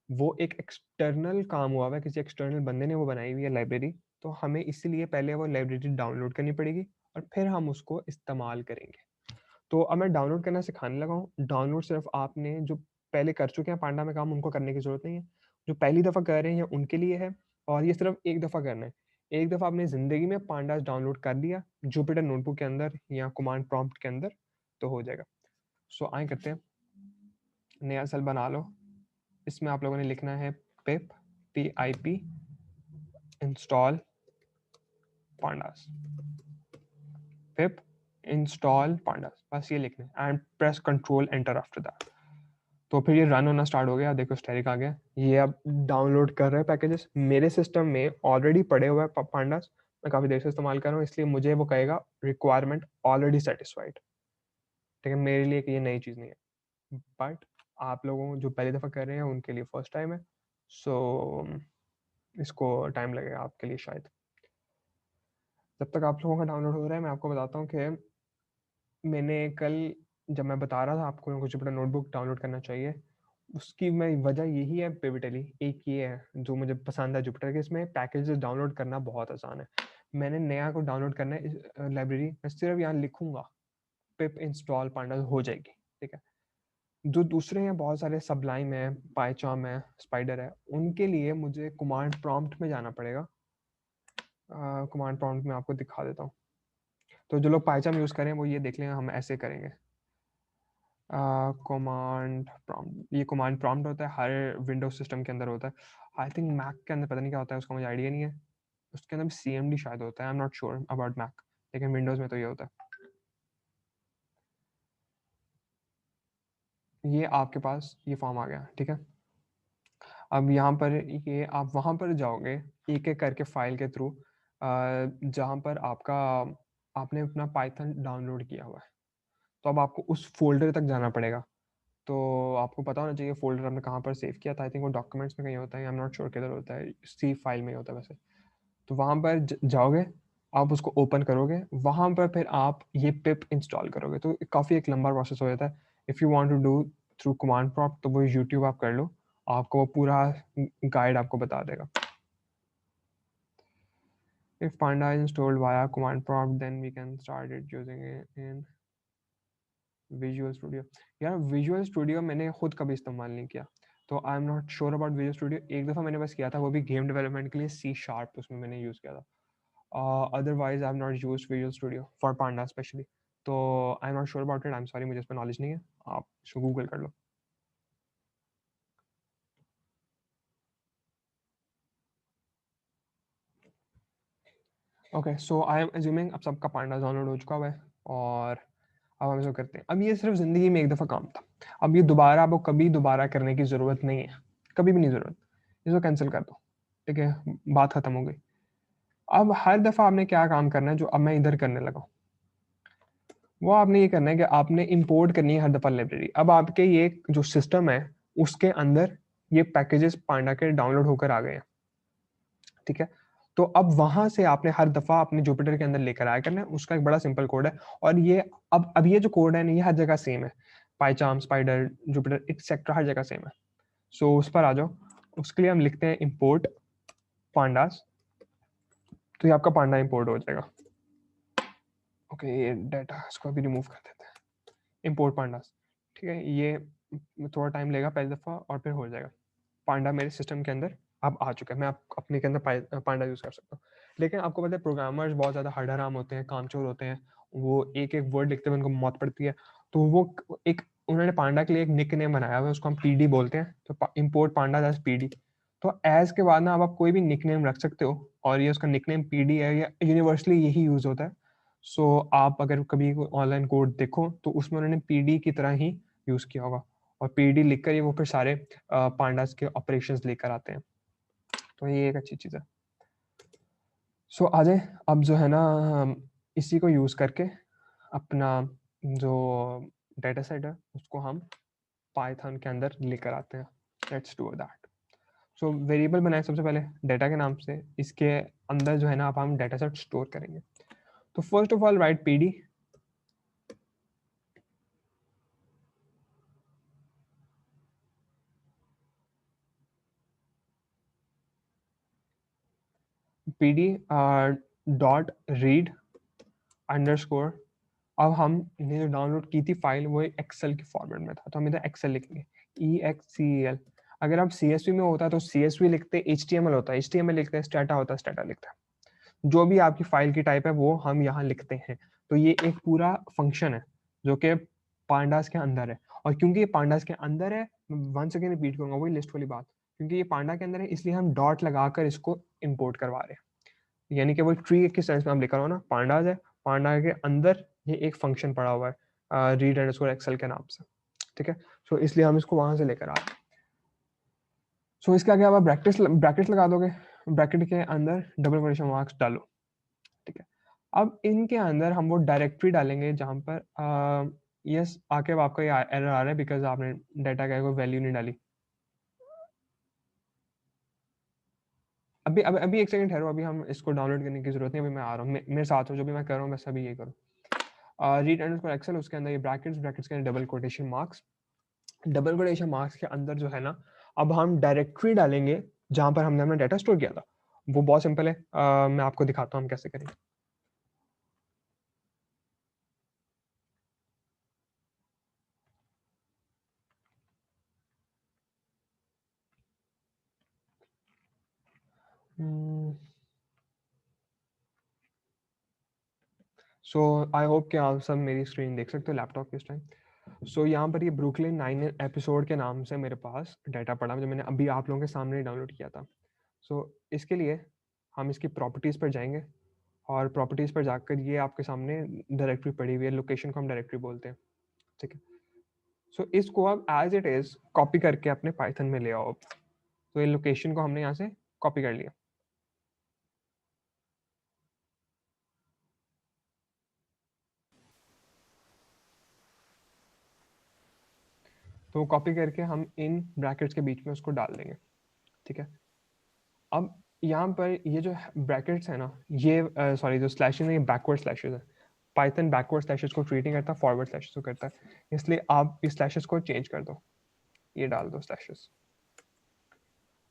वो एक एक्सटर्नल काम हुआ है, किसी एक्सटर्नल बंदे ने वो बनाई हुई है लाइब्रेरी। तो हमें इसलिए पहले वो लाइब्रेरी डाउनलोड करनी पड़ेगी और फिर हम उसको इस्तेमाल करेंगे। तो अब मैं डाउनलोड करना सिखाने लगा हूँ। डाउनलोड सिर्फ आपने जो पहले कर चुके हैं पांडा में काम, उनको करने की जरूरत नहीं है। जो पहली दफ़ा कर रहे हैं उनके लिए है, और ये सिर्फ एक दफ़ा करना है। एक दफ़ा आपने ज़िंदगी में पांडास डाउनलोड कर लिया जुपिटर नोटबुक के अंदर या कमांड प्रॉम्प्ट के अंदर, तो हो जाएगा। सो आए करते हैं, नया सेल बना लो। इसमें आप लोगों ने लिखना है पिप PIP इंस्टॉल पांडास, पिप इंस्टॉल पांडास, बस ये लिखना है and press control enter after that. तो फिर ये रन होना स्टार्ट हो गया। देखो स्टेरिक आ गया, ये अब डाउनलोड कर रहे हैं पैकेजेस। मेरे सिस्टम में ऑलरेडी पड़े हुए हैं पांडास, मैं काफ़ी देर से इस्तेमाल कर रहा हूँ, इसलिए मुझे वो कहेगा रिक्वायरमेंट ऑलरेडी सेटिस्फाइड, ठीक है। मेरे लिए ये नई चीज़ नहीं है, बट आप लोगों जो पहली दफ़ा कर रहे हैं उनके लिए फर्स्ट टाइम है। सो इसको टाइम लगेगा आपके लिए शायद। जब तक आप लोगों का डाउनलोड हो रहा है, मैं आपको बताता हूँ कि मैंने कल जब मैं बता रहा था आपको कुछ बड़ा नोटबुक डाउनलोड करना चाहिए, उसकी मैं वजह यही है पिविटली। एक ये है जो मुझे पसंद है जुपिटर के, इसमें पैकेजेस डाउनलोड करना बहुत आसान है। मैंने नया को डाउनलोड करना है लाइब्रेरी, मैं सिर्फ यहाँ लिखूंगा पिप इंस्टॉल पांडा, हो जाएगी, ठीक है। जो दूसरे हैं बहुत सारे, सबलाइम है, पाइचाम है, स्पाइडर है, उनके लिए मुझे कमांड प्रॉम्प्ट में जाना पड़ेगा। कमांड प्रॉम्प्ट में आपको दिखा देता हूँ। तो जो लोग पाइचाम यूज़ करें वो ये देख लें, हम ऐसे करेंगे। कमांड प्रॉम्प्ट, ये कमांड प्रॉम्प्ट होता है, हर विंडोज सिस्टम के अंदर होता है। आई थिंक मैक के अंदर पता नहीं क्या होता है, उसका मुझे आइडिया नहीं है। उसके अंदर CMD शायद होता है, I am not sure about Mac, लेकिन विंडोज में तो ये होता है। ये आपके पास ये फॉर्म आ गया, ठीक है। अब यहाँ पर ये आप वहाँ पर जाओगे एक एक करके फाइल के थ्रू, जहाँ पर आपका आपने अपना पाइथन डाउनलोड किया हुआ है, तो अब आपको उस फोल्डर तक जाना पड़ेगा। तो आपको पता होना चाहिए फोल्डर हमने कहाँ पर सेव किया था। आई थिंक वो डॉक्यूमेंट्स में कहीं होता है, आई एम नॉट श्योर किधर होता है, सी फाइल में होता है वैसे। तो वहाँ पर जाओगे, आप उसको ओपन करोगे, वहाँ पर फिर आप ये पिप इंस्टॉल करोगे। तो काफ़ी एक लंबा प्रोसेस हो जाता है। If you want to do through command prompt, तो वो यूट्यूब आप कर लो, आपको वो पूरा गाइड आपको बता देगा। If Panda is installed via command prompt, then we can start it using it in Visual Studio। यार Visual Studio मैंने खुद कभी इस्तेमाल नहीं किया, तो I am not sure about Visual Studio। एक दफ़ा मैंने बस किया था, वो भी गेम डेवलपमेंट के लिए, C#, उसमें मैंने यूज़ किया था। Otherwise I have not used Visual Studio for panda specially. तो I am not sure about it, I am sorry, मुझे इस पर नॉलेज नहीं है। आप इसको गूगल कर लो। Okay so I am assuming अब सबका पांडा डाउनलोड हो चुका हुआ है, और अब हम इसको करते हैं। अब ये सिर्फ ज़िंदगी में एक दफ़ा काम था, अब ये दोबारा आपको कभी दोबारा करने की ज़रूरत नहीं है, कभी भी नहीं ज़रूरत। इसको कैंसिल कर दो, ठीक है, बात ख़त्म हो गई। अब हर दफ़ा आपने क्या काम करना है, जो अब मैं इधर करने लगा हूँ, वो आपने ये करना है कि आपने इंपोर्ट करनी है हर दफ़ा लाइब्रेरी। अब आपके ये जो सिस्टम है उसके अंदर ये पैकेजेस पांडा के डाउनलोड होकर आ गए हैं। ठीक है। तो अब वहां से आपने हर दफा अपने जुपिटर के अंदर लेकर आया करना है, उसका एक बड़ा सिंपल कोड है। और ये अब ये जो कोड है ना, ये हर जगह सेम है, पाइचार्म, स्पाइडर, जुपिटर, एक्सेट्रा, हर जगह सेम है। सो उस पर आ जाओ। उसके लिए हम लिखते हैं इंपोर्ट पांडास, तो ये आपका पांडा इंपोर्ट हो जाएगा। ओके, ये डाटा इसको अभी रिमूव कर देते हैं, इंपोर्ट पांडास। ठीक है, ये थोड़ा टाइम लेगा पहली दफा और फिर हो जाएगा। पांडा मेरे सिस्टम के अंदर अब आ चुका है, मैं अपने के अंदर पांडा यूज कर सकता हूँ। लेकिन आपको पता है प्रोग्रामर्स बहुत ज्यादा हराम होते हैं, कामचोर होते हैं, वो एक एक वर्ड लिखते हुए उनको मौत पड़ती है। तो वो एक उन्होंने पांडा के लिए एक निक नेम बनाया हुआ है, उसको हम पीडी बोलते हैं। तो इंपोर्ट पांडा दैट्स पीडी। तो एज के बाद ना अब आप कोई भी निक नेम रख सकते हो, और ये उसका निक नेम पीडी है, या यूनिवर्सली यही यूज होता है। सो आप अगर कभी ऑनलाइन कोड देखो तो उसमें उन्होंने पीडी की तरह ही यूज किया होगा, और पीडी लिखकर ये वो फिर सारे पांडास के ऑपरेशंस लेकर आते हैं। तो ये एक अच्छी चीज़ है। सो आ जाए, अब जो है ना, हम इसी को यूज़ करके अपना जो डेटा सेट है उसको हम पाइथन के अंदर लेकर आते हैं। Let's do that. So variable बनाए सबसे पहले डेटा के नाम से, इसके अंदर जो है ना अब हम डेटा सेट स्टोर करेंगे। तो first of all right PD, PD dot read underscore. अब हमने जो डाउनलोड की थी फाइल वो एक्सेल के फॉर्मेट में था, तो हम इधर एक्सेल लिखेंगे, EXCEL। अगर आप CSV में होता तो CSV लिखते, HTML होता है HTML लिखते हैं, स्टेटा होता है स्टेटा लिखते हैं। जो भी आपकी फाइल की टाइप है वो हम यहाँ लिखते हैं। तो ये एक पूरा फंक्शन है जो कि पांडास के अंदर है। और क्योंकि ये पांडास के अंदर है, वन सेकेंड रिपीट करूंगा वही लिस्ट वाली बात, क्योंकि ये पांडा के अंदर है इसलिए हम डॉट लगाकर इसको इंपोर्ट करवा रहे हैं। यानी कि वो ट्री के सेंस में हम लिख रहा हूँ ना, पांडास है, पांडा के अंदर ये एक फंक्शन पड़ा हुआ है रीड अंडरस्कोर एक्सेल के नाम से। ठीक है, सो इसलिए हम इसको वहां से लेकर आ रहे हैं। सो इसके आगे आप ब्रैकेट्स लगा दोगे, ब्रैकेट के अंदर डबल कोटेशन मार्क्स डालो। ठीक है, अब इनके अंदर हम वो डायरेक्टरी डालेंगे जहां पर यस आके अब आपका ये एरर आ रहा है बिकॉज आपने डाटा का कोई वैल्यू नहीं डाली। अभी एक सेकंड ठहरो, अभी हम इसको डाउनलोड करने की जरूरत नहीं, अभी मैं आ रहा हूँ, मेरे साथ हो, जो भी मैं कर रहा हूँ बस अभी ये करो। रीड अंडरस्कोर एक्सेल, उसके अंदर ये ब्रैकेट्स के अंदर double quotation marks. Double quotation marks के अंदर जो है ना अब हम डायरेक्टरी डालेंगे जहां पर हमने अपना डाटा स्टोर किया था। वो बहुत सिंपल है, मैं आपको दिखाता हूँ हम कैसे करेंगे। सो आई होप कि आप सब मेरी स्क्रीन देख सकते हो लैपटॉप के इस टाइम। सो यहाँ पर ये ब्रुकलिन 9 एपिसोड के नाम से मेरे पास डाटा पड़ा जो मैंने अभी आप लोगों के सामने डाउनलोड किया था। सो इसके लिए हम इसकी प्रॉपर्टीज़ पर जाएंगे, और प्रॉपर्टीज़ पर जाकर ये आपके सामने डायरेक्टरी पड़ी हुई है, लोकेशन को हम डायरेक्टरी बोलते हैं। ठीक है, सो इसको आप एज इट इज़ कॉपी करके अपने पाइथन में ले आओ। तो ये लोकेशन को हमने यहाँ से कॉपी कर लिया। तो कॉपी करके हम इन ब्रैकेट्स के बीच में उसको डाल देंगे। ठीक है, अब यहाँ पर ये जो ब्रैकेट्स है ना, ये सॉरी जो स्लैशेस है ये बैकवर्ड स्लैशेस है। पाइथन बैकवर्ड स्लैशेस को ट्रीट नहीं करता, फॉरवर्ड स्लैशेस को करता है। इसलिए आप इस स्लैशेस को चेंज कर दो, ये डाल दो स्लैशेस,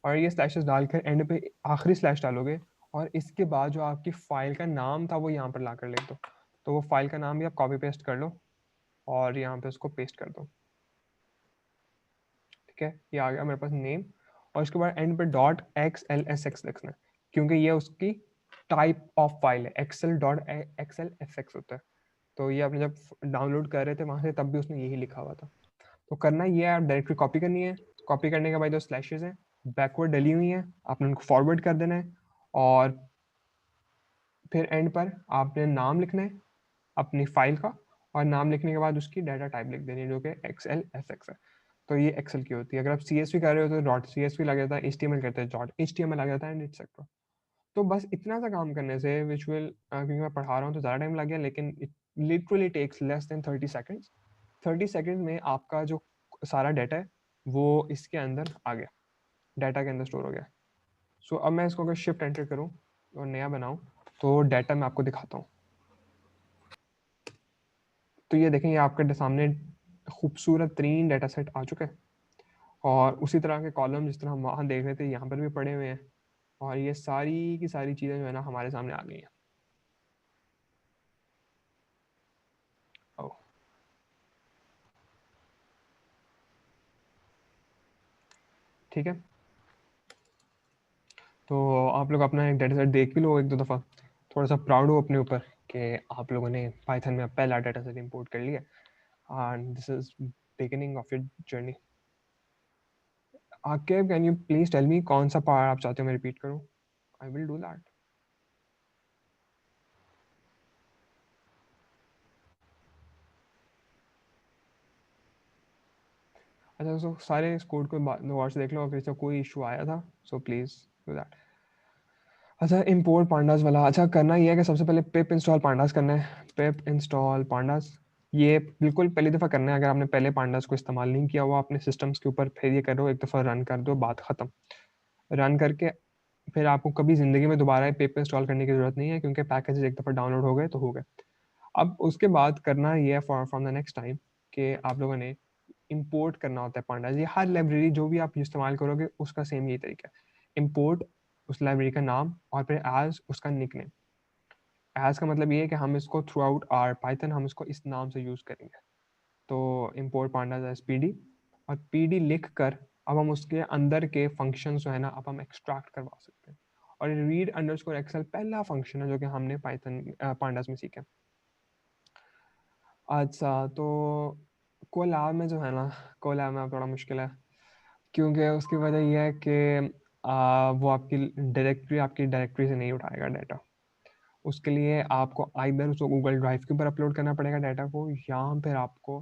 और ये स्लैशेस डालकर एंड पे आखिरी स्लैश डालोगे, और इसके बाद जो आपकी फाइल का नाम था वो यहाँ पर ला कर लिख दो। तो वो फाइल का नाम भी आप कॉपी पेस्ट कर लो और यहाँ पे उसको पेस्ट कर दो। ठीक है, ये आ गया मेरे पास नेम, और इसके बाद एंड पे डॉट XLSX लिखना है, क्योंकि ये उसकी टाइप ऑफ फाइल है, XL.XLSX होता है। तो ये आपने जब डाउनलोड कर रहे थे वहां से तब भी उसने यही लिखा हुआ था। तो करना ये है, आप डायरेक्टली कॉपी करनी है। कॉपी करने के बाद जो स्लैशेस हैं बैकवर्ड डली हुई हैं, आपने उनको फॉरवर्ड कर देना है, और फिर एंड पर आपने नाम लिखना है अपनी फाइल का, और नाम लिखने के बाद उसकी डाटा टाइप लिख देनी है जो कि XLSX है। तो ये एक्सेल की होती है। अगर आप CSV कर रहे हो तो डॉट CSV लग जाता है, HTML करते हैं डॉट HTML लग जाता है, एंड एटसेट्रा। तो बस इतना सा काम करने से विजुअल, क्योंकि मैं पढ़ा रहा हूँ तो ज़्यादा टाइम लग गया, लेकिन it literally takes less than 30 seconds. 30 second में आपका जो सारा डाटा है वो इसके अंदर आ गया, डाटा के अंदर स्टोर हो गया। सो अब मैं इसको अगर शिफ्ट एंटर करूँ और नया बनाऊँ तो डाटा मैं आपको दिखाता हूँ। तो ये देखें, ये आपके सामने खूबसूरत तरीन डाटा सेट आ चुका है, और उसी तरह के कॉलम जिस तरह हम वहाँ देख रहे थे यहाँ पर भी पड़े हुए हैं, और ये सारी की सारी चीज़ें जो है ना हमारे सामने आ गई हैं। ओ, ठीक है, तो आप लोग अपना एक डाटा सेट देख भी लो एक दो दफ़ा, थोड़ा सा प्राउड हो अपने ऊपर कि आप लोगों ने पाइथन में पहला डाटा सेट इंपोर्ट कर लिया, and this is beginning of your journey. Aqib, can you please tell me कौन सा पार्ट आप चाहते हो मैं रिपीट करूँ? I will do that. अच्छा, सो सारे इस कोड को गौर से देख लो, अगर इसका कोई इशू आया था सो प्लीज डू दैट। अच्छा, इंपोर्ट पांडास वाला, अच्छा करना ये है कि सबसे पहले पिप इंस्टॉल पांडास करना है। पिप इंस्टॉल पांडास, ये बिल्कुल पहली दफ़ा करना है। अगर आपने पहले पांडास को इस्तेमाल नहीं किया हुआ अपने सिस्टम्स के ऊपर, फिर ये करो, एक दफ़ा रन कर दो, बात ख़त्म। रन करके फिर आपको कभी ज़िंदगी में दोबारा पिप इंस्टॉल करने की ज़रूरत नहीं है, क्योंकि पैकेजेस एक दफ़ा डाउनलोड हो गए तो हो गए। अब उसके बाद करना ये है for from the next time कि आप लोगों ने इंपोर्ट करना होता है पांडास। ये हर लाइब्रेरी जो भी आप इस्तेमाल करोगे उसका सेम यही तरीका है। इंपोर्ट उस लाइब्रेरी का नाम और फिर एज उसका निकनेम। एज का मतलब ये है कि हम इसको थ्रू आउट आर पाइथन हम इसको इस नाम से यूज़ करेंगे। तो import pandas as P D, और पी डी लिख कर अब हम उसके अंदर के फंक्शन जो है ना अब हम एक्सट्रैक्ट करवा सकते हैं। और रीड अंडरस्कोर एक्सेल पहला फंक्शन है जो कि हमने पाइथन पांडास में सीखा। अच्छा, तो कोलैब में जो है ना, कोलैब में अब थोड़ा मुश्किल है, क्योंकि उसकी वजह यह है कि वो आपकी डायरेक्टरी से नहीं उठाएगा डाटा। उसके लिए आपको आइदर उसको गूगल ड्राइव के ऊपर अपलोड करना पड़ेगा डाटा को, या फिर आपको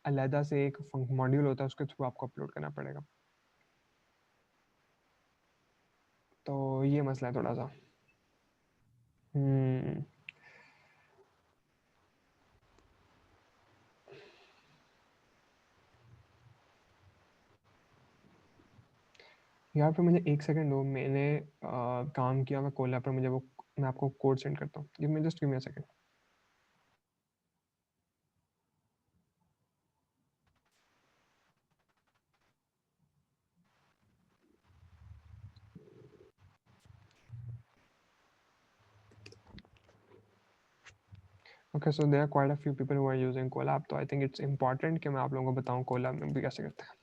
अलहदा से एक मॉड्यूल होता है उसके थ्रू आपको अपलोड करना पड़ेगा। तो ये मसला है थोड़ा सा। हम्म, यहाँ पे मुझे एक सेकंड दो, मैंने काम किया मैं कोला पर, मुझे वो मैं आपको कोड सेंड करता हूँ, give me a second. Okay, so there are quite a few people who are using Colab, तो आई थिंक इट्स इंपॉर्टेंट कि मैं आप लोगों को बताऊं कोलैब में भी कैसे करते हैं।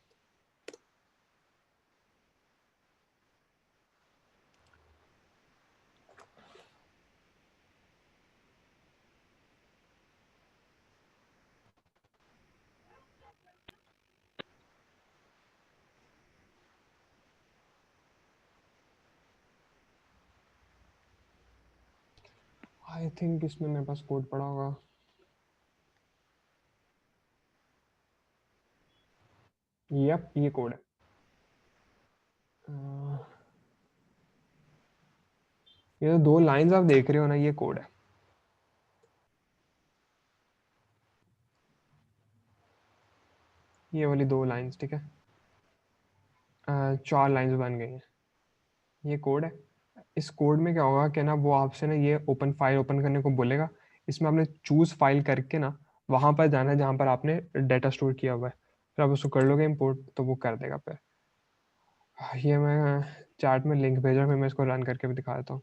आई थिंक इसमें मेरे पास कोड पड़ा होगा। यप, ये कोड है। ये जो दो लाइंस आप देख रहे हो ना, ये कोड है। ये वाली दो लाइंस, ठीक है। 4 लाइंस बन गई हैं, ये कोड है। इस कोड में क्या होगा कि ना वो आपसे ना ये ओपन फाइल ओपन करने को बोलेगा। इसमें आपने चूज फाइल करके ना वहां पर जाना है जहां पर आपने डाटा स्टोर किया हुआ है, फिर आप उसको कर लोगे इंपोर्ट तो वो कर देगा। फिर ये मैं चैट में लिंक भेजा, फिर मैं इसको रन करके भी दिखा देता हूँ।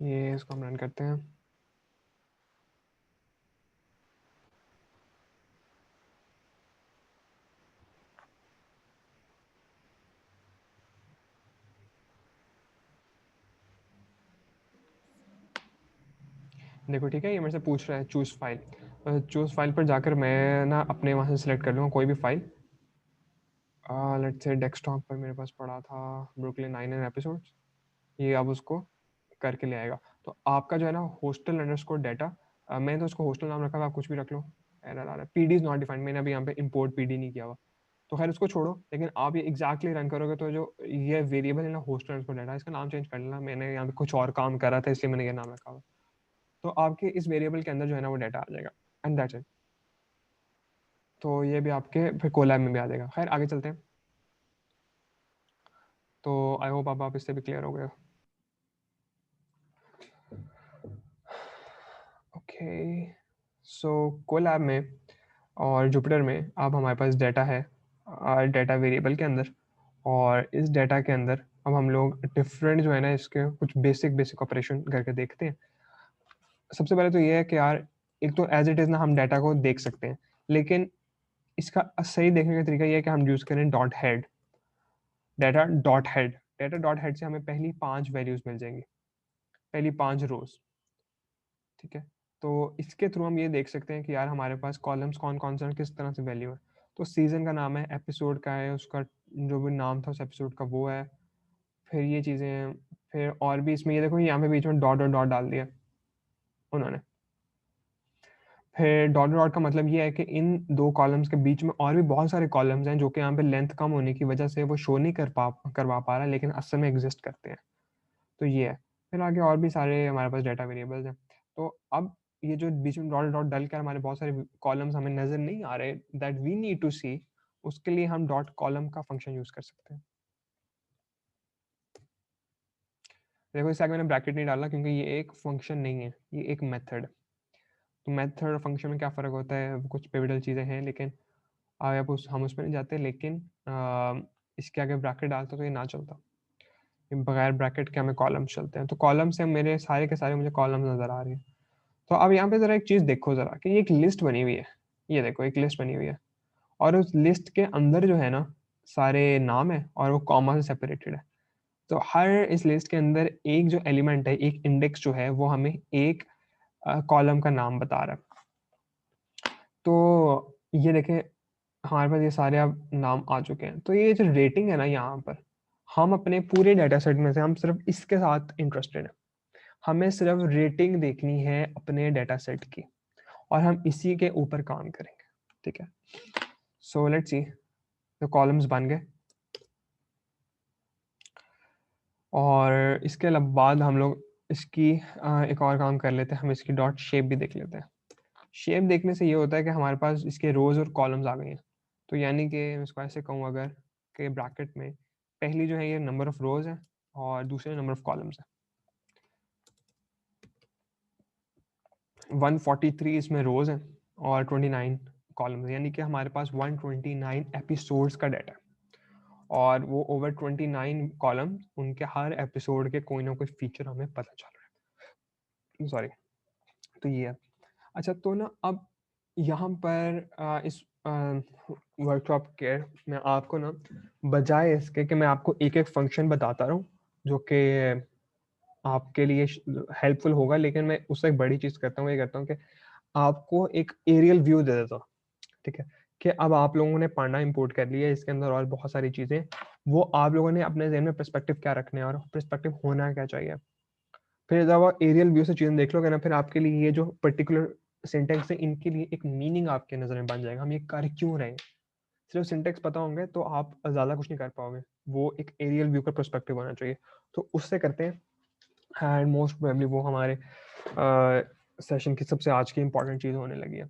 ये इसको हम रन करते हैं। देखो ठीक है, ये मेरे से पूछ रहा है चूज फाइल। चूज फाइल पर जाकर मैं ना अपने वहाँ से सिलेक्ट कर लूँगा कोई भी फाइल। लेट्स से डेस्कटॉप पर मेरे पास पड़ा था ब्रुकलिन 9 एंड एपिसोड्स, ये अब उसको करके ले आएगा। तो आपका जो है ना हॉस्टल अंडरस्कोर डाटा, मैंने तो उसको हॉस्टल नाम रखा हुआ, आप कुछ भी रख लो। एरर आ रहा है, P D is not defined, मैंने अभी यहाँ पे इंपोर्ट पी डी नहीं किया हुआ। तो खैर उसको छोड़ो, लेकिन आप ये एग्जैक्टली रन करोगे तो जो ये वेरिएबल है ना हॉस्टल अंडरस्कोर डाटा, इसका नाम चेंज कर लेना। मैंने यहाँ पे कुछ और काम करा था इसलिए मैंने ये नाम रखा हुआ। तो आपके इस वेरिएबल के अंदर जो है ना वो डाटा आ जाएगा, एंड दैट्स इट। तो ये भी आपके फिर कोलैब में भी आ जाएगा। खैर आगे चलते हैं। तो आई होप आप इससे भी क्लियर हो गए। ओके, सो कोलैब में और जुपिटर में अब हमारे पास डाटा है डाटा वेरिएबल के अंदर, और इस डाटा के अंदर अब हम लोग डिफरेंट जो है ना इसके कुछ बेसिक ऑपरेशन करके देखते हैं। सबसे पहले तो ये है कि यार एक तो एज इट इज़ ना हम डाटा को देख सकते हैं, लेकिन इसका सही देखने का तरीका ये है कि हम यूज़ करें dot head, data dot head. Data dot head से हमें पहली 5 वैल्यूज़ मिल जाएंगी, पहली 5 रोज। ठीक है, तो इसके थ्रू हम ये देख सकते हैं कि यार हमारे पास कॉलम्स कौन कौन से हैं, किस तरह से वैल्यू है। तो सीजन का नाम है, एपिसोड का है, उसका जो भी नाम था उस एपिसोड का वो है, फिर ये चीज़ें हैं। फिर और भी इसमें ये देखो यहाँ पे बीच में डॉट डॉट डॉट डाल दिया उन्होंने। फिर डॉट डॉट का मतलब ये है कि इन 2 कॉलम्स के बीच में और भी बहुत सारे कॉलम्स हैं जो कि यहाँ पे लेंथ कम होने की वजह से वो शो नहीं करवा पा रहा, लेकिन असल में एग्जिस्ट करते हैं। तो ये है। फिर आगे और भी सारे हमारे पास डाटा वेरिएबल्स हैं। तो अब ये जो बीच में डॉट डॉट डल कर हमारे बहुत सारे कॉलम्स हमें नजर नहीं आ रहे दैट वी नीड टू सी, उसके लिए हम डॉट कॉलम का फंक्शन यूज कर सकते हैं। देखो इस आगे मैंने ब्रैकेट नहीं डाला क्योंकि ये एक फंक्शन नहीं है, ये एक मेथड। तो मेथड और फंक्शन में क्या फ़र्क होता है, वो कुछ पिवटल चीज़ें हैं, लेकिन अब हम उसमें नहीं जाते। लेकिन इसके आगे ब्रैकेट डालता तो ये ना चलता, बगैर ब्रैकेट के हमें कॉलम्स चलते हैं। तो कॉलम से मेरे सारे के सारे मुझे कॉलम्स नज़र आ रहे हैं। तो अब यहाँ पे ज़रा एक चीज़ देखो ज़रा कि ये एक लिस्ट बनी हुई है, ये देखो एक लिस्ट बनी हुई है, और उस लिस्ट के अंदर जो है ना सारे नाम है और वो कॉमा से सेपरेटेड है। तो हर इस लिस्ट के अंदर एक जो एलिमेंट है, एक इंडेक्स जो है, वो हमें एक कॉलम का नाम बता रहा है। तो ये देखें हमारे पास ये सारे अब नाम आ चुके हैं। तो ये जो रेटिंग है ना यहाँ पर, हम अपने पूरे डाटा सेट में से हम सिर्फ इसके साथ इंटरेस्टेड हैं। हमें सिर्फ रेटिंग देखनी है अपने डाटा सेट की, और हम इसी के ऊपर काम करेंगे। ठीक है, सो लेट्स सी, तो कॉलम्स बन गए, और इसके बाद हम लोग इसकी एक और काम कर लेते हैं, हम इसकी डॉट शेप भी देख लेते हैं। शेप देखने से ये होता है कि हमारे पास इसके रोज और कॉलम्स आ गए हैं। तो यानी कि मैं इसको ऐसे कहूँ अगर कि ब्रैकेट में पहली जो है ये नंबर ऑफ रोज है और दूसरे नंबर ऑफ कॉलम्स है। 143 इसमें रोज है और 29 कॉलम्स, यानी कि हमारे पास 129 एपिसोड्स का डाटा है, और वो ओवर 29 कॉलम, उनके हर एपिसोड के कोई ना कोई फीचर हमें पता चल रहा है। सॉरी, तो ये है। अच्छा, तो ना अब यहाँ पर इस वर्कशॉप के मैं आपको ना, बजाय इसके कि मैं आपको एक एक फंक्शन बताता रहूँ जो कि आपके लिए हेल्पफुल होगा, लेकिन मैं उससे एक बड़ी चीज़ करता हूँ, ये करता हूँ कि आपको एक एरियल व्यू दे देता हूँ। ठीक है, कि अब आप लोगों ने पांडा इंपोर्ट कर लिया, इसके अंदर और बहुत सारी चीज़ें, वो आप लोगों ने अपने ज़हन में पर्सपेक्टिव क्या रखने हैं और पर्सपेक्टिव होना क्या चाहिए। फिर जब आप एरियल व्यू से चीज़ें देख लोगे ना, फिर आपके लिए ये जो पर्टिकुलर सिंटेक्स है इनके लिए एक मीनिंग आपके नज़र में बन जाएगा, हम ये कर क्यों रहे हैं। सिर्फ सिंटेक्स पता होंगे तो आप ज़्यादा कुछ नहीं कर पाओगे, वो एक एरियल व्यू का पर्सपेक्टिव होना चाहिए। तो उससे करते हैं, एंड मोस्ट प्रोबेबली वो हमारे सेशन की सबसे आज की इंपॉर्टेंट चीज़ होने लगी है।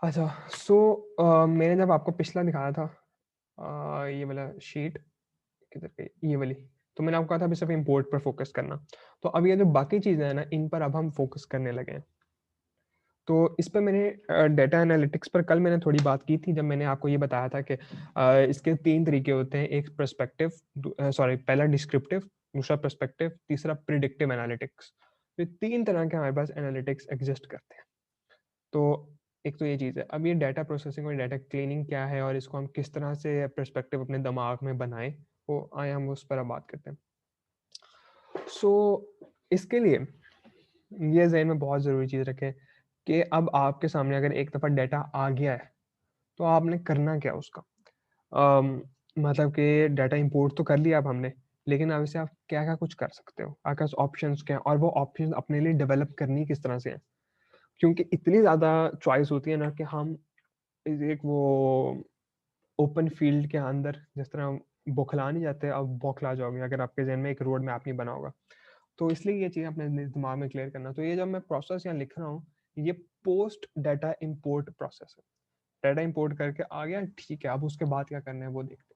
अच्छा, सो मैंने जब आपको पिछला दिखाया था ये वाला शीट, किधर पे, ये वाली, तो मैंने आपको कहा था अभी सिर्फ इंपोर्ट पर फोकस करना। तो अब ये जो बाकी चीज़ें हैं ना, इन पर अब हम फोकस करने लगे हैं। तो इस पर मैंने डाटा एनालिटिक्स पर कल मैंने थोड़ी बात की थी, जब मैंने आपको ये बताया था कि इसके 3 तरीके होते हैं, एक पर्सपेक्टिव, सॉरी पहला डिस्क्रिप्टिव, दूसरा पर्सपेक्टिव, तीसरा प्रिडिक्टिव एनालिटिक्स। ये 3 तरह के हमारे पास एनालिटिक्स एग्जिस्ट करते हैं। तो एक तो ये चीज़ है। अब ये डाटा प्रोसेसिंग और डाटा क्लीनिंग क्या है और इसको हम किस तरह से पर्सपेक्टिव अपने दिमाग में बनाएं, वो आए हम उस पर अब बात करते हैं। सो इसके लिए ये जहन में बहुत ज़रूरी चीज़ रखें कि अब आपके सामने अगर एक दफ़ा डाटा आ गया है तो आपने करना क्या उसका। मतलब कि डाटा इंपोर्ट तो कर लिया अब हमने, लेकिन अब इसे आप क्या क्या कुछ कर सकते हो, आपके पास ऑप्शंस क्या हैं, और वो ऑप्शन अपने लिए डेवलप करनी किस तरह से है। क्योंकि इतनी ज़्यादा चॉइस होती है ना कि हम एक वो ओपन फील्ड के अंदर जिस तरह बौखला नहीं जाते, अब बौखला जाओगे अगर आपके जहन में एक रोड मैप नहीं बना होगा। तो इसलिए ये चीज़ अपने दिमाग में क्लियर करना। तो ये जब मैं प्रोसेस यहाँ लिख रहा हूँ, ये पोस्ट डाटा इंपोर्ट प्रोसेस है। डाटा इंपोर्ट करके आ गया, ठीक है, अब उसके बाद क्या करना है वो देखते हैं।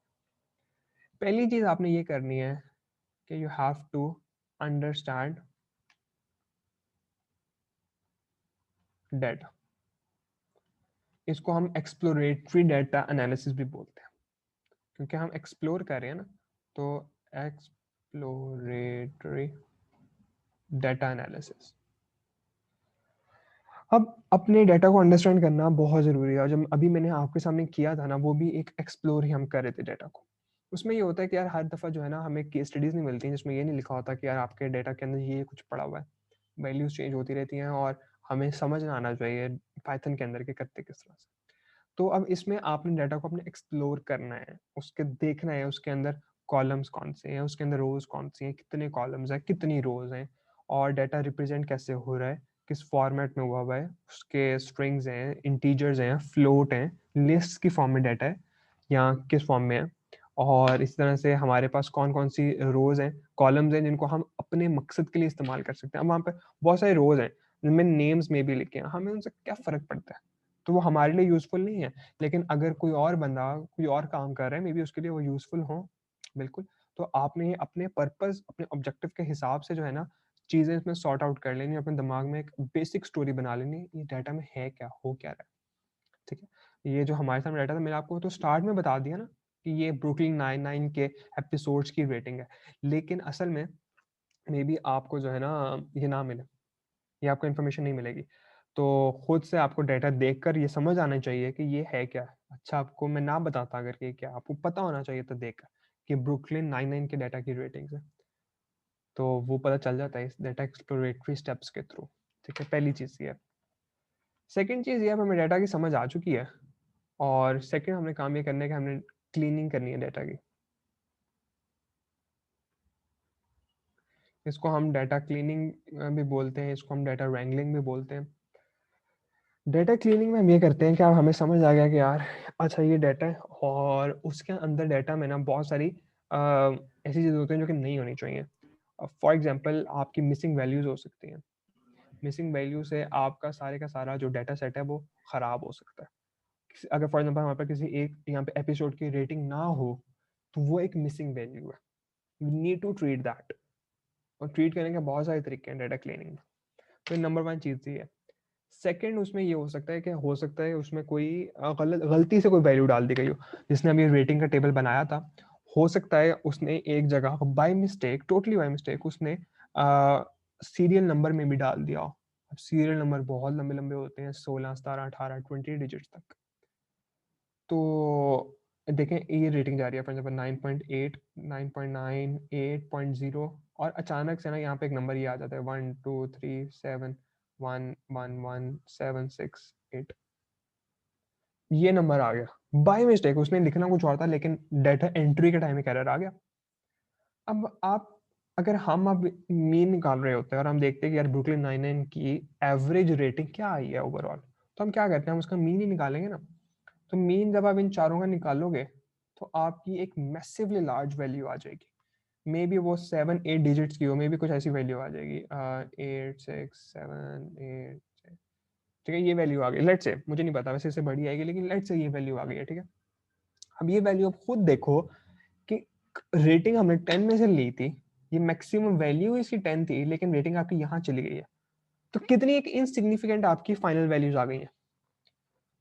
पहली चीज़ आपने ये करनी है कि you have to understand data. इसको हम एक्सप्लोरेटरी डाटा एनालिसिस भी बोलते हैं, क्योंकि हम एक्सप्लोर कर रहे हैं ना, तो एक्सप्लोरेटरी डाटा एनालिसिस। अब अपने डाटा को अंडरस्टैंड करना बहुत ज़रूरी है, और जब अभी मैंने आपके सामने किया था ना, वो भी एक एक्सप्लोर ही हम कर रहे थे डाटा को। उसमें ये होता है कि यार हर दफ़ा जो है ना, हमें केस स्टडीज़ नहीं मिलती जिसमें ये नहीं लिखा होता कि यार आपके डाटा के अंदर ये कुछ पड़ा हुआ है। वैल्यूज़ चेंज होती रहती हैं और हमें समझना आना चाहिए पाइथन के अंदर के करते किस तरह से। तो अब इसमें आपने डाटा को अपने एक्सप्लोर करना है, उसके देखना है उसके अंदर कॉलम्स कौन से हैं, उसके अंदर रोज़ कौन सी हैं, कितने कॉलम्स हैं, कितनी रोज़ हैं, और डाटा रिप्रेजेंट कैसे हो रहा है, किस फॉर्मेट में हुआ है, उसके स्ट्रिंग्स हैं, इंटीजर्स हैं, फ्लोट हैं, लिस्ट की फॉर्म में डाटा है या किस फॉर्म में है, और इस तरह से हमारे पास कौन कौन सी रोज़ हैं, कॉलम्स हैं जिनको हम अपने मकसद के लिए इस्तेमाल कर सकते हैं। अब वहाँ पे बहुत सारे रोज़ हैं जिनमें नेम्स में भी लिखे हैं, हमें उनसे क्या फ़र्क पड़ता है, तो वो हमारे लिए यूज़फुल नहीं है। लेकिन अगर कोई और बंदा कोई और काम कर रहा है, मे बी उसके लिए वो यूज़फुल हो, बिल्कुल। तो आपने अपने पर्पस, अपने ऑब्जेक्टिव के हिसाब से जो है ना, चीज़ें इसमें सॉर्ट आउट कर लेनी, अपने दिमाग में एक बेसिक स्टोरी बना लेनी, ये डाटा में है क्या, हो क्या रहा है, ठीक है। ये जो हमारे सामने डाटा था, मैंने आपको तो स्टार्ट में बता दिया ना कि ये ब्रुकलिन 99 के एपिसोड्स की रेटिंग है, लेकिन असल में मे बी आपको जो है ना ये ना मिले, ये आपको इन्फॉर्मेशन नहीं मिलेगी। तो खुद से आपको डाटा देखकर ये समझ आना चाहिए कि ये है क्या। अच्छा, आपको मैं ना बताता अगर कि क्या, आपको पता होना चाहिए था देखकर कि ब्रुकलिन 99 के डाटा की रेटिंग्स है, तो वो पता चल जाता है इस डाटा एक्सप्लोरेटरी स्टेप्स के थ्रू, ठीक है। पहली चीज़ ये है। सेकंड चीज़ ये है, हमें डाटा की समझ आ चुकी है, और सेकंड हमने काम ये करना है कि हमने क्लीनिंग करनी है डाटा की। इसको हम डाटा क्लीनिंग भी बोलते हैं, इसको हम डाटा wrangling भी बोलते हैं। डाटा क्लीनिंग में हम ये करते हैं कि अब हमें समझ आ गया कि यार अच्छा ये डाटा है, और उसके अंदर डाटा में ना बहुत सारी ऐसी चीज़ें होती हैं जो कि नहीं होनी चाहिए। फॉर एग्जांपल आपकी मिसिंग वैल्यूज़ हो सकती हैं। मिसिंग वैल्यू से आपका सारे का सारा जो डाटा सेट है वो ख़राब हो सकता है। अगर फॉर एग्जांपल हमारे पास किसी एक यहाँ पे एपिसोड की रेटिंग ना हो, तो वो एक मिसिंग वैल्यू है। We need to treat that, और ट्रीट करने के बहुत सारे तरीके हैं डाटा क्लीनिंग में। तो नंबर 1 चीज़ ये है। सेकंड उसमें ये हो सकता है कि हो सकता है उसमें कोई गलती से कोई वैल्यू डाल दी गई हो। जिसने अभी रेटिंग का टेबल बनाया था, हो सकता है उसने एक जगह by mistake, totally by mistake, उसने सीरियल नंबर में भी डाल दिया हो। अब सीरियल नंबर बहुत लंबे लंबे होते हैं, 16 17 18 20 डिजिट्स तक। तो देखें ये रेटिंग जा रही है फॉर एग्जाम्पल 9.8, 9.9, 8.0, और अचानक से ना यहाँ पे एक नंबर ये आ जाता है 1 2 3 7 1 1 1 7 6 8, ये नंबर आ गया बाय मिस्टेक। उसने लिखना कुछ और था, लेकिन डाटा एंट्री के टाइम में एरर आ गया। अब आप, अगर हम अब मीन निकाल रहे होते हैं और हम देखते हैं कि यार ब्रुकलिन 99 की एवरेज रेटिंग क्या आई है ओवरऑल, तो हम क्या करते हैं, हम उसका मीन ही निकालेंगे ना। तो मीन जब आप इन चारों का निकालोगे, तो आपकी एक मैसिवली लार्ज वैल्यू आ जाएगी। मे बी वो 7 8 डिजिट्स की हो, मे बी कुछ ऐसी वैल्यू आ जाएगी, 8 6 7 8 6, ठीक है। ये वैल्यू आ गई, लेट्स से, मुझे नहीं पता वैसे इससे बड़ी आएगी, लेकिन लेट्स से ये वैल्यू आ गई है, ठीक है। अब ये वैल्यू आप खुद देखो कि रेटिंग हमने 10 में से ली थी, ये मैक्सिमम वैल्यू इसकी 10 थी, लेकिन रेटिंग आपकी यहाँ चली गई है। तो कितनी एक इनसिग्निफिकेंट आपकी फाइनल वैल्यूज आ गई हैं।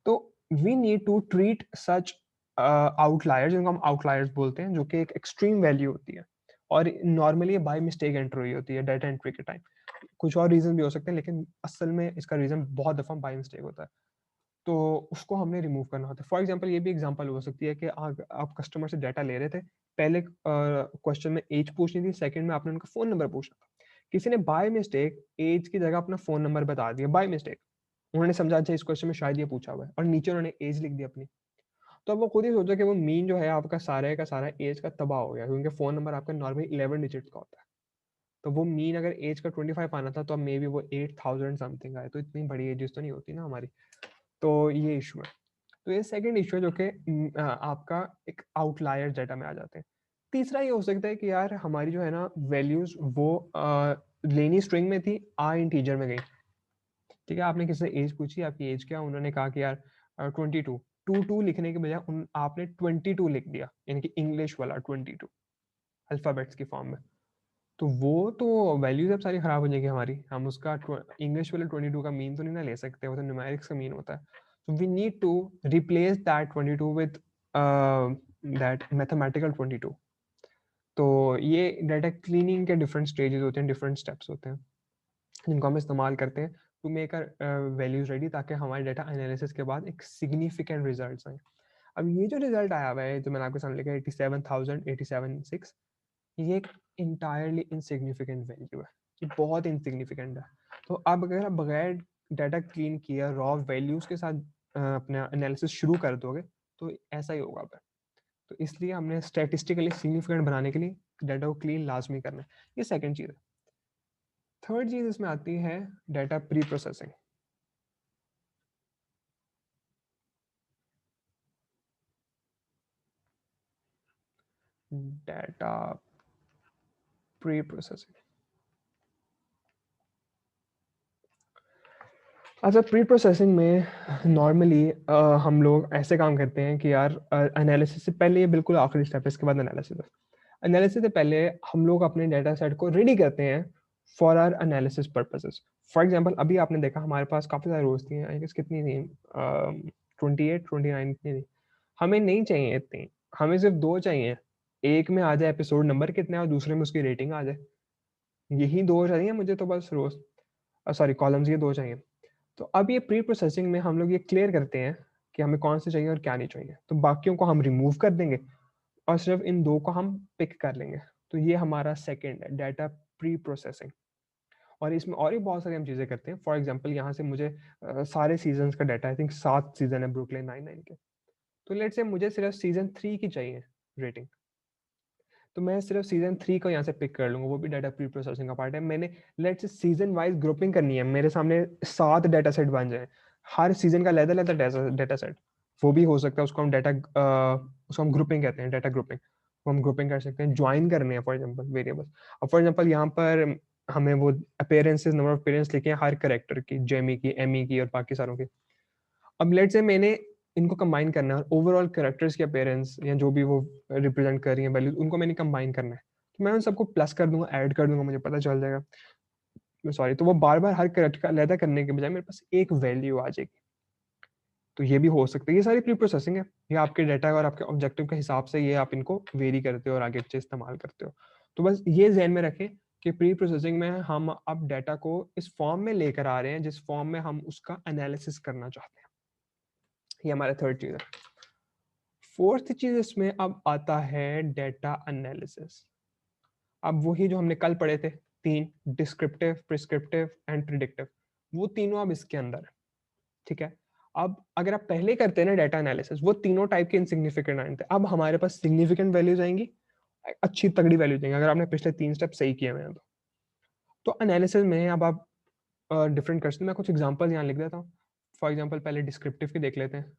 तो we need to treat such outliers, जिनको हम आउटलायर्स बोलते हैं, जो कि एक एक्सट्रीम वैल्यू होती है, और नॉर्मली बाय मिस्टेक एंटर हुई होती है डाटा एंट्री के टाइम। कुछ और रीजन भी हो सकते हैं, लेकिन असल में इसका रीजन बहुत दफा बाय मिस्टेक होता है। तो उसको हमने रिमूव करना होता है। फॉर एग्जांपल ये भी एग्जांपल हो सकती है कि आप कस्टमर से डाटा ले रहे थे, पहले क्वेश्चन में एज पूछनी थी, सेकंड में आपने उनका फोन नंबर पूछना था। किसी ने बाय मिस्टेक एज की जगह अपना फोन नंबर बता दिया, बाय मिस्टेक। उन्होंने समझा अच्छा इस क्वेश्चन में शायद ये पूछा हुआ है, और नीचे उन्होंने एज लिख दी अपनी। तो अब वो खुद ही सोचा कि वो मीन जो है आपका सारे का सारा एज का तबाह हो गया, क्योंकि फोन नंबर आपका नॉर्मली 11 डिजिट का होता है। तो वो मीन अगर एज का 25 आना था, तो अब मे बी वो 8000 समथिंग आए, तो इतनी बड़ी एजेस तो नहीं होती ना हमारी। तो ये इशू है। तो ये सेकंड इशू है जो कि आपका एक आउटलायर डाटा में आ जाते हैं। तीसरा ये हो सकता है कि यार हमारी जो है ना वैल्यूज वो लेनी स्ट्रिंग में थी, आ इंटीजर में गई। ठीक है, आपने किसी से एज पूछी, आपकी एज क्या, उन्होंने कहा कि यार 22, 22 लिखने के बजाय आपने 22 लिख दिया, यानी कि इंग्लिश वाला 22 अल्फाबेट्स की फॉर्म में। तो वो तो वैल्यूज अब सारी खराब हो जाएगी हमारी, हम उसका इंग्लिश वाले 22 का मीन तो नहीं ना ले सकते, वो तो न्यूमेरिक्स का मीन होता है। तो we need to replace that 22 with that mathematical 22। तो ये डाटा क्लीनिंग के डिफरेंट स्टेजेस होते हैं, डिफरेंट स्टेप्स होते हैं जिनको हम इस्तेमाल करते हैं to make our values ready, ताकि हमारे डाटा एनालिसिस के बाद एक सिग्निफिकेंट रिजल्ट्स आए। अब ये जो रिजल्ट आया हुआ है जो मैंने आपके सामने लिखा है 87,087.6, ये एक इंटायरली इनसिग्निफिकेंट वैल्यू है, ये बहुत इनसिग्निफिकेंट है। तो अब अगर आप बगैर डाटा क्लीन किया रॉ वैल्यूज के साथ अपना एनालिसिस शुरू कर दोगे तो ऐसा ही होगा। तो इसलिए हमने स्टैटिस्टिकली सिग्निफिकेंट बनाने के लिए डाटा को क्लीन लाजमी करना है। ये सेकंड चीज़ है। थर्ड चीज़ इसमें आती है data pre processing. Data pre processing, अच्छा प्री प्रोसेसिंग में नॉर्मली हम लोग ऐसे काम करते हैं कि यार एनालिसिस से पहले, ये बिल्कुल आखिरी स्टेप है, इसके बाद एनालिसिस है। एनालिसिस से पहले हम लोग अपने डाटा सेट को रेडी करते हैं for our analysis purposes. For example अभी आपने देखा हमारे पास काफ़ी सारी रोज थी, आई गेस कितनी थी, 28 29 इतनी थी। हमें नहीं चाहिए इतनी, हमें सिर्फ दो चाहिए। एक में आ जाए एपिसोड नंबर कितना है और दूसरे में उसकी रेटिंग आ जाए, यही दो चाहिए मुझे तो बस रोज, सॉरी कॉलम्स, ये दो चाहिए। तो अब ये प्री प्रोसेसिंग में हम लोग ये क्लियर करते हैं कि हमें कौन से चाहिए और क्या नहीं चाहिए, तो बाकियों को हम रिमूव कर देंगे और सिर्फ इन दो को हम पिक कर लेंगे। तो ये हमारा सेकंड है, डाटा प्री प्रोसेसिंग। और इसमें और भी बहुत सारी हम चीज़ें करते हैं। फॉर एग्जांपल यहाँ से मुझे सारे सीजन्स का डाटा, आई थिंक 7 सीजन है ब्रुकलिन 99 के, तो लेट्स से मुझे सिर्फ सीजन 3 की चाहिए रेटिंग, तो मैं सिर्फ सीजन 3 को यहाँ से पिक कर लूंगा, वो भी डाटा प्री प्रोसेसिंग का पार्ट है। मैंने let's say season wise grouping करनी है, मेरे सामने 7 डाटा सेट बन जाए, हर सीजन का अलग अलग डाटा सेट, वो भी हो सकता है, उसको हम डाटा उसको हम ग्रुपिंग कहते हैं, डाटा ग्रुपिंग। वो हम ग्रुपिंग कर सकते हैं, ज्वाइन करने हैं फॉर एग्जाम्पल वेरिएबल्स। अब फॉर एग्जाम्पल यहाँ पर हमें वो अपेयरेंसेस, नंबर ऑफ अपेयरेंस लिखे हैं हर करेक्टर की, जेमी की, एमी की और बाकी सारों की। अब लेट्स से मैंने इनको कंबाइन करना है, ओवरऑल कैरेक्टर्स के अपेयरेंस या जो भी वो रिप्रेजेंट कर रही है वैल्यूज, उनको मैंने कंबाइन करना है, तो मैं उन सबको प्लस कर दूंगा, ऐड कर दूंगा, मुझे पता चल जाएगा। सॉरी, तो वो बार बार हर कैरेक्टर का अलग करने के बजाय मेरे पास एक वैल्यू आ जाएगी। तो ये भी हो सकता है, ये सारी प्री प्रोसेसिंग है, ये आपके डाटा और आपके ऑब्जेक्टिव के हिसाब से ये आप इनको वेरी करते हो और आगे अच्छे इस्तेमाल करते हो। तो बस ये ध्यान में रखें कि प्री प्रोसेसिंग में हम अब डाटा को इस फॉर्म में लेकर आ रहे हैं जिस फॉर्म में हम उसका एनालिसिस करना चाहते हैं। ये हमारा थर्ड चीज है। फोर्थ चीज इसमें अब आता है डाटा एनालिसिस। अब वही जो हमने कल पढ़े थे, तीन, डिस्क्रिप्टिव, प्रिस्क्रिप्टिव एंड प्रिडिक्टिव, वो तीनों अब इसके अंदर है। ठीक है, अब अगर आप पहले करते हैं ना डाटा एनालिसिस, वो तीनों टाइप के इनसिग्निफिकेंट आए थे, अब हमारे पास सिग्निफिकेंट वैल्यूज आएंगी, अच्छी तगड़ी वैल्यूज आएंगी अगर आपने पिछले 3 स्टेप सही किए हुए हैं। तो एनालिसिस में अब आप डिफरेंट कर सकते हैं, मैं कुछ एग्जांपल यहाँ लिख देता हूँ। फॉर एग्जांपल पहले डिस्क्रिप्टिव की देख लेते हैं।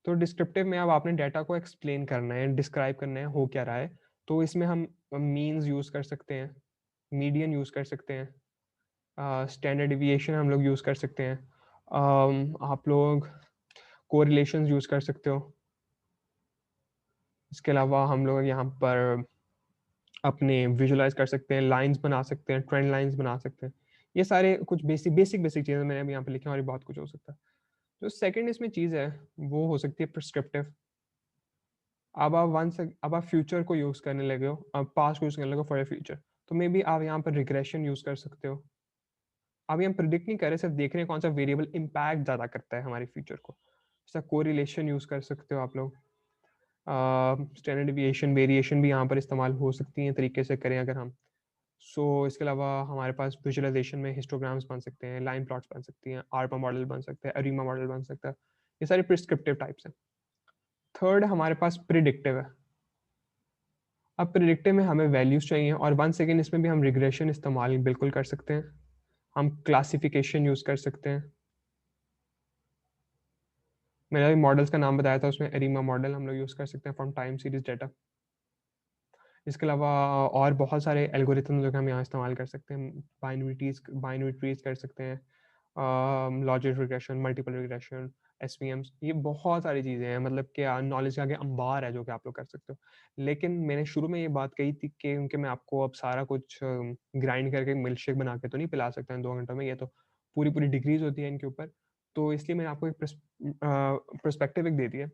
तो डिस्क्रिप्टिव में अब आपने डाटा को एक्सप्लेन करना है, डिस्क्राइब करना है हो क्या रहा है। तो इसमें हम मीन्स यूज कर सकते हैं, मीडियन यूज कर सकते हैं, स्टैंडर्ड डिविएशन हम लोग यूज कर सकते हैं, आप लोग कोरिलेशंस यूज कर सकते हो। इसके अलावा हम लोग यहाँ पर अपने विजुलाइज कर सकते हैं, लाइंस बना सकते हैं, ट्रेंड लाइंस बना सकते हैं। ये सारे कुछ बेसिक चीज़ें मैंने अभी यहाँ पे लिखी हैं और भी बहुत कुछ हो सकता है। जो सेकंड इसमें चीज़ है वो हो सकती है प्रिस्क्रिप्टिव। अब आप फ्यूचर को यूज करने लगे हो, अब पास्ट को यूज करने लगे फॉर फ्यूचर, तो मे बी आप यहाँ पर रिग्रेशन यूज कर सकते हो। अभी हम प्रिडिक्ट नहीं कर रहे, सिर्फ देख रहे हैं कौन सा वेरिएबल इम्पैक्ट ज्यादा करता है हमारे फ्यूचर को। जैसा कोरिलेशन यूज कर सकते हो आप लोग, स्टैंडर्ड डिविएशन, वेरिएशन भी यहाँ पर इस्तेमाल हो सकती हैं तरीके से करें अगर हम। इसके अलावा हमारे पास विजुअलाइजेशन में हिस्टोग्राम्स बन सकते हैं, लाइन प्लॉट्स बन सकती हैं, आर्पा मॉडल बन सकता है, अरीमा मॉडल बन सकता है। ये सारे प्रिस्क्रिप्टिव टाइप्स हैं। थर्ड हमारे पास प्रिडिक्टिव है। अब प्रिडिक्टिव में हमें वैल्यूज चाहिए और 1 सेकेंड इसमें भी हम रिग्रेशन इस्तेमाल बिल्कुल कर सकते हैं, हम क्लासिफिकेशन यूज कर सकते हैं, मैंने अभी मॉडल्स का नाम बताया था, उसमें एरिमा मॉडल हम लोग यूज़ कर सकते हैं फ्रॉम टाइम सीरीज डेटा। इसके अलावा और बहुत सारे एल्गोरिथम जो कि हम यहाँ इस्तेमाल कर सकते हैं, बाइनरी ट्रीज कर सकते हैं, लॉजिक रिग्रेशन, मल्टीपल रिग्रेशन, एसवीएम्स, ये बहुत सारी चीज़ें हैं, मतलब कि नॉलेज का आगे अंबार है जो कि आप लोग कर सकते हो। लेकिन मैंने शुरू में ये बात कही थी कि क्योंकि मैं आपको अब सारा कुछ ग्राइंड करके मिल्क शेक बना के तो नहीं पिला सकता इन 2 घंटों में, ये तो पूरी पूरी डिग्रीज होती है इनके ऊपर। तो इसलिए मैंने आपको एक पर्सपेक्टिव एक दे दिया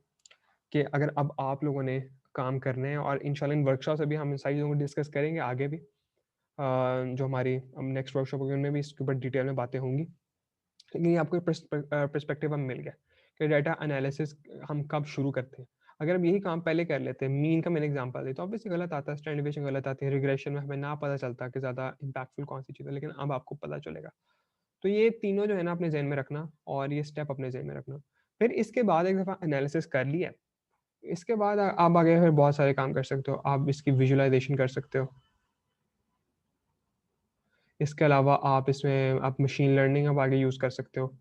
कि अगर अब आप लोगों ने काम करने हैं, और इंशाल्लाह इन वर्कशॉप से भी हम इन सारी चीज़ों को डिस्कस करेंगे आगे भी, जो हमारी नेक्स्ट वर्कशॉप होगी उनमें भी इसके ऊपर डिटेल में बातें होंगी। लेकिन ये आपको पर्सपेक्टिव हमें मिल गया कि डाटा एनालिसिस हम कब शुरू करते हैं। अगर हम यही काम पहले कर लेते हैं, मीन का मैंने एग्जांपल दिया, तो ऑब्वियसली गलत आता है, स्टैंडर्ड डेविएशन गलत आती है, रिग्रेशन में हमें ना पता चलता कि ज़्यादा इंपैक्टफुल कौन सी चीज़ है, लेकिन अब आपको पता चलेगा। तो ये तीनों जो है ना अपने जहन में रखना, और ये स्टेप अपने जहन में रखना। फिर इसके बाद एक दफ़ा एनालिसिस कर लिया, इसके बाद आप आगे फिर बहुत सारे काम कर सकते हो। आप इसकी विजुअलाइजेशन कर सकते हो। इसके अलावा आप इसमें आप मशीन लर्निंग अब आगे यूज़ कर सकते हो,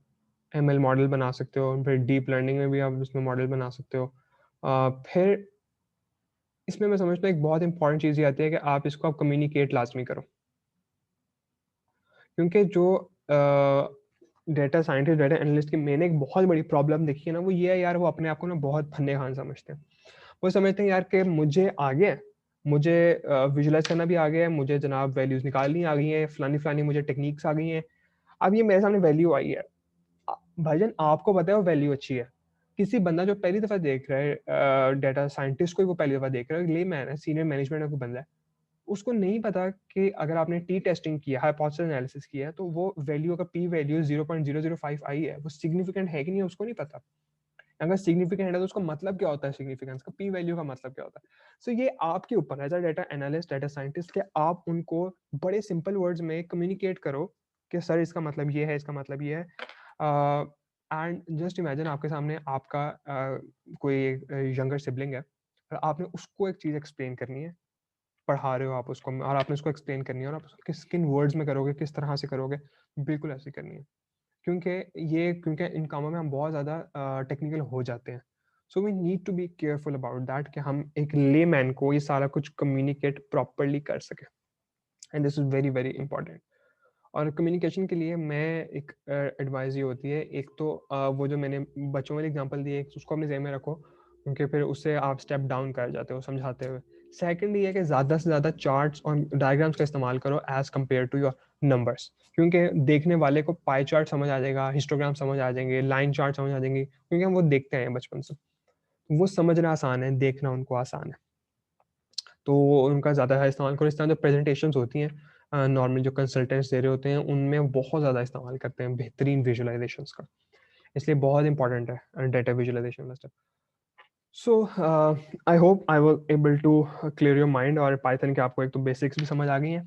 एमएल मॉडल बना सकते हो, फिर डीप लर्निंग में भी आप इसमें मॉडल बना सकते हो। फिर इसमें मैं समझता हूँ एक बहुत इंपॉर्टेंट चीज़ ये आती है कि आप इसको आप कम्युनिकेट लाजमी करो, क्योंकि जो डेटा साइंटिस्ट, डेटा एनालिस्ट की मैंने एक बहुत बड़ी प्रॉब्लम देखी है ना, वो ये है यार, वो अपने आप को ना बहुत फन्ने खान समझते हैं। वो समझते हैं यार कि मुझे आ गया है, मुझे विजुलाइज करना भी आ गया है, मुझे जनाब वैल्यूज निकालनी आ गई हैं, फलानी फलानी मुझे टेक्निक्स आ गई हैं, अब ये मेरे सामने वैल्यू आई है। भाईजान आपको पता है वो वैल्यू अच्छी है, किसी बंदा जो पहली दफा देख रहा है, डेटा साइंटिस्ट को वो पहली दफा देख रहा है, ले मैन है, सीनियर मैनेजमेंट का कोई बंदा है, उसको नहीं पता कि अगर आपने टी टेस्टिंग किया, हाइपोथेसिस एनालिसिस किया है, तो वो वैल्यू का पी वैल्यू 0.005 आई है, वो सिग्निफिकेंट है कि नहीं उसको नहीं पता। अगर सिग्निफिकेंट है तो उसका मतलब क्या होता है, सिग्निफिकेंस का पी वैल्यू का मतलब क्या होता है। सो ये आपके ऊपर है, as a data analyst, data scientist, कि आप उनको बड़े सिंपल वर्ड्स में कम्युनिकेट करो कि सर इसका मतलब ये है, इसका मतलब ये है। एंड जस्ट इमेजिन आपके सामने आपका कोई यंगर सिबलिंग है, और आपने उसको एक चीज़ एक्सप्लेन करनी है, पढ़ा रहे हो आप उसको, और आपने उसको एक्सप्लेन करनी है, और आप उसको किन वर्ड्स में करोगे, किस तरह से करोगे, बिल्कुल ऐसे करनी है। क्योंकि इन कामों में हम बहुत ज़्यादा टेक्निकल हो जाते हैं। So we need to be careful about that कि हम एक लेमैन को ये सारा कुछ कम्युनिकेट प्रॉपरली कर सकें, and this is very very important. और कम्युनिकेशन के लिए मैं एक एडवाइस ये होती है, एक तो वो जो मैंने बच्चों वाले एग्जांपल दिए, उसको अपने ज़हन में रखो, क्योंकि फिर उससे आप स्टेप डाउन कर जाते हो समझाते हुए। सेकंड ये है कि ज़्यादा से ज़्यादा चार्ट्स और डायग्राम्स का इस्तेमाल करो as compare to your numbers, क्योंकि देखने वाले को पाई चार्ट समझ आ जाएगा, हिस्टोग्राम समझ आ जाएंगे, लाइन चार्ट समझ आ जाएंगे, क्योंकि हम वो देखते हैं बचपन से। वो समझना आसान है, देखना उनको आसान है, तो उनका ज़्यादा इस्तेमाल करो। इस तरह जो प्रेजेंटेशंस होती हैं नॉर्मल जो कंसल्टेंट्स दे रहे होते हैं, उनमें बहुत ज़्यादा इस्तेमाल करते हैं बेहतरीन विजुअलाइजेशंस का, इसलिए बहुत इंपॉर्टेंट है डेटा विजुअलाइजेशन वाला step. So I hope I was able to clear your mind, और पाइथन के आपको एक तो बेसिक्स भी समझ आ गई हैं,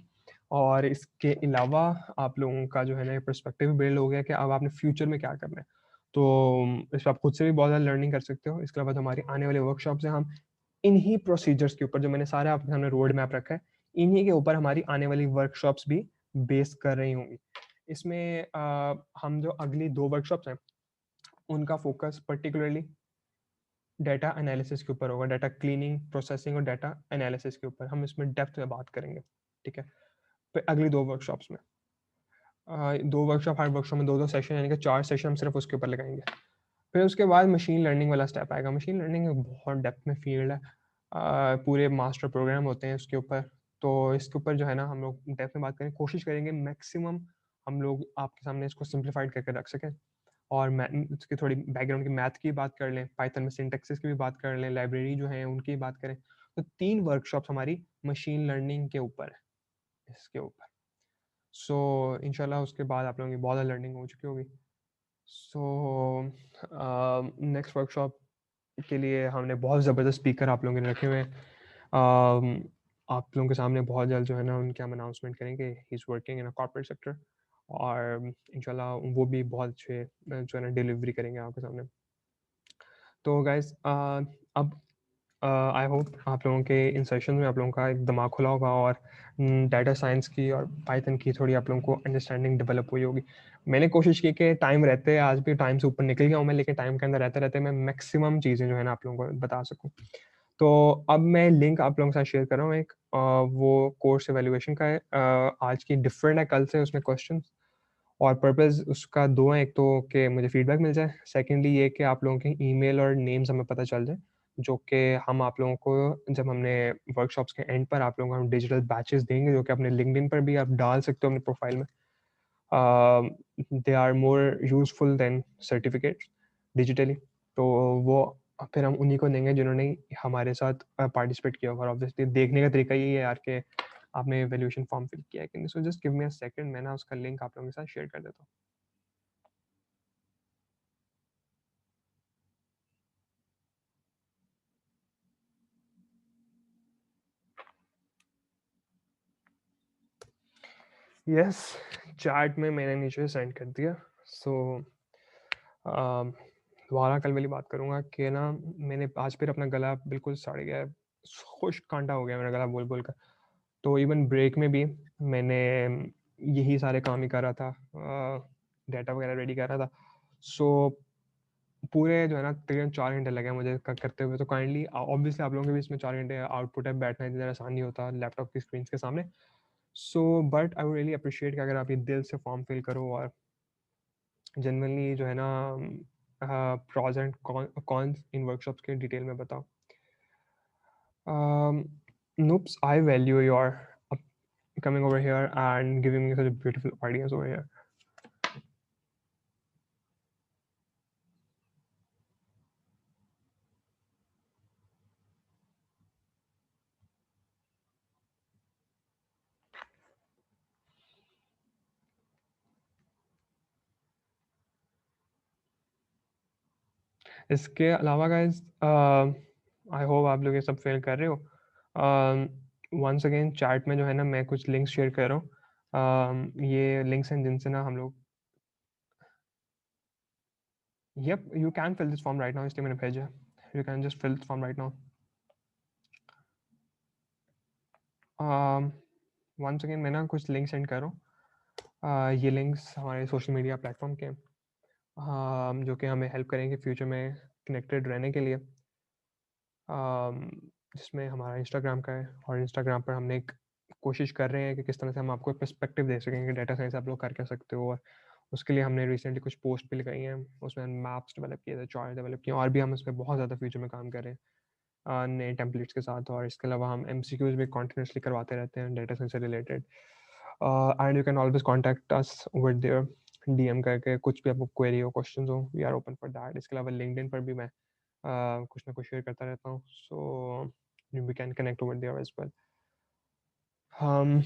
और इसके अलावा आप लोगों का जो है ना पर्सपेक्टिव बिल्ड हो गया कि अब आपने फ्यूचर में क्या करना है। तो इस पर आप खुद से भी बहुत ज़्यादा लर्निंग कर सकते हो। इसके अलावा हमारी आने वाले वर्कशॉप से हम इन्हीं प्रोसीजर्स के ऊपर, जो मैंने सारे आपके सामने रोड मैप रखा है, इन्हीं के ऊपर हमारी आने वाली वर्कशॉप्स भी बेस कर रही होंगी। इसमें हम जो अगली 2 वर्कशॉप्स हैं, उनका फोकस पर्टिकुलरली डाटा एनालिसिस के ऊपर होगा, डाटा क्लीनिंग, प्रोसेसिंग और डाटा एनालिसिस के ऊपर हम इसमें डेप्थ में बात करेंगे। ठीक है, फिर अगली 2 वर्कशॉप्स में 2 वर्कशॉप, हर वर्कशॉप में 2-2 सेशन, यानी कि 4 सेशन हम सिर्फ उसके ऊपर लगाएंगे। फिर उसके बाद मशीन लर्निंग वाला स्टेप आएगा। मशीन लर्निंग बहुत डेप्थ में फील्ड है, पूरे मास्टर प्रोग्राम होते हैं उसके ऊपर। तो इसके ऊपर जो है ना हम लोग डेप्थ में बात करें, कोशिश करेंगे मैक्सिमम हम लोग आपके सामने इसको सिंप्लीफाइड करके रख सकें, और उसकी थोड़ी बैकग्राउंड की मैथ की बात कर लें, पाइथन में सिंटैक्सेस की भी बात कर लें, लाइब्रेरी जो है उनकी बात करें। तो 3 वर्कशॉप्स हमारी मशीन लर्निंग के ऊपर है, इसके ऊपर। सो इंशाल्लाह उसके बाद आप लोगों की बहुत ज़्यादा लर्निंग हो चुकी होगी। सो नेक्स्ट वर्कशॉप के लिए हमने बहुत ज़बरदस्त स्पीकर आप लोगों ने रखे हुए हैं। आप लोगों के सामने बहुत जल्द जो है ना उनके हम अनाउंसमेंट करेंगे। He is working in a corporate sector, और इंशाल्लाह वो भी बहुत अच्छे जो है ना डिलीवरी करेंगे आपके सामने। तो गाइस अब आई होप आप लोगों के इन सेशन में आप लोगों का एक दिमाग खुला होगा और डाटा साइंस की और पाइथन की थोड़ी आप लोगों को अंडरस्टैंडिंग डेवलप हुई होगी। मैंने कोशिश की कि टाइम रहते, आज भी टाइम से ऊपर निकल गया हूँ मैं, लेकिन टाइम के अंदर रहते रहते मैं मैक्सिमम चीज़ें जो है ना आप लोगों को बता सकूँ। तो अब मैं लिंक आप लोगों के साथ शेयर कर रहा हूँ एक, वो कोर्स एवेल्युएशन का है। आज की डिफरेंट है कल से उसमें क्वेश्चन, और पर्पस उसका दो है। एक तो कि मुझे फीडबैक मिल जाए, सेकेंडली ये कि आप लोगों के ईमेल और नेम्स हमें पता चल जाए, जो कि हम आप लोगों को जब हमने वर्कशॉप्स के एंड पर आप लोगों को हम डिजिटल बैचेस देंगे, जो कि अपने लिंक्डइन पर भी आप डाल सकते हो अपने प्रोफाइल में। They are more useful than certificate digitally. तो वो फिर हम उन्हीं को देंगे जिन्होंने हमारे साथ पार्टिसिपेट किया होगा। ऑब्वियसली देखने का तरीका यही है यार कि आपने एवेल्यूएशन फॉर्म फिल किया है कि नहीं। So just give me a second, मैं ना उसका लिंक आप लोगों के साथ शेयर कर देता हूँ। यस, चैट में मैंने नीचे सेंड कर दिया। सो दोबारा कल वाली बात करूँगा कि ना मैंने आज फिर अपना गला बिल्कुल सड़ गया है, खुश्क कांटा हो गया मेरा गला बोल बोल कर। तो इवन ब्रेक में भी मैंने यही सारे काम ही कर रहा था, डाटा वगैरह रेडी कर रहा था। सो पूरे जो है ना तकरीबन 4 घंटे लगे मुझे करते हुए। तो काइंडली ऑब्वियसली आप लोगों के भी इसमें 4 घंटे आउटपुट है, बैठना इतना आसान नहीं होता लैपटॉप की स्क्रीन के सामने। So but I would really appreciate कि अगर आप ये दिल से फॉर्म फिल करो और जनरली जो है ना pros and cons in workshops के डिटेल में बताओ। Noops, I value your coming over here and giving me such a beautiful ideas over here. इसके अलावा गाइज आई होप आप लोग ये सब फेल कर रहे हो। वंस अगेन चैट में जो है ना मैं कुछ लिंक्स शेयर कर रहा हूँ। ये लिंक्स हैं जिनसे ना हम लोग, yup you can fill this form right now, इसलिए मैंने भेजा। You can just fill this form right now. Once again मैं ना कुछ लिंक सेंड कर रहा हूँ। ये लिंक्स हमारे सोशल मीडिया प्लेटफॉर्म के हैं, जो कि हमें हेल्प करेंगे फ्यूचर में कनेक्टेड रहने के लिए। जिसमें हमारा इंस्टाग्राम का है, और इंस्टाग्राम पर हमने एक कोशिश कर रहे हैं कि किस तरह से हम आपको पर्सपेक्टिव दे सकें कि डाटा साइंस आप लोग कर क्या सकते हो। और उसके लिए हमने रिसेंटली कुछ पोस्ट भी लगाई हैं, उसमें मैप्स डेवलप किए थे, चार्ट डेवलप किए, और भी हम उस पर बहुत ज़्यादा फ्यूचर में काम कर रहे हैं नए टेम्पलेट्स के साथ। और इसके अलावा हम MCQs भी कॉन्टिन्यूसली करवाते रहते हैं डाटा साइंस से related. And you can always contact us over there, DM करके कुछ भी आपको क्वेरी हो, क्वेश्चन हो, we are open for that. इसके अलावा लिंक्डइन पर भी मैं कुछ ना कुछ शेयर करता रहता हूँ, so we can connect over there as well. हम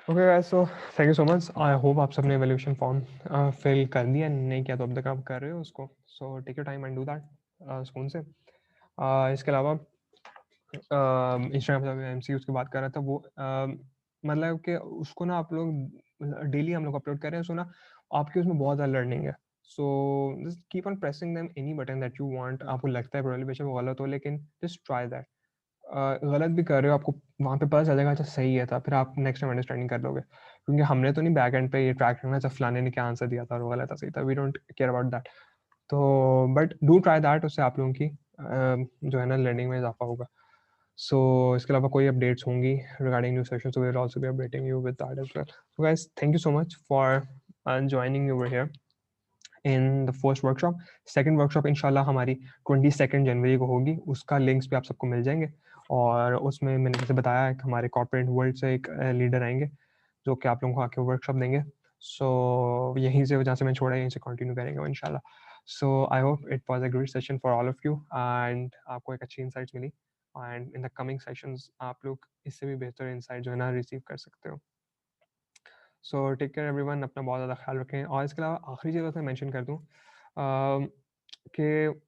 okay guys, so thank you so much. I hope आप सबने एवोल्यूशन फॉर्म फिल कर दिया, नहीं किया तो अब तक आप कर रहे हो उसको। So take your time and do that सुकून से। इसके अलावा इंस्टाग्राम पर MCQs की बात कर रहा था, वो मतलब कि उसको ना आप लोग डेली हम लोग अपलोड कर रहे हैं, सो ना आपकी उसमें बहुत ज़्यादा लर्निंग है। So just keep on pressing them any button that you want. आपको लगता है प्रोबेबली बेशक वो गलत हो, लेकिन जस्ट ट्राई दैट। गलत भी कर रहे हो, आपको वहाँ पे पता चलेगा अच्छा सही है था, फिर आप नेक्स्ट टाइम अंडरस्टैंडिंग कर लोगे। क्योंकि हमने तो नहीं बैक एंड पे ये ट्रैक रखना अच्छा फलाने ने क्या आंसर दिया था और वो गलत था सही था, we don't care about that. तो बट डू ट्राई दैट, उससे आप लोगों की जो है ना लर्निंग में इजाफा होगा। सो इसके अलावा कोई अपडेट्स होंगी regarding new session, so we will also be updating you with that as well. So guys, thank you so much for joining me over here, in the first workshop. Second workshop इंशाल्लाह हमारी 22 जनवरी को होगी, उसका links भी आप सबको मिल जाएंगे। और उसमें मैंने जैसे बताया है कि हमारे कॉर्पोरेट वर्ल्ड से एक लीडर आएंगे जो कि आप लोगों को आके वर्कशॉप देंगे। सो यहीं से जहाँ से मैं छोड़ा यहीं से कंटिन्यू करेंगे इंशाल्लाह। So I hope it was a great session for all of you and आपको एक अच्छी इंसाइट्स मिली। And in the coming sessions आप लोग इससे भी बेहतर इंसाइट जो है ना रिसीव कर सकते हो। सो टेक केयर एवरीवन, अपना बहुत ज़्यादा ख्याल रखें। और इसके अलावा आखिरी चीज़ मैं मेंशन कर दूँ कि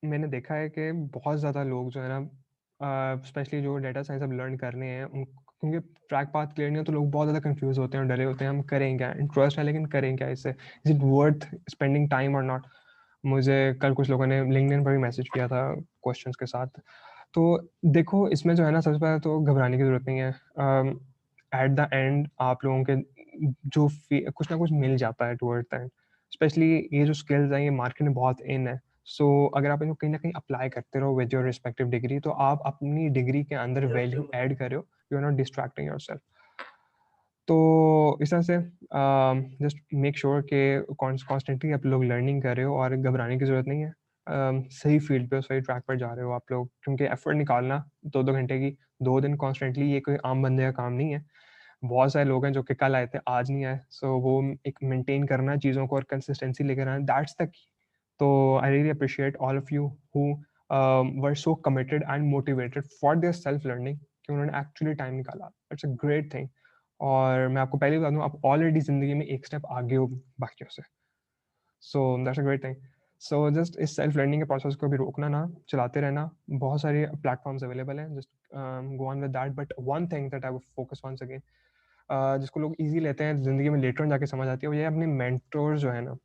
मैंने देखा है कि बहुत ज़्यादा लोग जो है ना स्पेशली जो डेटा साइंस अब लर्न कर रहे हैं क्योंकि ट्रैक पाथ क्लियर नहीं है तो लोग बहुत ज़्यादा कंफ्यूज होते हैं और डरे होते हैं हम करें क्या, इंटरेस्ट है लेकिन करें क्या इससे, is it worth spending time और नॉट। मुझे कल कुछ लोगों ने लिंक्डइन पर भी मैसेज किया था क्वेश्चंस के साथ। तो देखो इसमें जो है ना सबसे पहले तो घबराने की ज़रूरत नहीं है। एट द एंड आप लोगों के जो कुछ ना कुछ मिल जाता है टुवर्ड द एंड। स्पेशली ये जो स्किल्स हैं ये मार्केट में बहुत इन है। सो अगर आप इनको कहीं ना कहीं अप्लाई करते रहो विद योर रिस्पेक्टिव डिग्री तो आप अपनी डिग्री के अंदर वैल्यू ऐड कर रहे हो, you are not distracting yourself. तो इस तरह से जस्ट मेक श्योर कि कॉन्स्टेंटली आप लोग लर्निंग कर रहे हो और घबराने की ज़रूरत नहीं है। सही फील्ड पे सही ट्रैक पर जा रहे हो आप लोग, क्योंकि एफर्ट निकालना 2-2 घंटे की 2 दिन कॉन्स्टेंटली ये कोई आम बंदे का काम नहीं है। बहुत सारे लोग हैं जो कि कल आए थे आज नहीं आए। सो वो एक मेंटेन करना चीज़ों को और कंसिस्टेंसी लेकर आना, दैट्स द की। तो I really appreciate all of you who were so committed and motivated for their self learning कि उन्होंने एक्चुअली टाइम निकाला। It's a great thing. और मैं आपको पहले ही बता दूं आप ऑलरेडी ज़िंदगी में एक स्टेप आगे हो बाकियों से। So that's a great thing. So just इस सेल्फ लर्निंग के प्रोसेस को भी रोकना ना, चलाते रहना। बहुत सारे प्लेटफॉर्म्स अवेलेबल हैं, just go on with that. But one thing that I would focus on again, जिसको लोग इजी लेते हैं ज़िंदगी में लेटर ऑन जाके समझ आती है, वो ये अपने मेंटोर जो है ना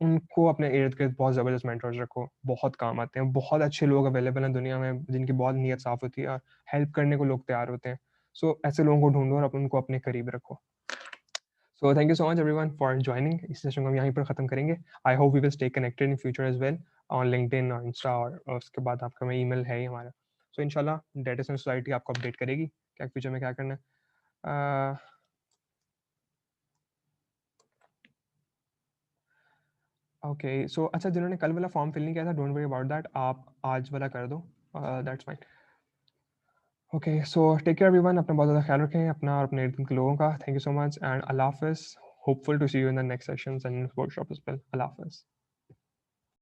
उनको अपने इर्द गिर्द बहुत ज़बरदस्त मेंटोर्स रखो, बहुत काम आते हैं। बहुत अच्छे लोग अवेलेबल हैं दुनिया में जिनकी बहुत नीयत साफ़ होती है और हेल्प करने को लोग तैयार होते हैं। सो ऐसे लोगों को ढूंढो और उनको अपने करीब रखो। So thank you so much everyone for joining. इस सेशन को हम यहीं पर ख़त्म करेंगे। I hope we will stay connected in future as well on LinkedIn और इंस्टा, और उसके बाद आपका मैं ईमेल है ही हमारा। सो इंशाल्लाह डेटा साइंस सोसाइटी आपको अपडेट करेगी क्या फ्यूचर में क्या करना है। ओके सो अच्छा, जिन्होंने कल वाला फॉर्म फिल नहीं किया था डोंट वरी अबाउट दैट, आप आज वाला कर दो, that's fine. Okay so take care everyone, अपना बहुत ज़्यादा ख्याल रखें अपना और अपने इर्द गिर्द के लोगों का। Thank you so much and अल्लाह हाफिज़। Hopeful to see you in the next sessions and workshop as well. अल्लाह हाफिज़।